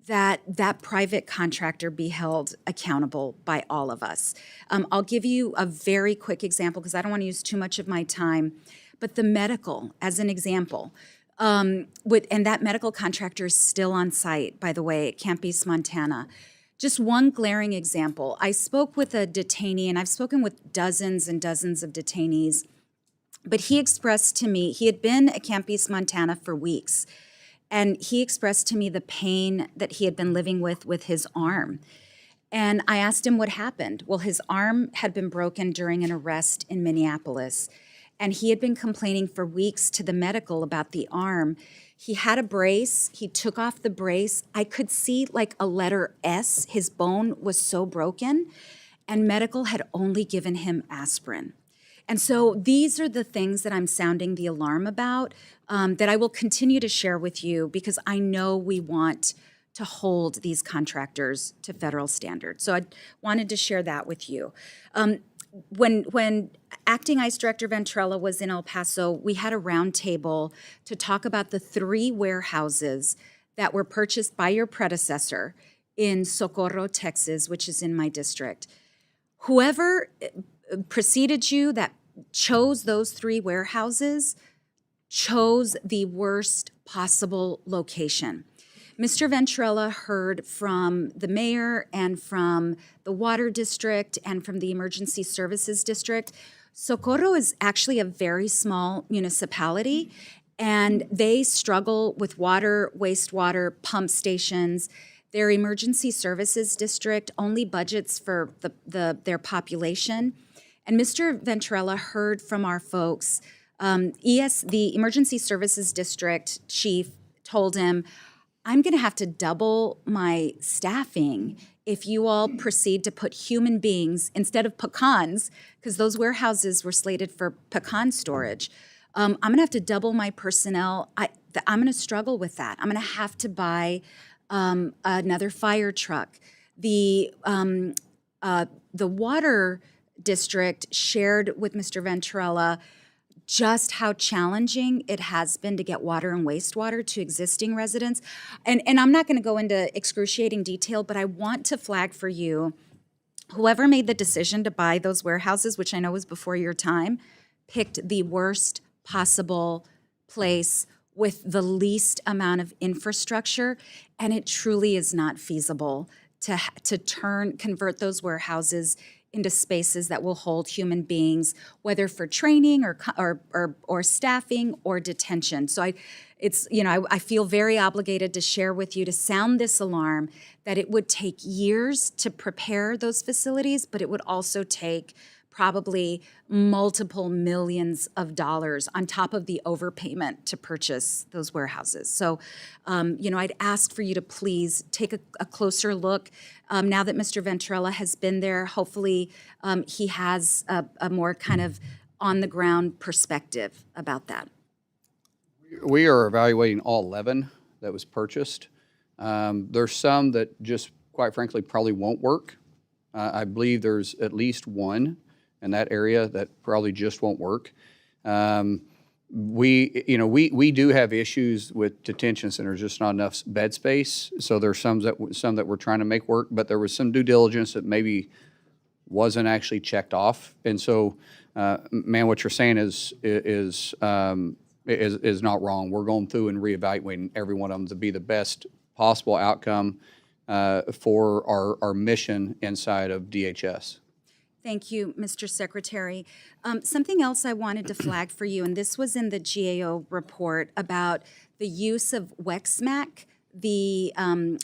that private contractor be held accountable by all of us. I'll give you a very quick example because I don't want to use too much of my time, but the medical as an example. And that medical contractor is still on site, by the way, at Camp East, Montana. Just one glaring example. I spoke with a detainee, and I've spoken with dozens and dozens of detainees, but he expressed to me, he had been at Camp East, Montana for weeks, and he expressed to me the pain that he had been living with his arm. And I asked him what happened. Well, his arm had been broken during an arrest in Minneapolis, and he had been complaining for weeks to the medical about the arm. He had a brace, he took off the brace. I could see like a letter S, his bone was so broken, and medical had only given him aspirin. And so these are the things that I'm sounding the alarm about that I will continue to share with you because I know we want to hold these contractors to federal standards. So I wanted to share that with you. When Acting ICE Director Venturella was in El Paso, we had a roundtable to talk about the 3 warehouses that were purchased by your predecessor in Socorro, Texas, which is in my district. Whoever preceded you that chose those 3 warehouses chose the worst possible location. Mr. Venturella heard from the mayor and from the water district and from the emergency services district. Socorro is actually a very small municipality, and they struggle with water, wastewater, pump stations. Their emergency services district only budgets for their population. And Mr. Venturella heard from our folks. The emergency services district chief told him, I'm going to have to double my staffing if you all proceed to put human beings instead of pecans, because those warehouses were slated for pecan storage. I'm going to have to double my personnel. I'm going to struggle with that. I'm going to have to buy another fire truck. The water district shared with Mr. Venturella just how challenging it has been to get water and wastewater to existing residents. And I'm not going to go into excruciating detail, but I want to flag for you, whoever made the decision to buy those warehouses, which I know was before your time, picked the worst possible place with the least amount of infrastructure, and it truly is not feasible to convert those warehouses into spaces that will hold human beings, whether for training or staffing or detention. So I feel very obligated to share with you, to sound this alarm, that it would take years to prepare those facilities, but it would also take probably multiple millions of dollars on top of the overpayment to purchase those warehouses. So, I'd ask for you to please take a closer look. Now that Mr. Venturella has been there, hopefully he has a more kind of on-the-ground perspective about that. We are evaluating all 11 that was purchased. There's some that just, quite frankly, probably won't work. I believe there's at least one in that area that probably just won't work. We do have issues with detention centers, just not enough bed space. So there's some that we're trying to make work, but there was some due diligence that maybe wasn't actually checked off. And so, man, what you're saying is not wrong. We're going through and reevaluating every one of them to be the best possible outcome for our mission inside of DHS. Thank you, Mr. Secretary. Something else I wanted to flag for you, and this was in the GAO report about the use of WEXMAC, the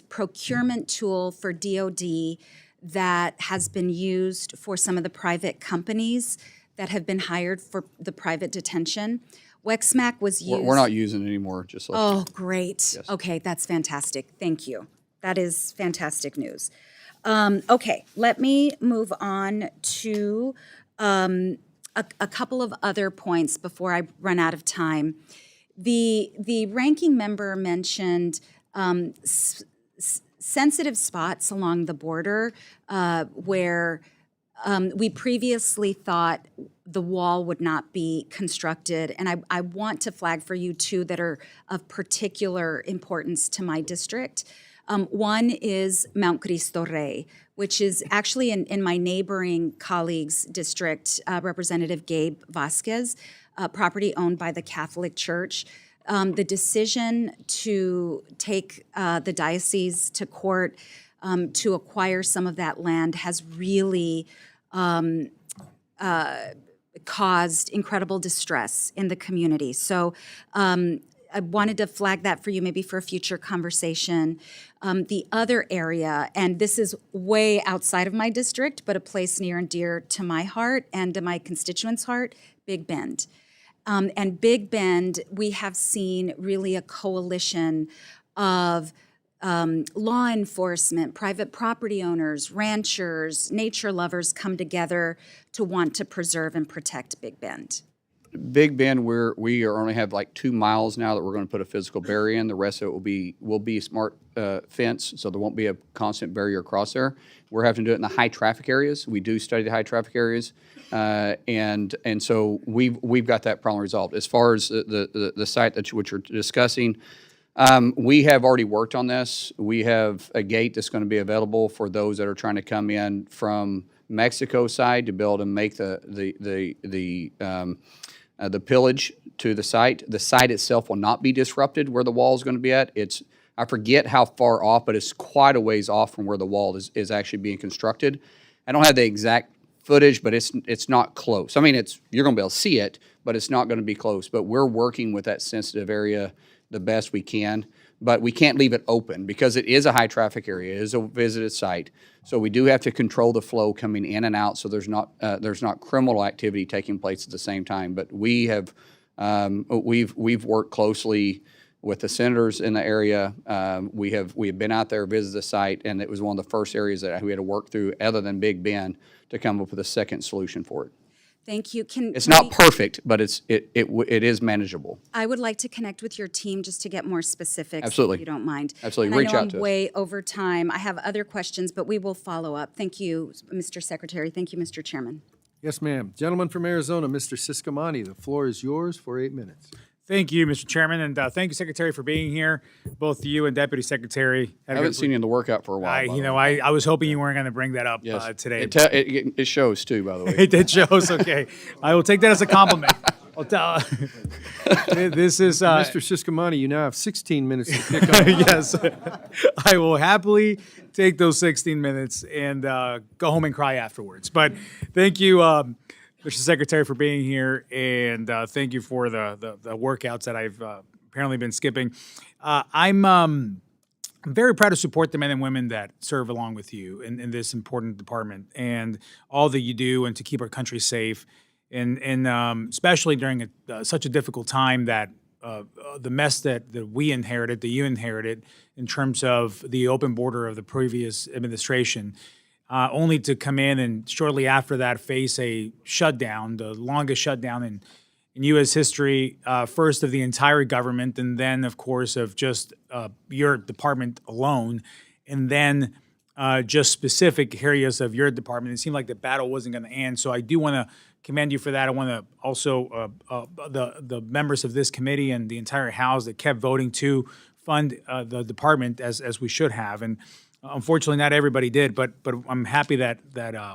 procurement tool for DOD that has been used for some of the private companies that have been hired for the private detention. WEXMAC was used. We're not using it anymore, just like. Oh, great. Yes. Okay, that's fantastic. Thank you. That is fantastic news. Okay, let me move on to a couple of other points before I run out of time. The ranking member mentioned sensitive spots along the border where we previously thought the wall would not be constructed. And I want to flag for you two that are of particular importance to my district. One is Mount Cristo Rey, which is actually in my neighboring colleague's district, Representative Gabe Vasquez, property owned by the Catholic Church. The decision to take the diocese to court to acquire some of that land has really caused incredible distress in the community. So I wanted to flag that for you, maybe for a future conversation. The other area, and this is way outside of my district, but a place near and dear to my heart and to my constituents' heart, Big Bend. And Big Bend, we have seen really a coalition of law enforcement, private property owners, ranchers, nature lovers come together to want to preserve and protect Big Bend. Big Bend, we only have like 2 miles now that we're going to put a physical barrier in. The rest of it will be smart fence, so there won't be a constant barrier across there. We're having to do it in the high traffic areas. We do study the high traffic areas, and so we've got that problem resolved. As far as the site which you're discussing, we have already worked on this. We have a gate that's going to be available for those that are trying to come in from Mexico side to be able to make the pillage to the site. The site itself will not be disrupted where the wall is going to be at. I forget how far off, but it's quite a ways off from where the wall is actually being constructed. I don't have the exact footage, but it's not close. I mean, you're going to be able to see it, but it's not going to be close. But we're working with that sensitive area the best we can. But we can't leave it open because it is a high traffic area. It is a visited site. So we do have to control the flow coming in and out so there's not criminal activity taking place at the same time. But we've worked closely with the senators in the area. We have been out there, visited the site, and it was one of the first areas that we had to work through other than Big Bend to come up with a second solution for it. Thank you. It's not perfect, but it is manageable. I would like to connect with your team just to get more specifics. Absolutely. If you don't mind. Absolutely. And Reach I know out I'm to us. way over time. I have other questions, but we will follow up. Thank you, Mr. Secretary. Thank you, Mr. Chairman. Yes, ma'am. Gentleman from Arizona, Mr. Siscomani, the floor is yours for 8 minutes. Thank you, Mr. Chairman, and thank you, Secretary, for being here. Both you and Deputy Secretary. I haven't seen you in the workout for a while. I was hoping you weren't going to bring that up today. It shows too, by the way. It shows. Okay, I will take that as a compliment. I'll tell. This is Mr. Siscomani, you now have 16 minutes to pick up. yes. I will happily take those 16 minutes and go home and cry afterwards. But thank you, Mr. Secretary, for being here, and thank you for the workouts that I've apparently been skipping. I'm very proud to support the men and women that serve along with you in this important department and all that you do and to keep our country safe. And especially during such a difficult time that the mess that we inherited, that you inherited, in terms of the open border of the previous administration, only to come in and shortly after that face a shutdown, the longest shutdown in U.S. history, first of the entire government, and then, of course, of just your department alone, and then just specific areas of your department. It seemed like the battle wasn't going to end. So I do want to commend you for that. I want to also the members of this committee and the entire House that kept voting to fund the department as we should have. And unfortunately, not everybody did. But I'm happy that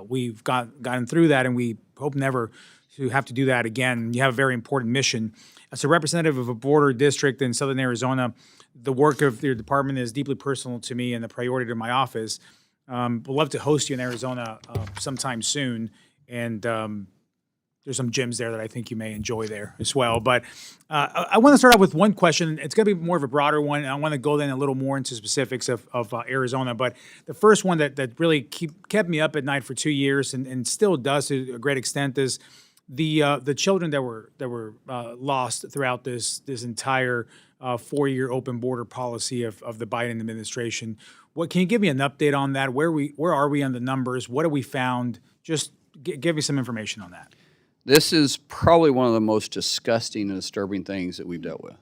we've gotten through that, and we hope never to have to do that again. You have a very important mission. As a representative of a border district in southern Arizona, the work of your department is deeply personal to me and a priority to my office. We'd love to host you in Arizona sometime soon, and there's some gyms there that I think you may enjoy there as well. But I want to start out with one question. It's going to be more of a broader one, and I want to go then a little more into specifics of Arizona. But the first one that really kept me up at night for 2 years and still does to a great extent is the children that were lost throughout this entire 4-year open border policy of the Biden administration. What can you give me an update on that? Where are we on the numbers? What have we found? Just give me some information on that. This is probably one of the most disgusting and disturbing things that we've dealt with.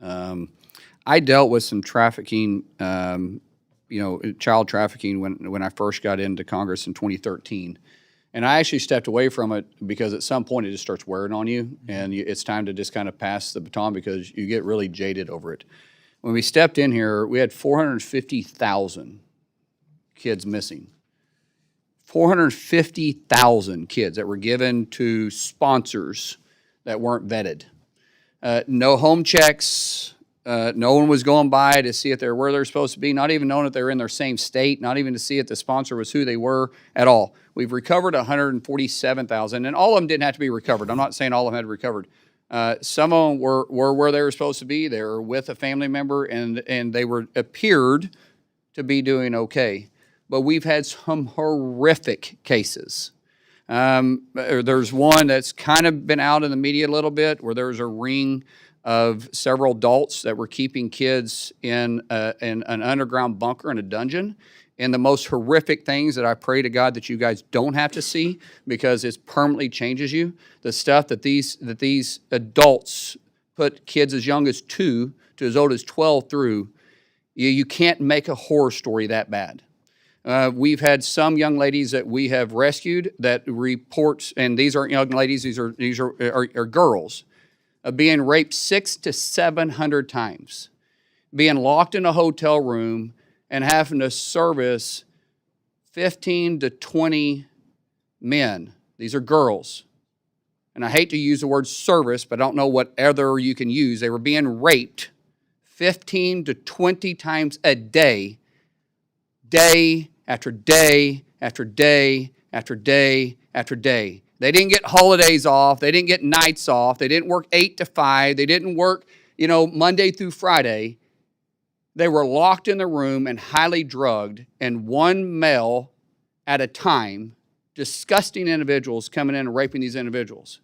I dealt with some trafficking, child trafficking when I first got into Congress in 2013. And I actually stepped away from it because at some point it just starts wearing on you, and it's time to just kind of pass the baton because you get really jaded over it. When we stepped in here, we had 450,000 kids missing. 450,000 kids that were given to sponsors that weren't vetted. No home checks. No one was going by to see if they're where they're supposed to be, not even knowing if they're in their same state, not even to see if the sponsor was who they were at all. We've recovered 147,000, and all of them didn't have to be recovered. I'm not saying all of them had to be recovered. Some of them were where they were supposed to be. They were with a family member, and they appeared to be doing okay. But we've had some horrific cases. There's one that's kind of been out in the media a little bit where there was a ring of several adults that were keeping kids in an underground bunker in a dungeon. And the most horrific things that I pray to God that you guys don't have to see because it permanently changes you. The stuff that these adults put kids as young as 2 to as old as 12 through, you can't make a horror story that bad. We've had some young ladies that we have rescued that reports, and these aren't young ladies, these are girls, being raped 600 to 700 times, being locked in a hotel room and having to service 15 to 20 men. These are girls. And I hate to use the word service, but I don't know what other you can use. They were being raped 15 to 20 times a day, day after day after day after day after day. They didn't get holidays off. They didn't get nights off. They didn't work 8 to 5. They didn't work, Monday through Friday. They were locked in the room and highly drugged, and one male at a time, disgusting individuals coming in and raping these individuals.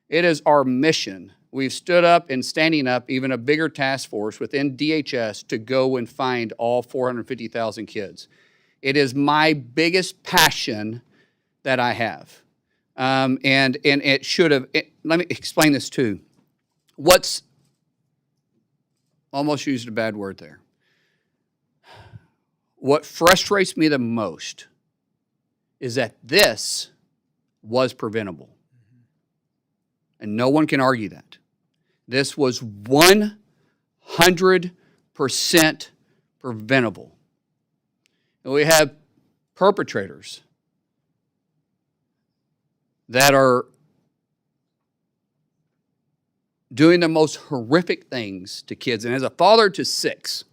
It is our mission. We've stood up and standing up even a bigger task force within DHS to go and find all 450,000 kids. It is my biggest passion that I have. And it should have, let me explain this too. Almost used a bad word there. What frustrates me the most is that this was preventable. And no one can argue that. This was 100% preventable. And we have perpetrators that are doing the most horrific things to kids. And as a father to 6,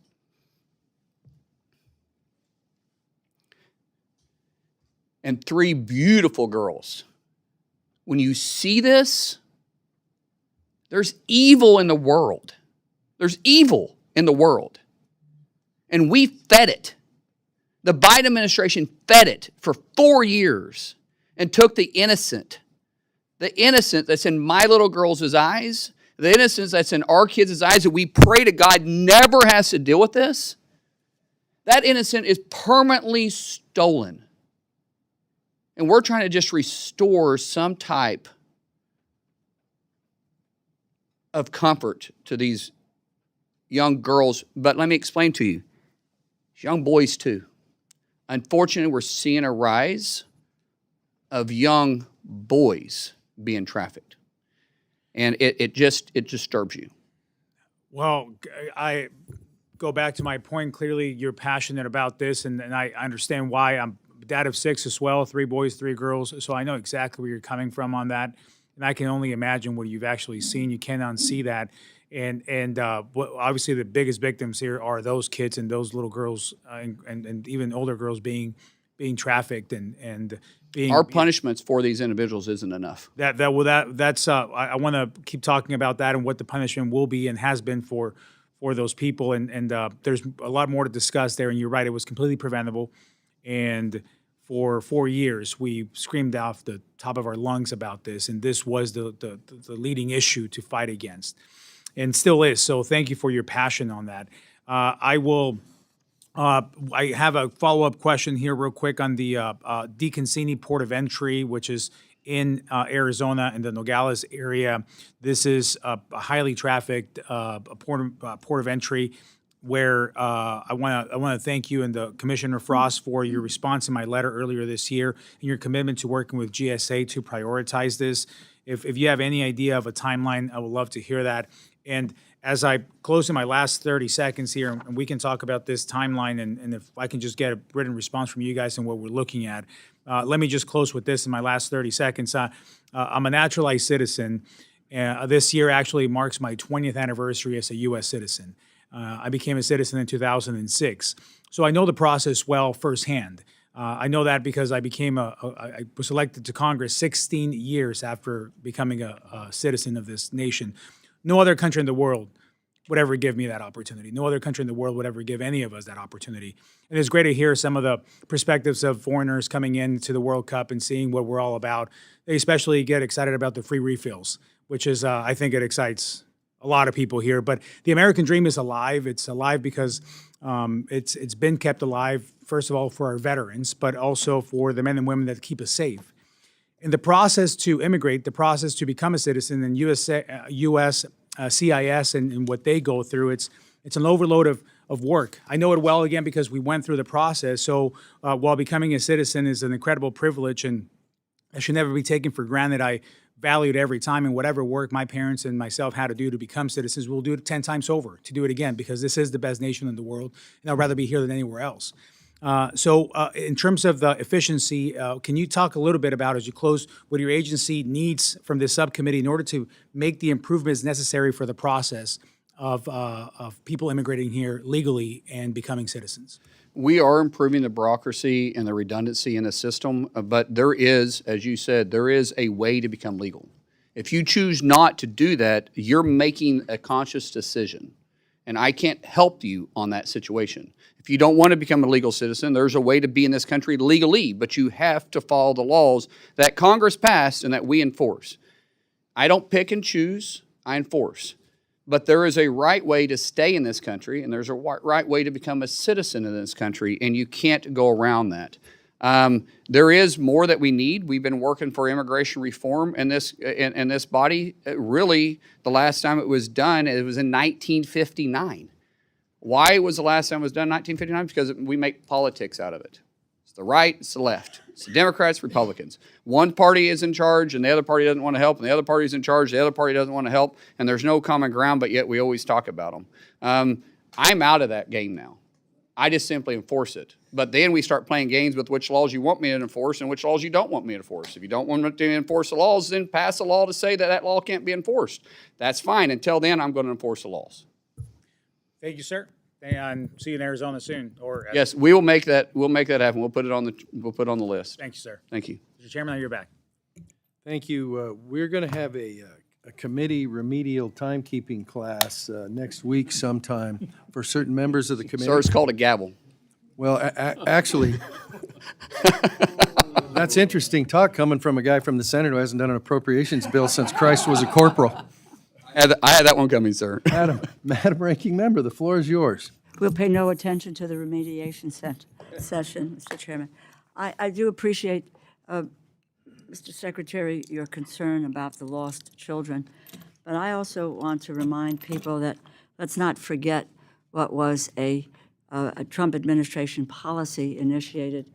and 3 beautiful girls, when you see this, there's evil in the world. There's evil in the world. And we fed it. The Biden administration fed it for 4 years and took the innocent that's in my little girls' eyes, the innocence that's in our kids' eyes, that we pray to God never has to deal with this, that innocent is permanently stolen. And we're trying to just restore some type of comfort to these young girls. But let me explain to you, young boys too. Unfortunately, we're seeing a rise of young boys being trafficked. And it just disturbs you. Well, I go back to my point. Clearly, you're passionate about this, and I understand why. I'm dad of 6 as well, 3 boys, 3 girls. So I know exactly where you're coming from on that. And I can only imagine what you've actually seen. You can't unsee that. And obviously the biggest victims here are those kids and those little girls and even older girls being trafficked and being. Our punishments for these individuals isn't enough. That's I want to keep talking about that and what the punishment will be and has been for those people. And there's a lot more to discuss there. And you're right, it was completely preventable. And for 4 years, we screamed off the top of our lungs about this, and this was the leading issue to fight against, and still is. So thank you for your passion on that. I have a follow-up question here real quick on the DeConcini Port of Entry, which is in Arizona in the Nogales area. This is a highly trafficked port of entry, where I want to thank you and the Commissioner Frost for your response in my letter earlier this year and your commitment to working with GSA to prioritize this. If you have any idea of a timeline, I would love to hear that. And as I close in my last 30 seconds here, and we can talk about this timeline, and if I can just get a written response from you guys and what we're looking at. Let me just close with this in my last 30 seconds. I'm a naturalized citizen. This year actually marks my 20th anniversary as a U.S. citizen. I became a citizen in 2006. So I know the process well firsthand. I know that because I was elected to Congress 16 years after becoming a citizen of this nation. No other country in the world would ever give me that opportunity. No other country in the world would ever give any of us that opportunity. And it's great to hear some of the perspectives of foreigners coming into the World Cup and seeing what we're all about. They especially get excited about the free refills, which is, I think it excites a lot of people here. But the American dream is alive. It's alive because it's been kept alive, first of all, for our veterans, but also for the men and women that keep us safe. In the process to immigrate, the process to become a citizen in U.S. CIS and what they go through, it's an overload of work. I know it well, again, because we went through the process. So while becoming a citizen is an incredible privilege and it should never be taken for granted, I valued every time, and whatever work my parents and myself had to do to become citizens, we'll do it 10 times over to do it again, because this is the best nation in the world, and I'd rather be here than anywhere else. So in terms of the efficiency, can you talk a little bit about, as you close, what your agency needs from this subcommittee in order to make the improvements necessary for the process of people immigrating here legally and becoming citizens? We are improving the bureaucracy and the redundancy in the system, but there is, as you said, there is a way to become legal. If you choose not to do that, you're making a conscious decision, and I can't help you on that situation. If you don't want to become a legal citizen, there's a way to be in this country legally, but you have to follow the laws that Congress passed and that we enforce. I don't pick and choose, I enforce. But there is a right way to stay in this country, and there's a right way to become a citizen in this country, and you can't go around that. There is more that we need. We've been working for immigration reform in this body. Really, the last time it was done, it was in 1959. Why was the last time it was done in 1959? Because we make politics out of it. It's the right, it's the left. It's the Democrats, Republicans. One party is in charge and the other party doesn't want to help, and the other party is in charge, the other party doesn't want to help, and there's no common ground, but yet we always talk about them. I'm out of that game now. I just simply enforce it. But then we start playing games with which laws you want me to enforce and which laws you don't want me to enforce. If you don't want me to enforce the laws, then pass a law to say that that law can't be enforced. That's fine. Until then, I'm going to enforce the laws. Thank you, sir. And see you in Arizona soon. Or Yes, we will make that. We'll make that happen. We'll put it on the list. Thank you, sir. Thank you. Mr. Chairman, now you're back. Thank you. We're going to have a committee remedial timekeeping class next week sometime for certain members of the committee. Sir, it's called a gavel. Well, actually, that's interesting talk coming from a guy from the Senate who hasn't done an appropriations bill since Christ was a corporal. I had that one coming, sir. Madam Ranking Member, the floor is yours. We'll pay no attention to the remediation session, Mr. Chairman. I do appreciate, Mr. Secretary, your concern about the lost children, but I also want to remind people that let's not forget what was a Trump administration policy initiated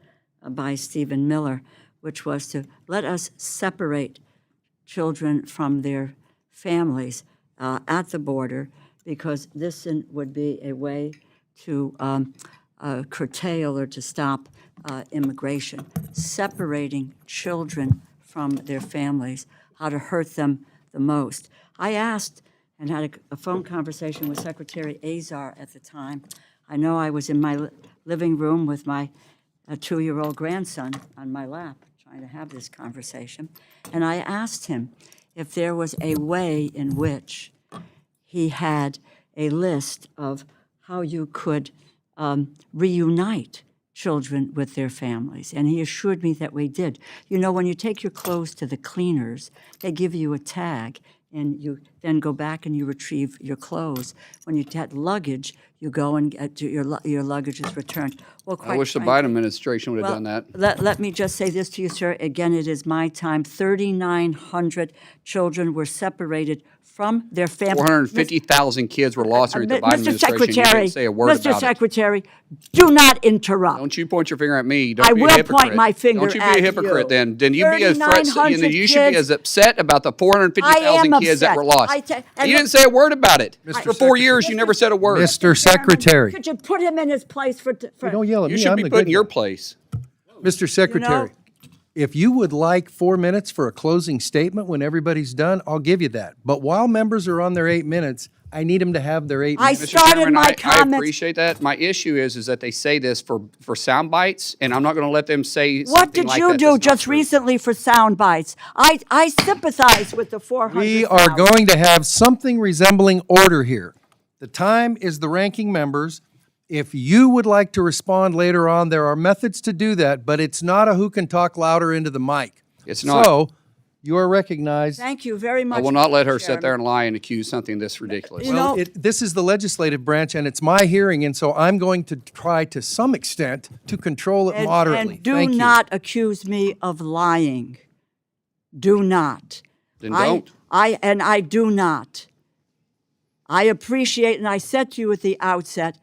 by Stephen Miller, which was to let us separate children from their families at the border, because this would be a way to curtail or to stop immigration. Separating children from their families, how to hurt them the most. I asked and had a phone conversation with Secretary Azar at the time. I know I was in my living room with my 2-year-old grandson on my lap trying to have this conversation, and I asked him if there was a way in which he had a list of how you could reunite children with their families, and he assured me that we did. You know, when you take your clothes to the cleaners, they give you a tag, and you then go back and you retrieve your clothes. When you get luggage, you go and get your luggage is returned. Well, I wish the Biden administration would have done that. Let me just say this to you, sir. Again, it is my time. 3,900 children were separated from their families. 450,000 kids were lost during the Biden administration. You didn't say a word about it. Mr. Secretary, do not interrupt. Don't you point your finger at me. I Don't be a will hypocrite. point my finger Don't you at be a hypocrite you. then. Then you be as 3,900 you should be as upset about the 450,000 kids that were lost. and You didn't say a word about it. For 4 years, you never said a word. Mr. Secretary. Could you put him in his place for Don't yell at You me. should I'm be the put in good your guy. place. Mr. Secretary, if you would like 4 minutes for a closing statement when everybody's done, I'll give you that. But while members are on their 8 minutes, I need them to have their 8 minutes. Mr. started Chairman, my I comments- appreciate that. My issue is that they say this for sound bites, and I'm not going to let them say something What did like you that do that's not just true. recently for sound bites? I sympathize with the 400,000. We are going to have something resembling order here. The time is the ranking members. If you would like to respond later on, there are methods to do that, but it's not a who can talk louder into the mic. It's not. So, you are recognized. Thank you very much. I will not let her Mr. sit there Chairman. and lie and accuse something this ridiculous. You Well, know- this is the legislative branch, and it's my hearing, and so I'm going to try to some extent to control it moderately. And do Thank you. not accuse me of lying. Do not. Then don't. I do not. I appreciate, and I said to you at the outset,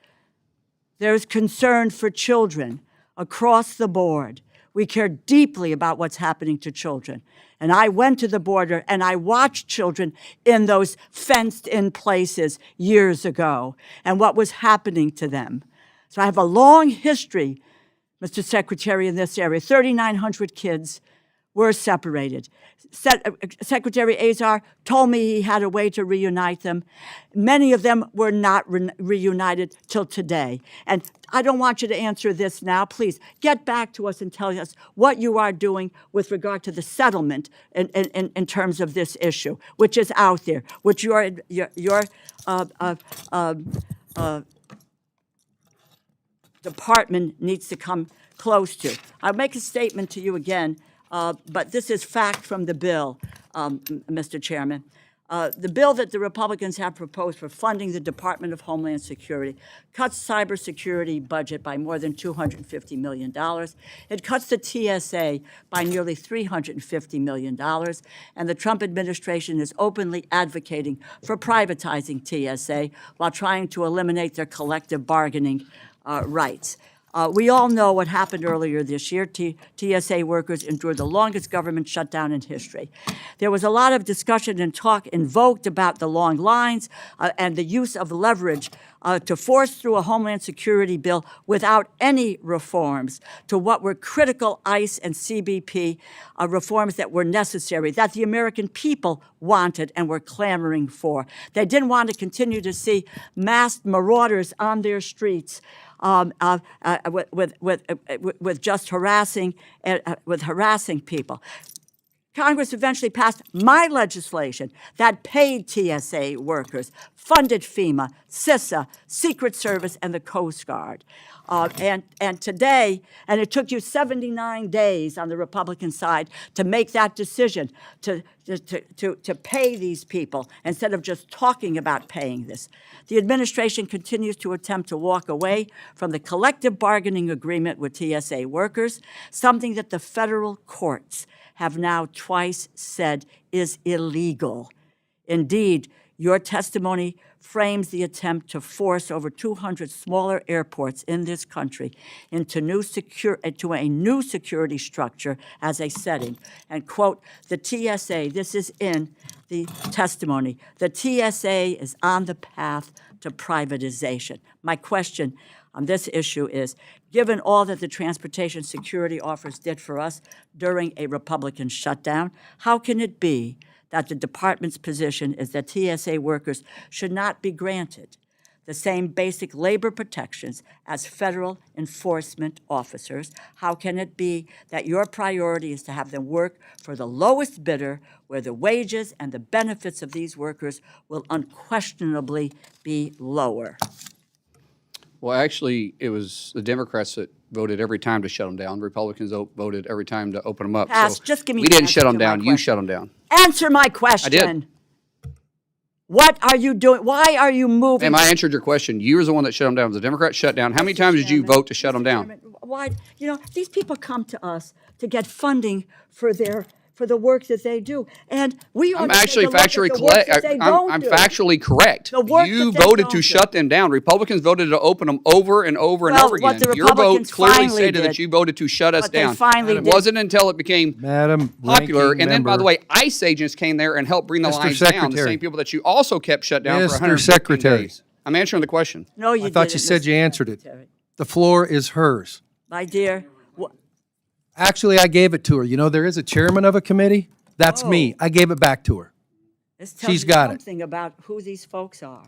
there's concern for children across the board. We care deeply about what's happening to children. And I went to the border and I watched children in those fenced-in places years ago and what was happening to them. So I have a long history, Mr. Secretary, in this area. 3,900 kids were separated. Secretary Azar told me he had a way to reunite them. Many of them were not reunited till today. And I don't want you to answer this now. Please get back to us and tell us what you are doing with regard to the settlement in terms of this issue, which is out there, which your department needs to come close to. I'll make a statement to you again, but this is fact from the bill, Mr. Chairman. The bill that the Republicans have proposed for funding the Department of Homeland Security cuts cybersecurity budget by more than $250 million. It cuts the TSA by nearly $350 million. And the Trump administration is openly advocating for privatizing TSA while trying to eliminate their collective bargaining rights. We all know what happened earlier this year. TSA workers endured the longest government shutdown in history. There was a lot of discussion and talk invoked about the long lines and the use of leverage to force through a Homeland Security bill without any reforms to what were critical ICE and CBP reforms that were necessary, that the American people wanted and were clamoring for. They didn't want to continue to see masked marauders on their streets with just harassing people. Congress eventually passed my legislation that paid TSA workers, funded FEMA, CISA, Secret Service, and the Coast Guard. And today, and it took you 79 days on the Republican side to make that decision to pay these people instead of just talking about paying this. The administration continues to attempt to walk away from the collective bargaining agreement with TSA workers, something that the federal courts have now twice said is illegal. Indeed, your testimony frames the attempt to force over 200 smaller airports in this country into a new security structure as a setting. And quote, the TSA, this is in the testimony, the TSA is on the path to privatization. My question on this issue is, given all that the transportation security officers did for us during a Republican shutdown, how can it be that the department's position is that TSA workers should not be granted the same basic labor protections as federal enforcement officers? How can it be that your priority is to have them work for the lowest bidder, where the wages and the benefits of these workers will unquestionably be lower? Well, actually, it was the Democrats that voted every time to shut them down. Republicans voted every time to open them up. Pass. So Just give me we the didn't answer shut them to my down. You question. shut them down. Answer my question. I did. What are you doing? Why are you moving? Ma'am, I answered your question. You were the one that shut them down. It was the Democrat shut down. How many times did you vote to shut them down? Why? You know, these people come to us to get funding for the work that they do, and we ought I'm to take actually a look at factually the work correct. that they don't I'm do. factually correct. The work You that they voted don't to do. shut them down. Republicans voted to open them over and over and Well, over what again. the Your vote Republicans clearly finally stated that did- you voted to shut us what they down. finally It did- wasn't until it became Madam popular. Ranking And then, by the Member. way, ICE agents came there and helped bring the Mr. lines down. The Secretary. same people that you also kept shut down for Mr. 115 Secretary. days. I'm answering the question. No, you I thought you didn't, said Mr. you answered it. Secretary. The floor is hers. My dear, Actually, I gave it to her. You know, there is a chairman of a committee. That's me. I gave it back to her. this tells She's you got it. something about who these folks are.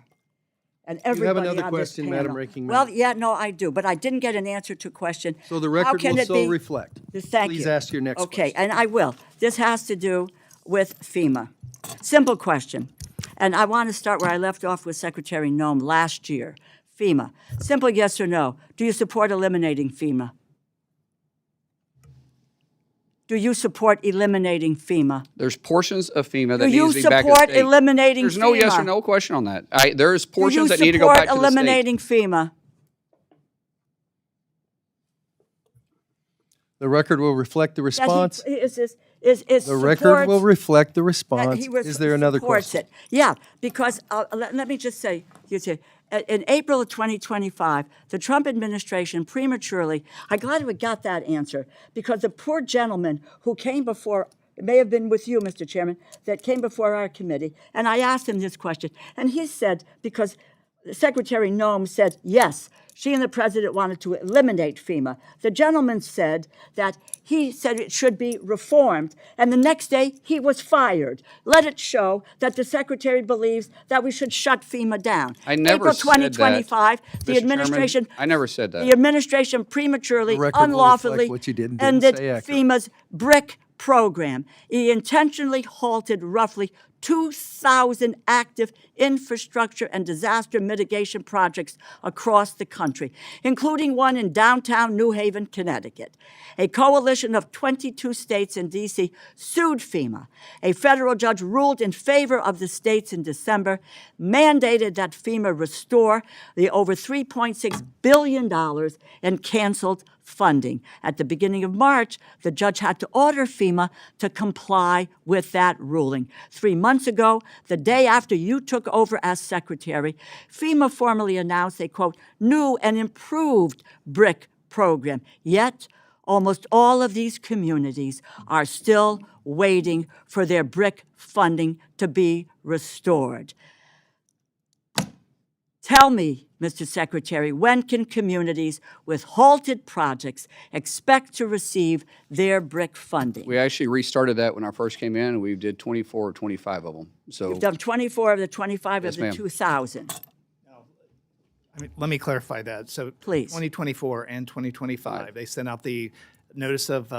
And You have everybody another on this question, Madam panel. Ranking Well, Member? yeah, no, I do, but I didn't get an answer to a question. So the How record can will it so be- reflect. Thank you. Please ask your next Okay, question. and I will. This has to do with FEMA. Simple question. And I want to start where I left off with Secretary Noem last year. FEMA. Simple yes or no. Do you support eliminating FEMA? Do you support eliminating FEMA? There's portions of FEMA that Do need you to be back in support the state. eliminating There's no yes or FEMA? no question on that. There's Do you portions that need to go back to support the state. eliminating FEMA? The record will reflect the That he- response. is The record supports- will reflect the that response. he was- Is there another supports question? it. Yeah, because let me just say, in April of 2025, the Trump administration prematurely, I'm glad we got that answer, because the poor gentleman who came before, it may have been with you, Mr. Chairman, that came before our committee, and I asked him this question, and he said, because Secretary Noem said, yes, she and the president wanted to eliminate FEMA. The gentleman said that he said it should be reformed, and the next day he was fired. Let it show that the secretary believes that we should shut FEMA down. I never April said that. 2025, the Mr. Chairman, administration. I never said that. The administration prematurely, The record will unlawfully reflect what you did and didn't ended say, Edgar. FEMA's BRIC program. He intentionally halted roughly 2,000 active infrastructure and disaster mitigation projects across the country, including one in downtown New Haven, Connecticut. A coalition of 22 states and D.C. sued FEMA. A federal judge ruled in favor of the states in December, mandated that FEMA restore the over $3.6 billion and canceled funding. At the beginning of March, the judge had to order FEMA to comply with that ruling. 3 months ago, the day after you took over as secretary, FEMA formally announced a, quote, new and improved BRIC program. Yet, almost all of these communities are still waiting for their BRIC funding to be restored. Tell me, Mr. Secretary, when can communities with halted projects expect to receive their BRIC funding? We actually restarted that when I first came in, and we did 24 or 25 of them. So You've done 24 of the 25 Yes, of the ma'am. 2,000. I mean, let me clarify that. So Please. 2024 and 2025, they sent out the notice of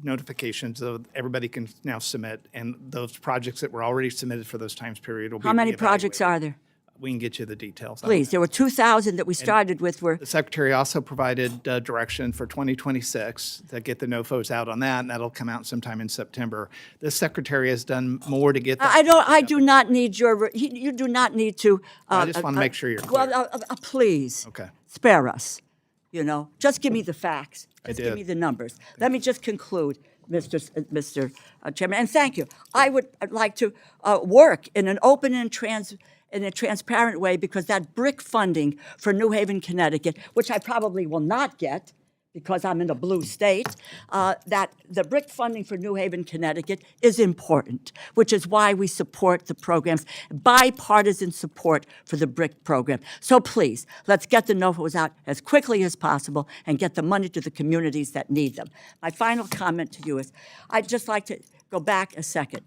notifications, so everybody can now submit, and those projects that were already submitted for those times period will be How many projects reevaluated. are there? We can get you the details. on Please, that. there were 2,000 that we started with were, The Secretary also provided direction for 2026 to get the NOFOs out on that, and that'll come out sometime in September. The Secretary has done more to get that. I do not need your, you do not need to. I just wanna make sure you're Well, clear. please. Okay. Spare us, just give me the facts. I Just give did. me the numbers. Let me just conclude, Mr. Chairman, and thank you. I'd like to work in an open and in a transparent way, because that BRIC funding for New Haven, Connecticut, which I probably will not get because I'm in a blue state, that the BRIC funding for New Haven, Connecticut is important, which is why we support the programs, bipartisan support for the BRIC program. So please, let's get the NOFOs out as quickly as possible and get the money to the communities that need them. My final comment to you is, I'd just like to go back a second.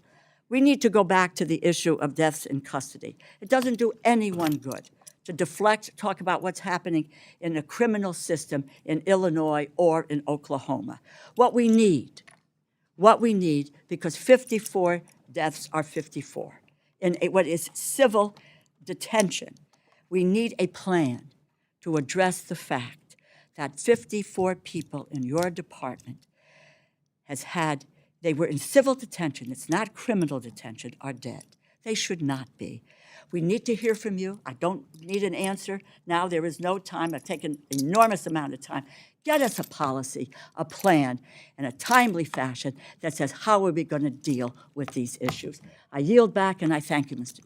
We need to go back to the issue of deaths in custody. It doesn't do anyone good to deflect, talk about what's happening in the criminal system in Illinois or in Oklahoma. What we need, because 54 deaths are 54, in what is civil detention, we need a plan to address the fact that 54 people in your department they were in civil detention, it's not criminal detention, are dead. They should not be. We need to hear from you. I don't need an answer now. There is no time. I've taken an enormous amount of time. Get us a policy, a plan, in a timely fashion that says, how are we going to deal with these issues? I yield back, and I thank you, Mr.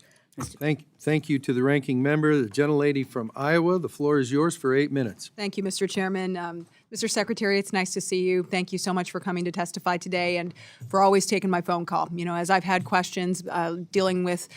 Thank you to the ranking member, the gentlelady from Iowa. The floor is yours for 8 minutes. Thank you, Mr. Chairman. Mr. Secretary, it's nice to see you. Thank you so much for coming to testify today and for always taking my phone call. As I've had questions dealing with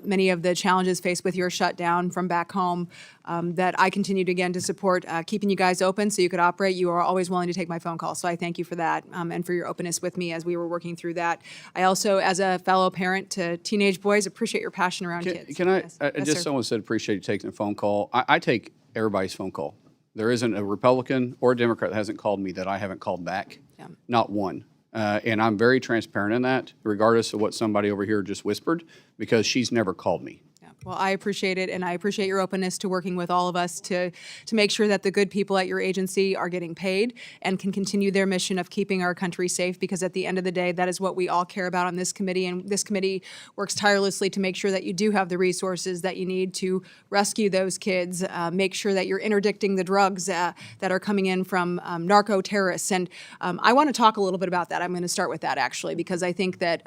many of the challenges faced with your shutdown from back home, that I continued again to support keeping you guys open so you could operate. You are always willing to take my phone call, so I thank you for that and for your openness with me as we were working through that. I also, as a fellow parent to teenage boys, appreciate your passion around kids. Can I, Yes. Yes, sir. someone said appreciate you taking the phone call. I take everybody's phone call. There isn't a Republican or a Democrat that hasn't called me that I haven't called back. Yeah. Not one. And I'm very transparent in that, regardless of what somebody over here just whispered, because she's never called me. Yeah. Well, I appreciate it, and I appreciate your openness to working with all of us to make sure that the good people at your agency are getting paid and can continue their mission of keeping our country safe, because at the end of the day, that is what we all care about on this committee, and this committee works tirelessly to make sure that you do have the resources that you need to rescue those kids, make sure that you're interdicting the drugs that are coming in from narco-terrorists. And I want to talk a little bit about that. I'm going to start with that, actually, because I think that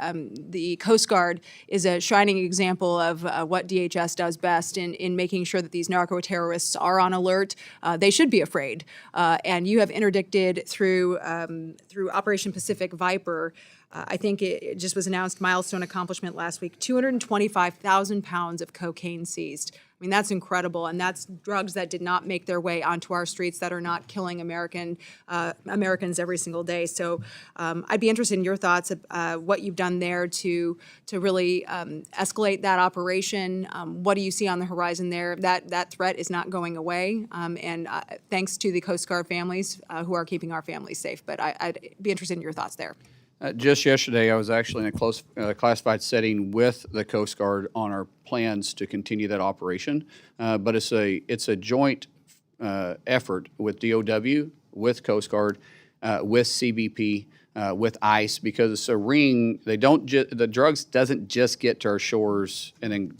the Coast Guard is a shining example of what DHS does best in making sure that these narco-terrorists are on alert. They should be afraid. And you have interdicted through Operation Pacific Viper, I think it just was announced, milestone accomplishment last week, 225,000 pounds of cocaine seized. I mean, that's incredible, and that's drugs that did not make their way onto our streets, that are not killing Americans every single day. So I'd be interested in your thoughts of what you've done there to really escalate that operation. What do you see on the horizon there? That threat is not going away, and thanks to the Coast Guard families who are keeping our families safe. But I'd be interested in your thoughts there. Just yesterday, I was actually in a close classified setting with the Coast Guard on our plans to continue that operation. But it's a joint effort with DOW, with Coast Guard, with CBP, with ICE, because it's a ring. The drugs doesn't just get to our shores and then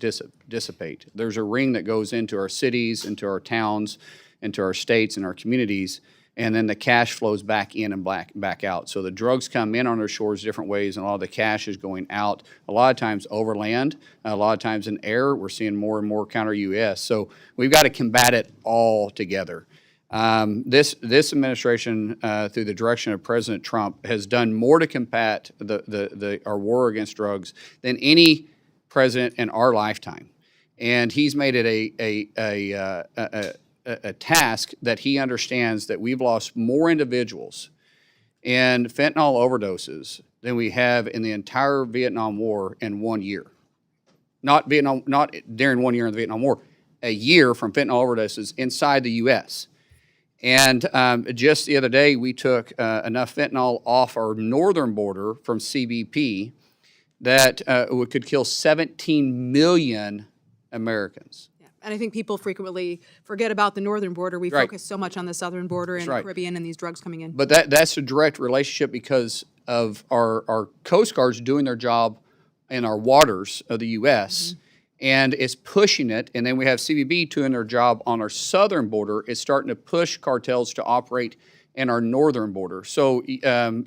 dissipate. There's a ring that goes into our cities, into our towns, into our states and our communities. And then the cash flows back in and back out. So the drugs come in on our shores different ways, and a lot of the cash is going out, a lot of times over land, a lot of times in air. We're seeing more and more counter-UAS. So we've got to combat it all together. This administration, through the direction of President Trump, has done more to combat our war against drugs than any president in our lifetime. And he's made it a task that he understands that we've lost more individuals in fentanyl overdoses than we have in the entire Vietnam War in 1 year. Not during 1 year in the Vietnam War, a year from fentanyl overdoses inside the U.S. And just the other day, we took enough fentanyl off our northern border from CBP that could kill 17 million Americans. Yeah. And I think people frequently forget about the northern border. We Right. focus so much on the southern border and right. the Caribbean and these drugs coming in. But that's a direct relationship because of our Coast Guards doing their job in our waters of the U.S., and it's pushing it. And then we have CBP doing their job on our southern border. It's starting to push cartels to operate in our northern border. So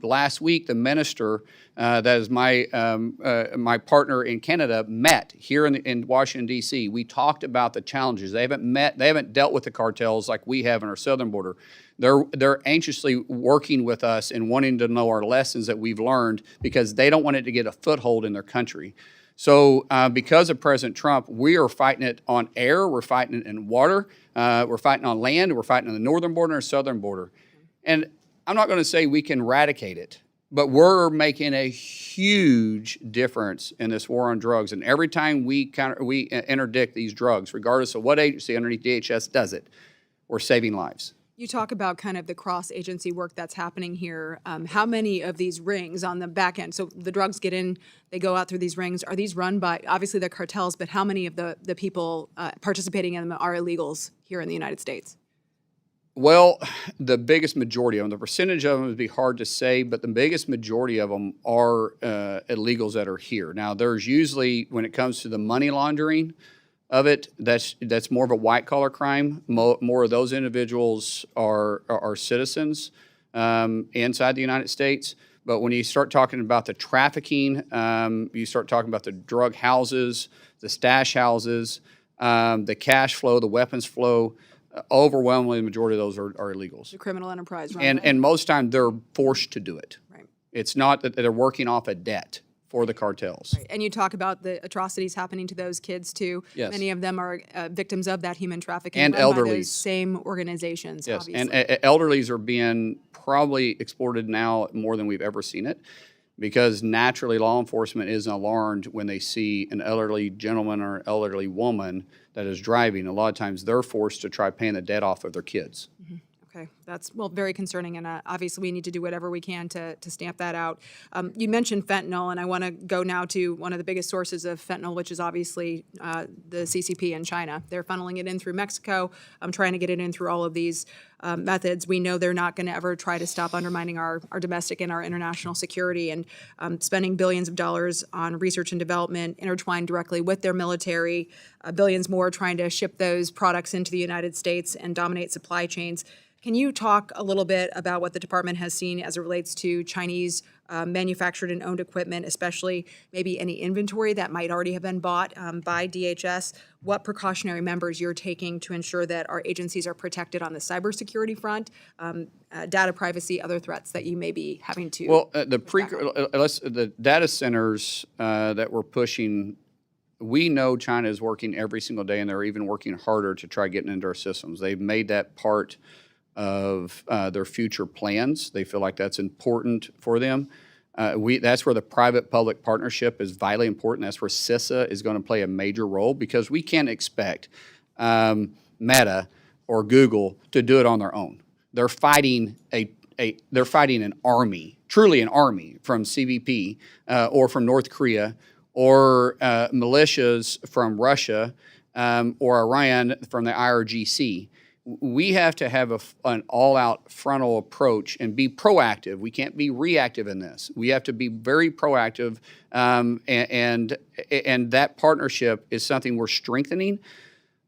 last week, the minister, that is my partner in Canada, met here in Washington, D.C. We talked about the challenges. They haven't dealt with the cartels like we have in our southern border. They're anxiously working with us and wanting to know our lessons that we've learned because they don't want it to get a foothold in their country. So because of President Trump, we are fighting it on air, we're fighting it in water, we're fighting on land, we're fighting on the northern border and southern border. And I'm not going to say we can eradicate it, but we're making a huge difference in this war on drugs. And every time we interdict these drugs, regardless of what agency underneath DHS does it, we're saving lives. You talk about kind of the cross-agency work that's happening here. How many of these rings on the back end, so the drugs get in, they go out through these rings, are these run by, obviously they're cartels, but how many of the people participating in them are illegals here in the United States? Well, the biggest majority of them, the percentage of them would be hard to say, but the biggest majority of them are illegals that are here. Now, there's usually, when it comes to the money laundering of it, that's more of a white-collar crime. More of those individuals are citizens inside the United States. But when you start talking about the trafficking, you start talking about the drug houses, the stash houses, the cash flow, the weapons flow, overwhelmingly the majority of those are illegals. The criminal enterprise, right? And most time they're forced to do it. Right. It's not that they're working off a debt for the cartels. Right. And you talk about the atrocities happening to those kids too. Yes. Many of them are victims of that human trafficking. And run by elderlies. those same organizations, Yes, obviously. and elderlies are being probably exploited now more than we've ever seen it, because naturally law enforcement is alarmed when they see an elderly gentleman or an elderly woman that is driving. A lot of times they're forced to try paying the debt off of their kids. Okay, that's, well, very concerning, and obviously we need to do whatever we can to stamp that out. You mentioned fentanyl, and I want to go now to one of the biggest sources of fentanyl, which is obviously the CCP in China. They're funneling it in through Mexico, trying to get it in through all of these methods. We know they're not going to ever try to stop undermining our domestic and our international security, and spending billions of dollars on research and development intertwined directly with their military, billions more trying to ship those products into the United States and dominate supply chains. Can you talk a little bit about what the department has seen as it relates to Chinese manufactured and owned equipment, especially maybe any inventory that might already have been bought by DHS? What precautionary measures you're taking to ensure that our agencies are protected on the cybersecurity front, data privacy, other threats that you may be having to? Well, the data centers that we're pushing, we know China is working every single day, and they're even working harder to try getting into our systems. They've made that part of their future plans. They feel like that's important for them. That's where the private-public partnership is vitally important. That's where CISA is going to play a major role, because we can't expect Meta or Google to do it on their own. They're fighting they're fighting an army, truly an army, from CBP or from North Korea, or militias from Russia or Iran from the IRGC. We have to have an all-out frontal approach and be proactive. We can't be reactive in this. We have to be very proactive, and that partnership is something we're strengthening.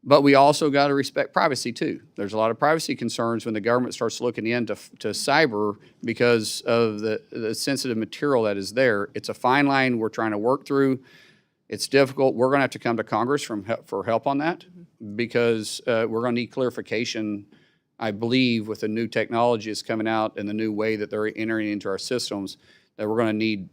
But we also got to respect privacy too. There's a lot of privacy concerns when the government starts looking into cyber because of the sensitive material that is there. It's a fine line we're trying to work through. It's difficult. We're going to have to come to Congress for help on that, because we're going to need clarification I believe with the new technology that's coming out and the new way that they're entering into our systems, that we're going to need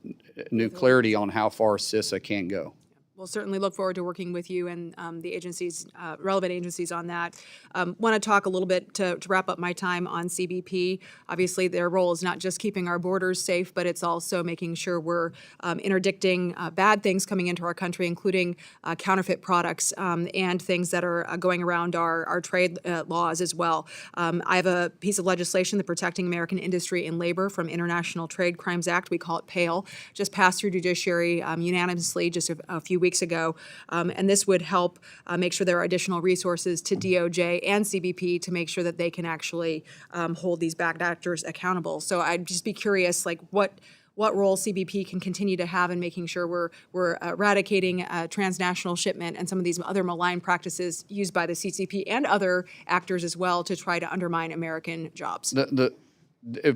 new clarity on how far CISA can go. We'll certainly look forward to working with you and the agencies, relevant agencies on that. Want to talk a little bit to wrap up my time on CBP. Obviously, their role is not just keeping our borders safe, but it's also making sure we're interdicting bad things coming into our country, including counterfeit products and things that are going around our trade laws as well. I have a piece of legislation, the Protecting American Industry and Labor from International Trade Crimes Act. We call it PALE, just passed through judiciary unanimously just a few weeks ago, and this would help make sure there are additional resources to DOJ and CBP to make sure that they can actually hold these bad actors accountable. So I'd just be curious, like what role CBP can continue to have in making sure we're eradicating transnational shipment and some of these other malign practices used by the CCP and other actors as well to try to undermine American jobs.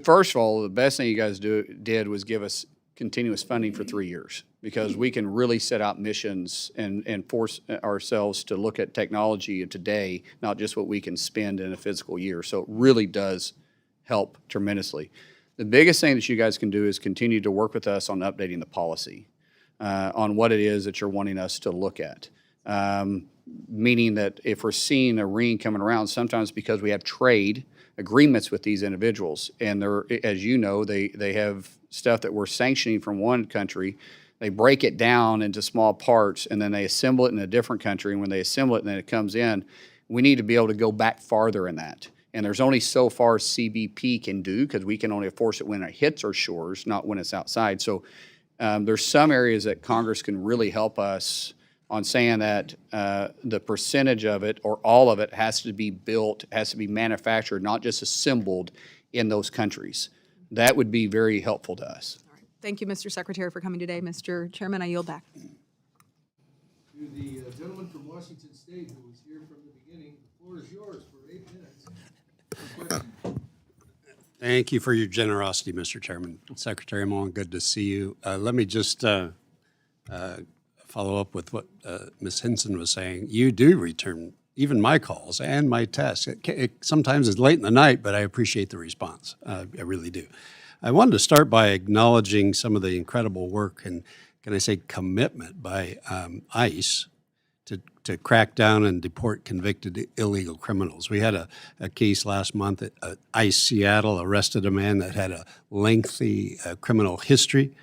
First of all, the best thing you guys did was give us continuous funding for 3 years, because we can really set out missions and force ourselves to look at technology of today, not just what we can spend in a physical year. So it really does help tremendously. The biggest thing that you guys can do is continue to work with us on updating the policy on what it is that you're wanting us to look at. Meaning that if we're seeing a ring coming around, sometimes because we have trade agreements with these individuals, and they're, as you know, they have stuff that we're sanctioning from one country, they break it down into small parts, and then they assemble it in a different country, and when they assemble it and then it comes in, we need to be able to go back farther in that. And there's only so far CBP can do, because we can only enforce it when it hits our shores, not when it's outside. So there's some areas that Congress can really help us on saying that the percentage of it or all of it has to be built, has to be manufactured, not just assembled in those countries. That would be very helpful to us. All right. Thank you, Mr. Secretary, for coming today. Mr. Chairman, I yield back. To the gentleman from Washington State who was here from the beginning, the floor is yours for 8 minutes. Thank you for your generosity, Mr. Chairman. Secretary Mullin, good to see you. Let me just follow up with what Ms. Hinson was saying. You do return even my calls and my texts. Sometimes it's late in the night, but I appreciate the response. I really do. I wanted to start by acknowledging some of the incredible work and, can I say, commitment by ICE to crack down and deport convicted illegal criminals. We had a case last month at ICE Seattle arrested a man that had a lengthy criminal history,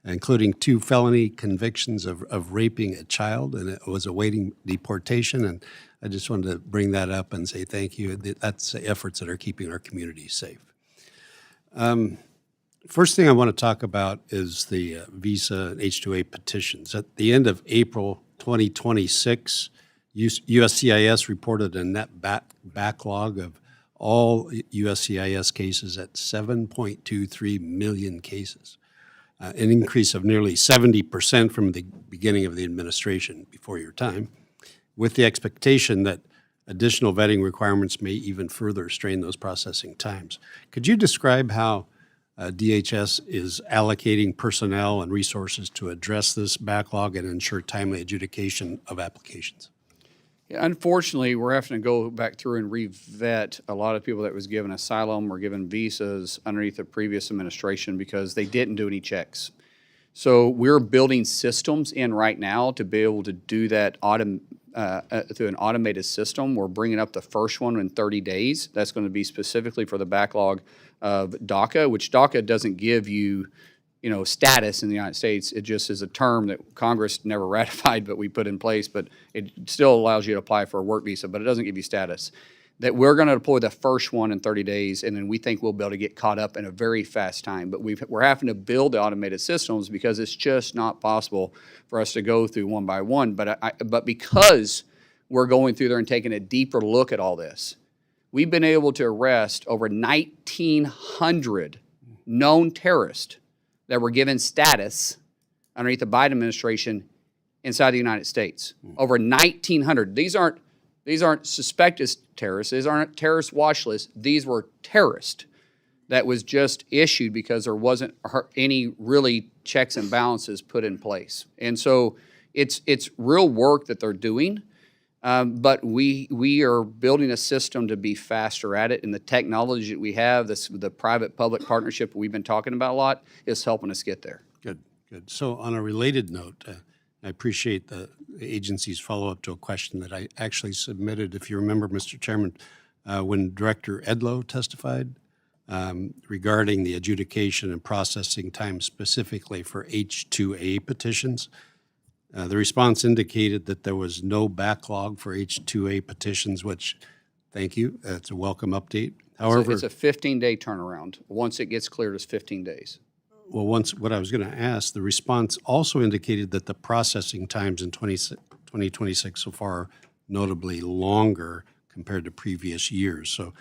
including 2 felony convictions of raping a child, and it was awaiting deportation. And I just wanted to bring that up and say thank you. That's the efforts that are keeping our community safe. First thing I want to talk about is the visa and H-2A petitions. At the end of April 2026, USCIS reported a net backlog of all USCIS cases at 7.23 million cases. An increase of nearly 70% from the beginning of the administration before your time, with the expectation that additional vetting requirements may even further strain those processing times. Could you describe how DHS is allocating personnel and resources to address this backlog and ensure timely adjudication of applications? Yeah, unfortunately, we're having to go back through and re-vet a lot of people that was given asylum or given visas underneath the previous administration because they didn't do any checks. So we're building systems in right now to be able to do that through an automated system. We're bringing up the first one in 30 days. That's going to be specifically for the backlog of DACA, which DACA doesn't give you, status in the United States. It just is a term that Congress never ratified, but we put in place, but it still allows you to apply for a work visa, but it doesn't give you status. That we're going to deploy the first one in 30 days, and then we think we'll be able to get caught up in a very fast time. But we're having to build the automated systems because it's just not possible for us to go through one by one. But because we're going through there and taking a deeper look at all this, we've been able to arrest over 1,900 known terrorists that were given status underneath the Biden administration inside the United States. Over 1,900. These aren't suspected terrorists. These aren't terrorist watch lists. These were terrorists that was just issued because there wasn't any really checks and balances put in place. And so it's real work that they're doing. But we are building a system to be faster at it, and the technology that we have, the private-public partnership we've been talking about a lot, is helping us get there. Good, good. So on a related note, I appreciate the agency's follow-up to a question that I actually submitted, if you remember, Mr. Chairman, when Director Edlow testified regarding the adjudication and processing time specifically for H-2A petitions. The response indicated that there was no backlog for H-2A petitions, which, thank you, that's a welcome update. However, It's a 15-day turnaround. Once it gets cleared, it's 15 days. well, what I was going to ask, the response also indicated that the processing times in 2026 so far are notably longer compared to previous years. So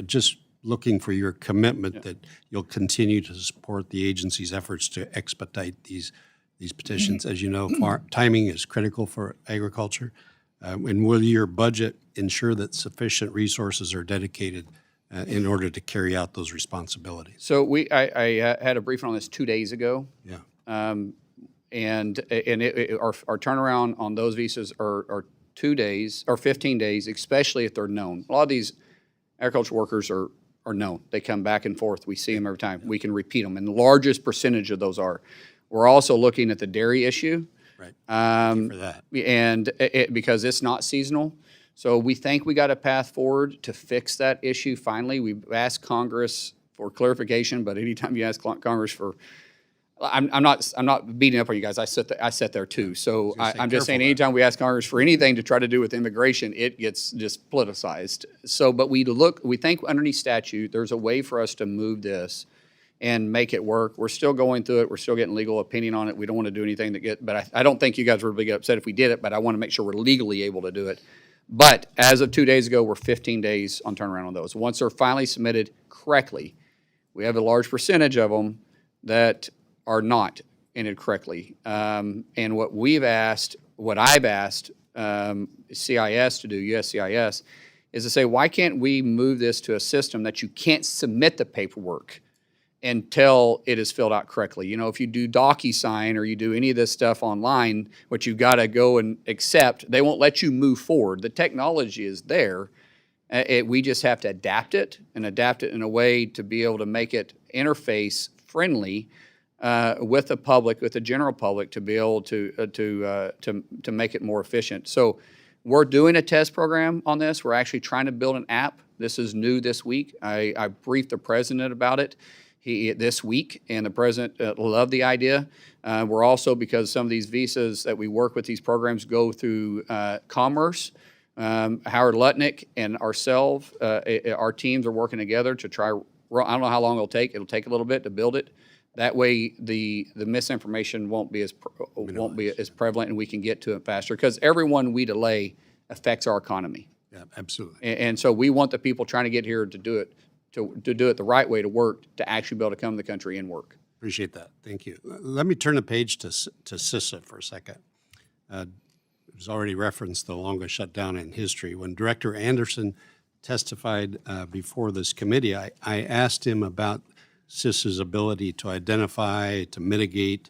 just looking for your commitment that you'll continue to support the agency's efforts to expedite these petitions. As you know, timing is critical for agriculture. And will your budget ensure that sufficient resources are dedicated in order to carry out those responsibilities? So I had a briefing on this 2 days ago. Yeah. And our turnaround on those visas are 2 days or 15 days, especially if they're known. A lot of these agricultural workers are known. They come back and forth. We see them every time. We can repeat them, and the largest percentage of those are. We're also looking at the dairy issue. Right. Thank you for that. And because it's not seasonal. So we think we got a path forward to fix that issue finally. We've asked Congress for clarification, but anytime you ask Congress for, I'm not beating up on you guys. I sit there too. So I'm just saying anytime we ask Congress for anything to try to do with immigration, it gets just politicized. So, but we think underneath statute, there's a way for us to move this and make it work. We're still going through it. We're still getting legal opinion on it. We don't want to do anything but I don't think you guys would get upset if we did it, but I want to make sure we're legally able to do it. But as of 2 days ago, we're 15 days on turnaround on those. Once they're finally submitted correctly, we have a large percentage of them that are not entered correctly. And what I've asked CIS to do, USCIS, is to say, why can't we move this to a system that you can't submit the paperwork until it is filled out correctly? You know, if you do DocuSign or you do any of this stuff online, what you've got to go and accept, they won't let you move forward. The technology is there. We just have to adapt it in a way to be able to make it interface friendly with the public, with the general public, to be able to make it more efficient. So we're doing a test program on this. We're actually trying to build an app. This is new this week. I briefed the president about it this week, and the president loved the idea. We're also, because some of these visas that we work with, these programs go through Commerce. Howard Lutnick and ourselves, our teams are working together to try. I don't know how long it'll take. It'll take a little bit to build it. That way, the misinformation won't be as prevalent, and we can get to it faster. Because everyone we delay affects our economy. Yeah, absolutely. And so we want the people trying to get here to do it, to do it the right way, to work, to actually be able to come to the country and work. Appreciate that. Thank you. Let me turn the page to CISA for a second. It was already referenced the longest shutdown in history. When Director Anderson testified before this committee, I asked him about CISA's ability to identify, to mitigate,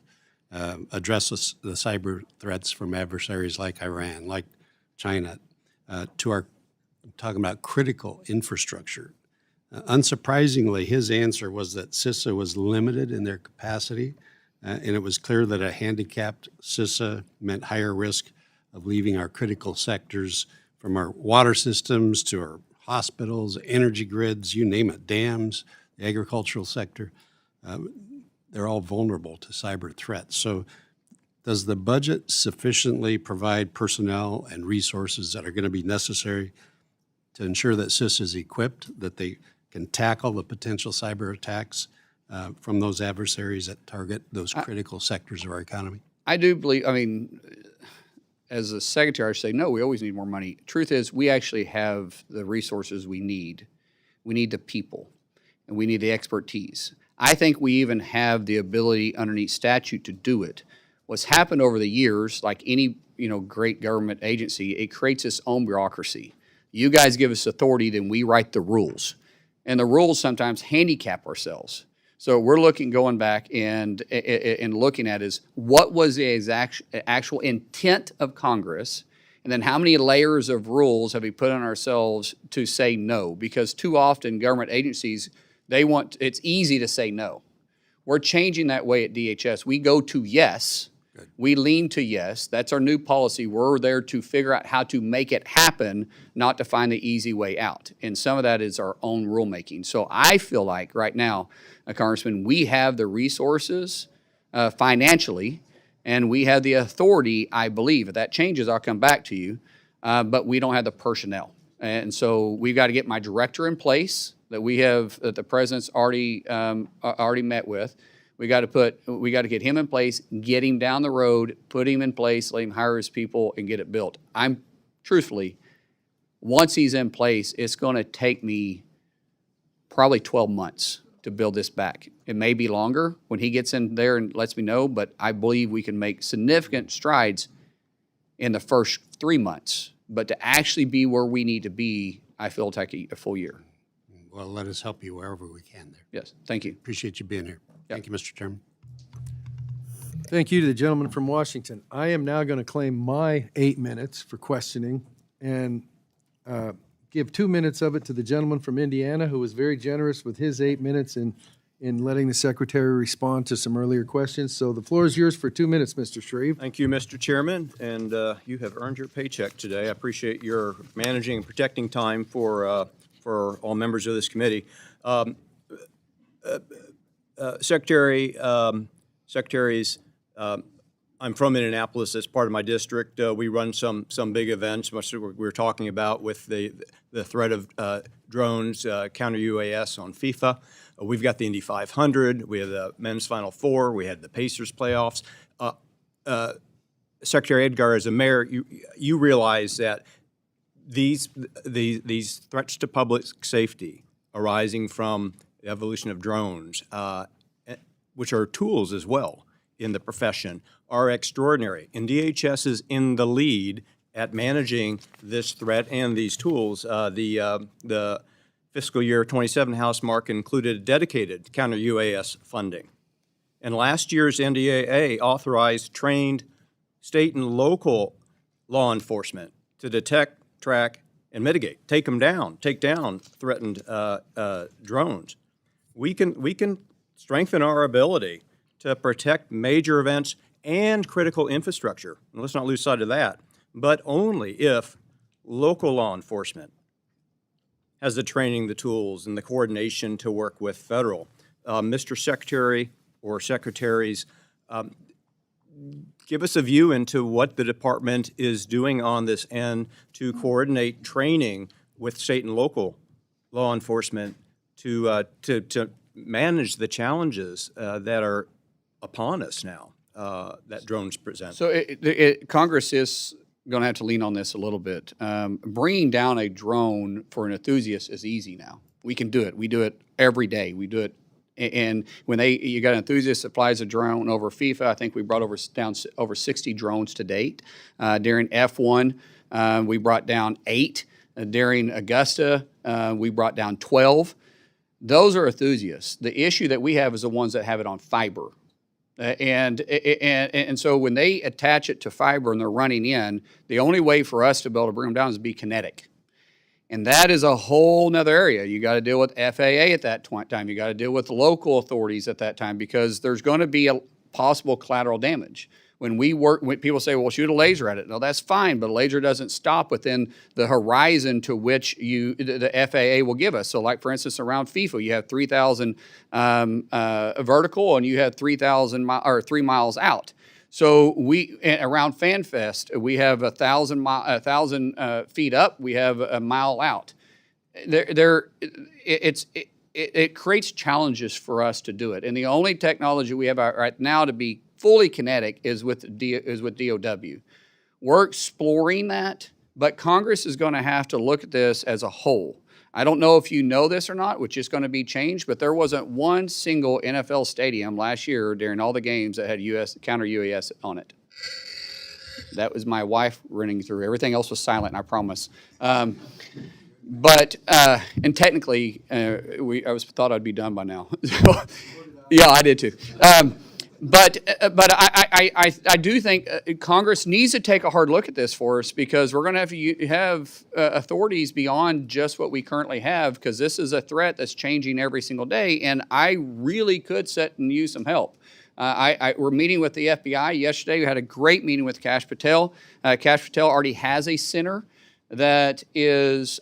address the cyber threats from adversaries like Iran, like China, talking about critical infrastructure. Unsurprisingly, his answer was that CISA was limited in their capacity, and it was clear that a handicapped CISA meant higher risk of leaving our critical sectors, from our water systems to our hospitals, energy grids, you name it, dams, the agricultural sector. They're all vulnerable to cyber threats. So does the budget sufficiently provide personnel and resources that are going to be necessary to ensure that CISA is equipped, that they can tackle the potential cyber attacks from those adversaries that target those critical sectors of our economy? I do believe, as a secretary, I should say, no, we always need more money. Truth is, we actually have the resources we need. We need the people, and we need the expertise. I think we even have the ability underneath statute to do it. What's happened over the years, like any great government agency, it creates its own bureaucracy. You guys give us authority, then we write the rules. And the rules sometimes handicap ourselves. So we're going back and looking at is what was the actual intent of Congress, And then how many layers of rules have we put on ourselves to say no? Because too often government agencies, it's easy to say no. We're changing that way at DHS. We go to yes. Good. We lean to yes. That's our new policy. We're there to figure out how to make it happen, not to find the easy way out. And some of that is our own rulemaking. So I feel like right now, Congressman, we have the resources financially, and we have the authority, I believe. If that changes, I'll come back to you. But we don't have the personnel. And so we've got to get my director in place that the president's already met with. We got to get him in place, get him down the road, put him in place, let him hire his people, and get it built. Truthfully, once he's in place, it's going to take me probably 12 months to build this back. It may be longer when he gets in there and lets me know, but I believe we can make significant strides in the first 3 months. But to actually be where we need to be, I feel it'll take a full year. Well, let us help you wherever we can there. Yes, thank you. Appreciate you being here. Thank you, Mr. Chairman. Thank you to the gentleman from Washington. I am now going to claim my 8 minutes for questioning and give 2 minutes of it to the gentleman from Indiana, who was very generous with his 8 minutes in letting the secretary respond to some earlier questions. So the floor is yours for 2 minutes, Mr. Shreve. Thank you, Mr. Chairman, and you have earned your paycheck today. I appreciate your managing and protecting time for all members of this committee. Secretaries, I'm from Indianapolis. That's part of my district. We run some big events, much like we were talking about with the threat of drones, counter UAS on FIFA. We've got the Indy 500. We have the men's Final Four. We had the Pacers playoffs. Secretary Edgar, as a mayor, you realize that these threats to public safety arising from the evolution of drones, which are tools as well in the profession, are extraordinary. And DHS is in the lead at managing this threat and these tools. The fiscal year 27 House mark included dedicated counter-UAS funding. And last year's NDAA authorized trained state and local law enforcement to detect, track, and mitigate, take down threatened drones. We can strengthen our ability to protect major events and critical infrastructure. And let's not lose sight of that, but only if local law enforcement has the training, the tools, and the coordination to work with federal. Mr. Secretary or Secretaries, give us a view into what the department is doing on this end to coordinate training with state and local law enforcement to manage the challenges that are upon us now that drones present. So Congress is going to have to lean on this a little bit. Bringing down a drone for an enthusiast is easy now. We can do it. We do it every day. We do it. And when you got an enthusiast that flies a drone over FIFA, I think we brought down over 60 drones to date. During F1, we brought down 8. During Augusta, we brought down 12. Those are enthusiasts. The issue that we have is the ones that have it on fiber. And so when they attach it to fiber and they're running in, the only way for us to be able to bring them down is to be kinetic. And that is a whole nother area. You got to deal with FAA at that time. You got to deal with local authorities at that time because there's going to be a possible collateral damage. When people say, well, shoot a laser at it. No, that's fine, but a laser doesn't stop within the horizon to which the FAA will give us. So like, for instance, around FIFA, you have 3,000 vertical and you have 3,000 3 miles out. So around FanFest, we have 1,000 feet up, we have a mile out. It creates challenges for us to do it. And the only technology we have right now to be fully kinetic is with DOW. We're exploring that, but Congress is going to have to look at this as a whole. I don't know if you know this or not, which is going to be changed, but there wasn't one single NFL stadium last year during all the games that had counter UAS on it. That was my wife running through. Everything else was silent, I promise. And technically, I thought I'd be done by now. Yeah, I did too. I do think Congress needs to take a hard look at this for us, because we're going to have to have authorities beyond just what we currently have, because this is a threat that's changing every single day, and I really could sit and use some help. We're meeting with the FBI yesterday. We had a great meeting with Kash Patel. Kash Patel already has a center that is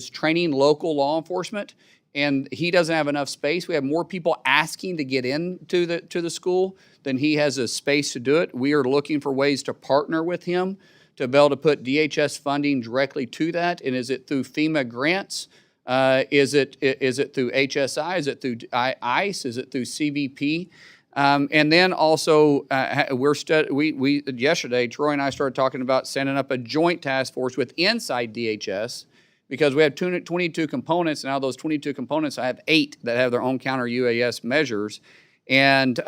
training local law enforcement, and he doesn't have enough space. We have more people asking to get into the school than he has a space to do it. We are looking for ways to partner with him to be able to put DHS funding directly to that. And is it through FEMA grants? Is it through HSI? Is it through ICE? Is it through CBP? And then also, yesterday, Troy and I started talking about setting up a joint task force with inside DHS, because we have 22 components, and out of those 22 components, I have 8 that have their own counter UAS measures. And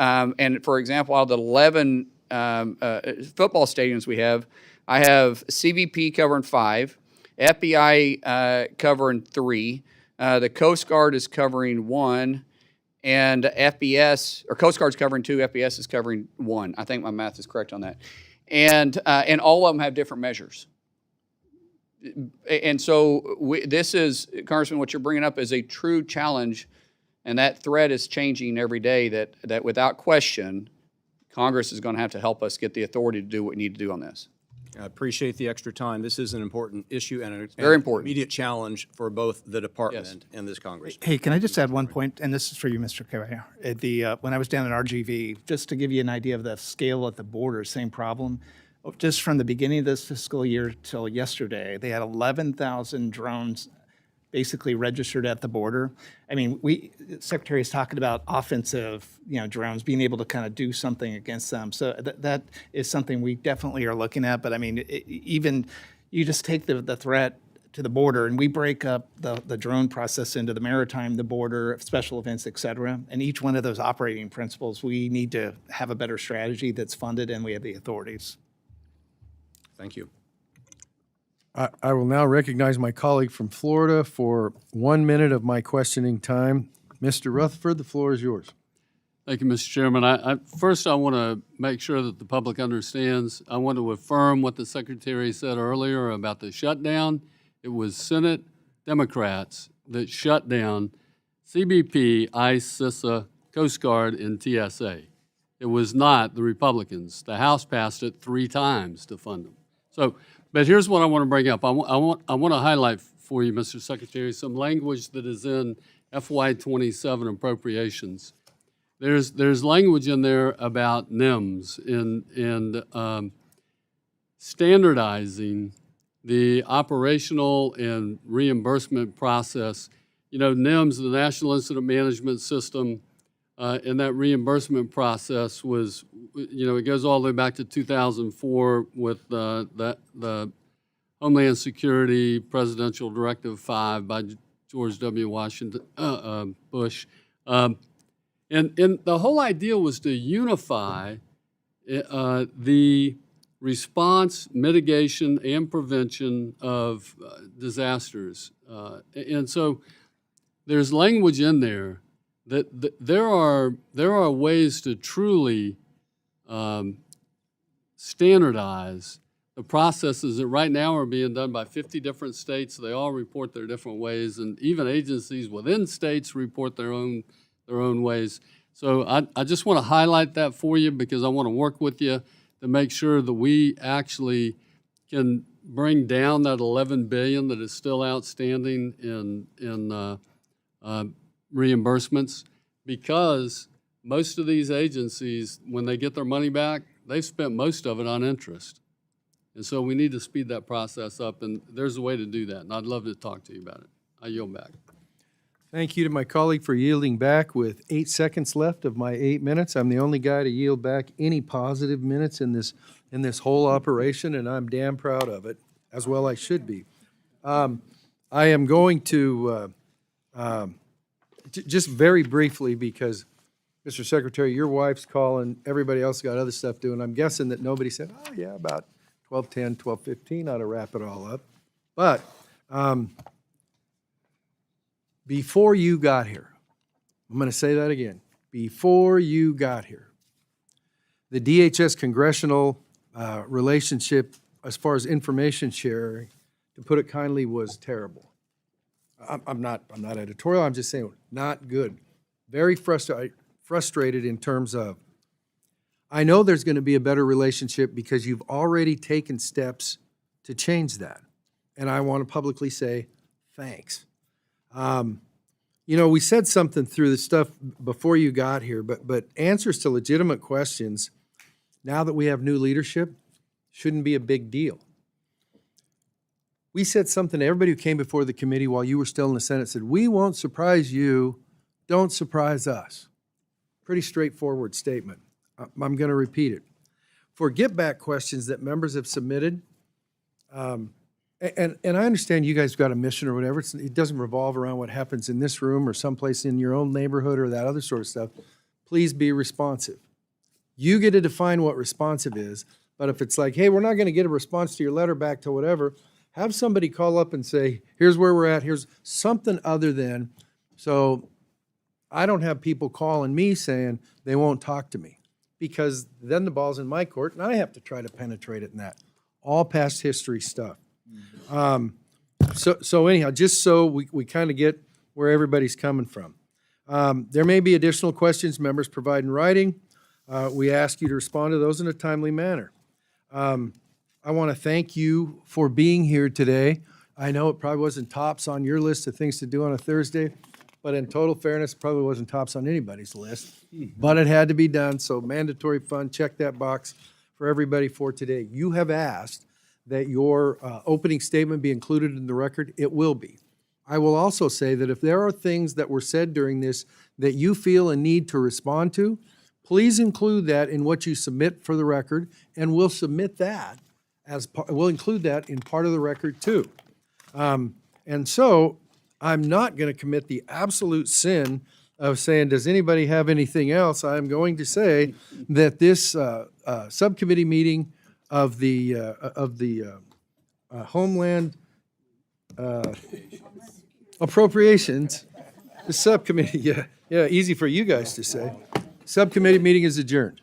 for example, out of the 11 football stadiums we have, I have CBP covering 5, FBI covering 3, the Coast Guard is covering 1, and FBS, or Coast Guard's covering 2, FBS is covering 1. I think my math is correct on that. And all of them have different measures. And so this is, Congressman, what you're bringing up is a true challenge, and that threat is changing every day, that without question, Congress is going to have to help us get the authority to do what we need to do on this. I appreciate the extra time. This is an important issue and very important. Immediate challenge for both the department and this Congress. Hey, can I just add one point? And this is for you, Mr. Carrier. When I was down at RGV, just to give you an idea of the scale at the border, same problem. Just from the beginning of this fiscal year till yesterday, they had 11,000 drones basically registered at the border. I mean, the Secretary is talking about offensive, drones, being able to kind of do something against them. So that is something we definitely are looking at. But I mean, even you just take the threat to the border, and we break up the drone process into the maritime, the border, special events, et cetera. And each one of those operating principles, we need to have a better strategy that's funded, and we have the authorities. Thank you. I will now recognize my colleague from Florida for 1 minute of my questioning time. Mr. Rutherford, the floor is yours. Thank you, Mr. Chairman. First, I want to make sure that the public understands. I want to affirm what the Secretary said earlier about the shutdown. It was Senate Democrats that shut down CBP, ICE, CISA, Coast Guard, and TSA. It was not the Republicans. The House passed it 3 times to fund them. So, but here's what I want to bring up. I want to highlight for you, Mr. Secretary, some language that is in FY27 appropriations. There's language in there about NIMS and standardizing the operational and reimbursement process. NIMS, the National Incident Management System, and that reimbursement process was, it goes all the way back to 2004 with the Homeland Security Presidential Directive 5 by George W. Washington Bush. And the whole idea was to unify the response, mitigation, and prevention of disasters. And so there's language in there that there are ways to truly standardize the processes that right now are being done by 50 different states. They all report their different ways, and even agencies within states report their own ways. So I just want to highlight that for you, because I want to work with you to make sure that we actually can bring down that $11 billion that is still outstanding in reimbursements, because most of these agencies, when they get their money back, they've spent most of it on interest. And so we need to speed that process up, and there's a way to do that, and I'd love to talk to you about it. I yield back. Thank you to my colleague for yielding back with 8 seconds left of my 8 minutes. I'm the only guy to yield back any positive minutes in this whole operation, and I'm damn proud of it, as well I should be. I am going to just very briefly, because Mr. Secretary, your wife's calling, everybody else got other stuff doing. I'm guessing that nobody said, oh yeah, about 12:10, 12:15 ought to wrap it all up. But before you got here, I'm going to say that again. Before you got here, the DHS congressional relationship as far as information sharing, to put it kindly, was terrible. I'm not editorial, I'm just saying, not good. Very frustrated in terms of, I know there's going to be a better relationship because you've already taken steps to change that. And I want to publicly say, thanks. You know, we said something through the stuff before you got here, but answers to legitimate questions, now that we have new leadership, shouldn't be a big deal. We said something to everybody who came before the committee while you were still in the Senate, said, we won't surprise you, don't surprise us. Pretty straightforward statement. I'm going to repeat it. For get-back questions that members have submitted, and I understand you guys got a mission or whatever, it doesn't revolve around what happens in this room or someplace in your own neighborhood or that other sort of stuff. Please be responsive. You get to define what responsive is, but if it's like, hey, we're not going to get a response to your letter back to whatever, have somebody call up and say, here's where we're at, here's something other than, so I don't have people calling me saying they won't talk to me, because then the ball's in my court and I have to try to penetrate it in that. All past history stuff. So anyhow, just so we kind of get where everybody's coming from. There may be additional questions members provide in writing. We ask you to respond to those in a timely manner. I want to thank you for being here today. I know it probably wasn't tops on your list of things to do on a Thursday, but in total fairness, it probably wasn't tops on anybody's list. But it had to be done, so mandatory fund, check that box for everybody for today. You have asked that your opening statement be included in the record. It will be. I will also say that if there are things that were said during this that you feel a need to respond to, please include that in what you submit for the record, and we'll submit that we'll include that in part of the record too. And so I'm not going to commit the absolute sin of saying, does anybody have anything else? I'm going to say that this subcommittee meeting of the Homeland Appropriations, the subcommittee, yeah, easy for you guys to say. Subcommittee meeting is adjourned.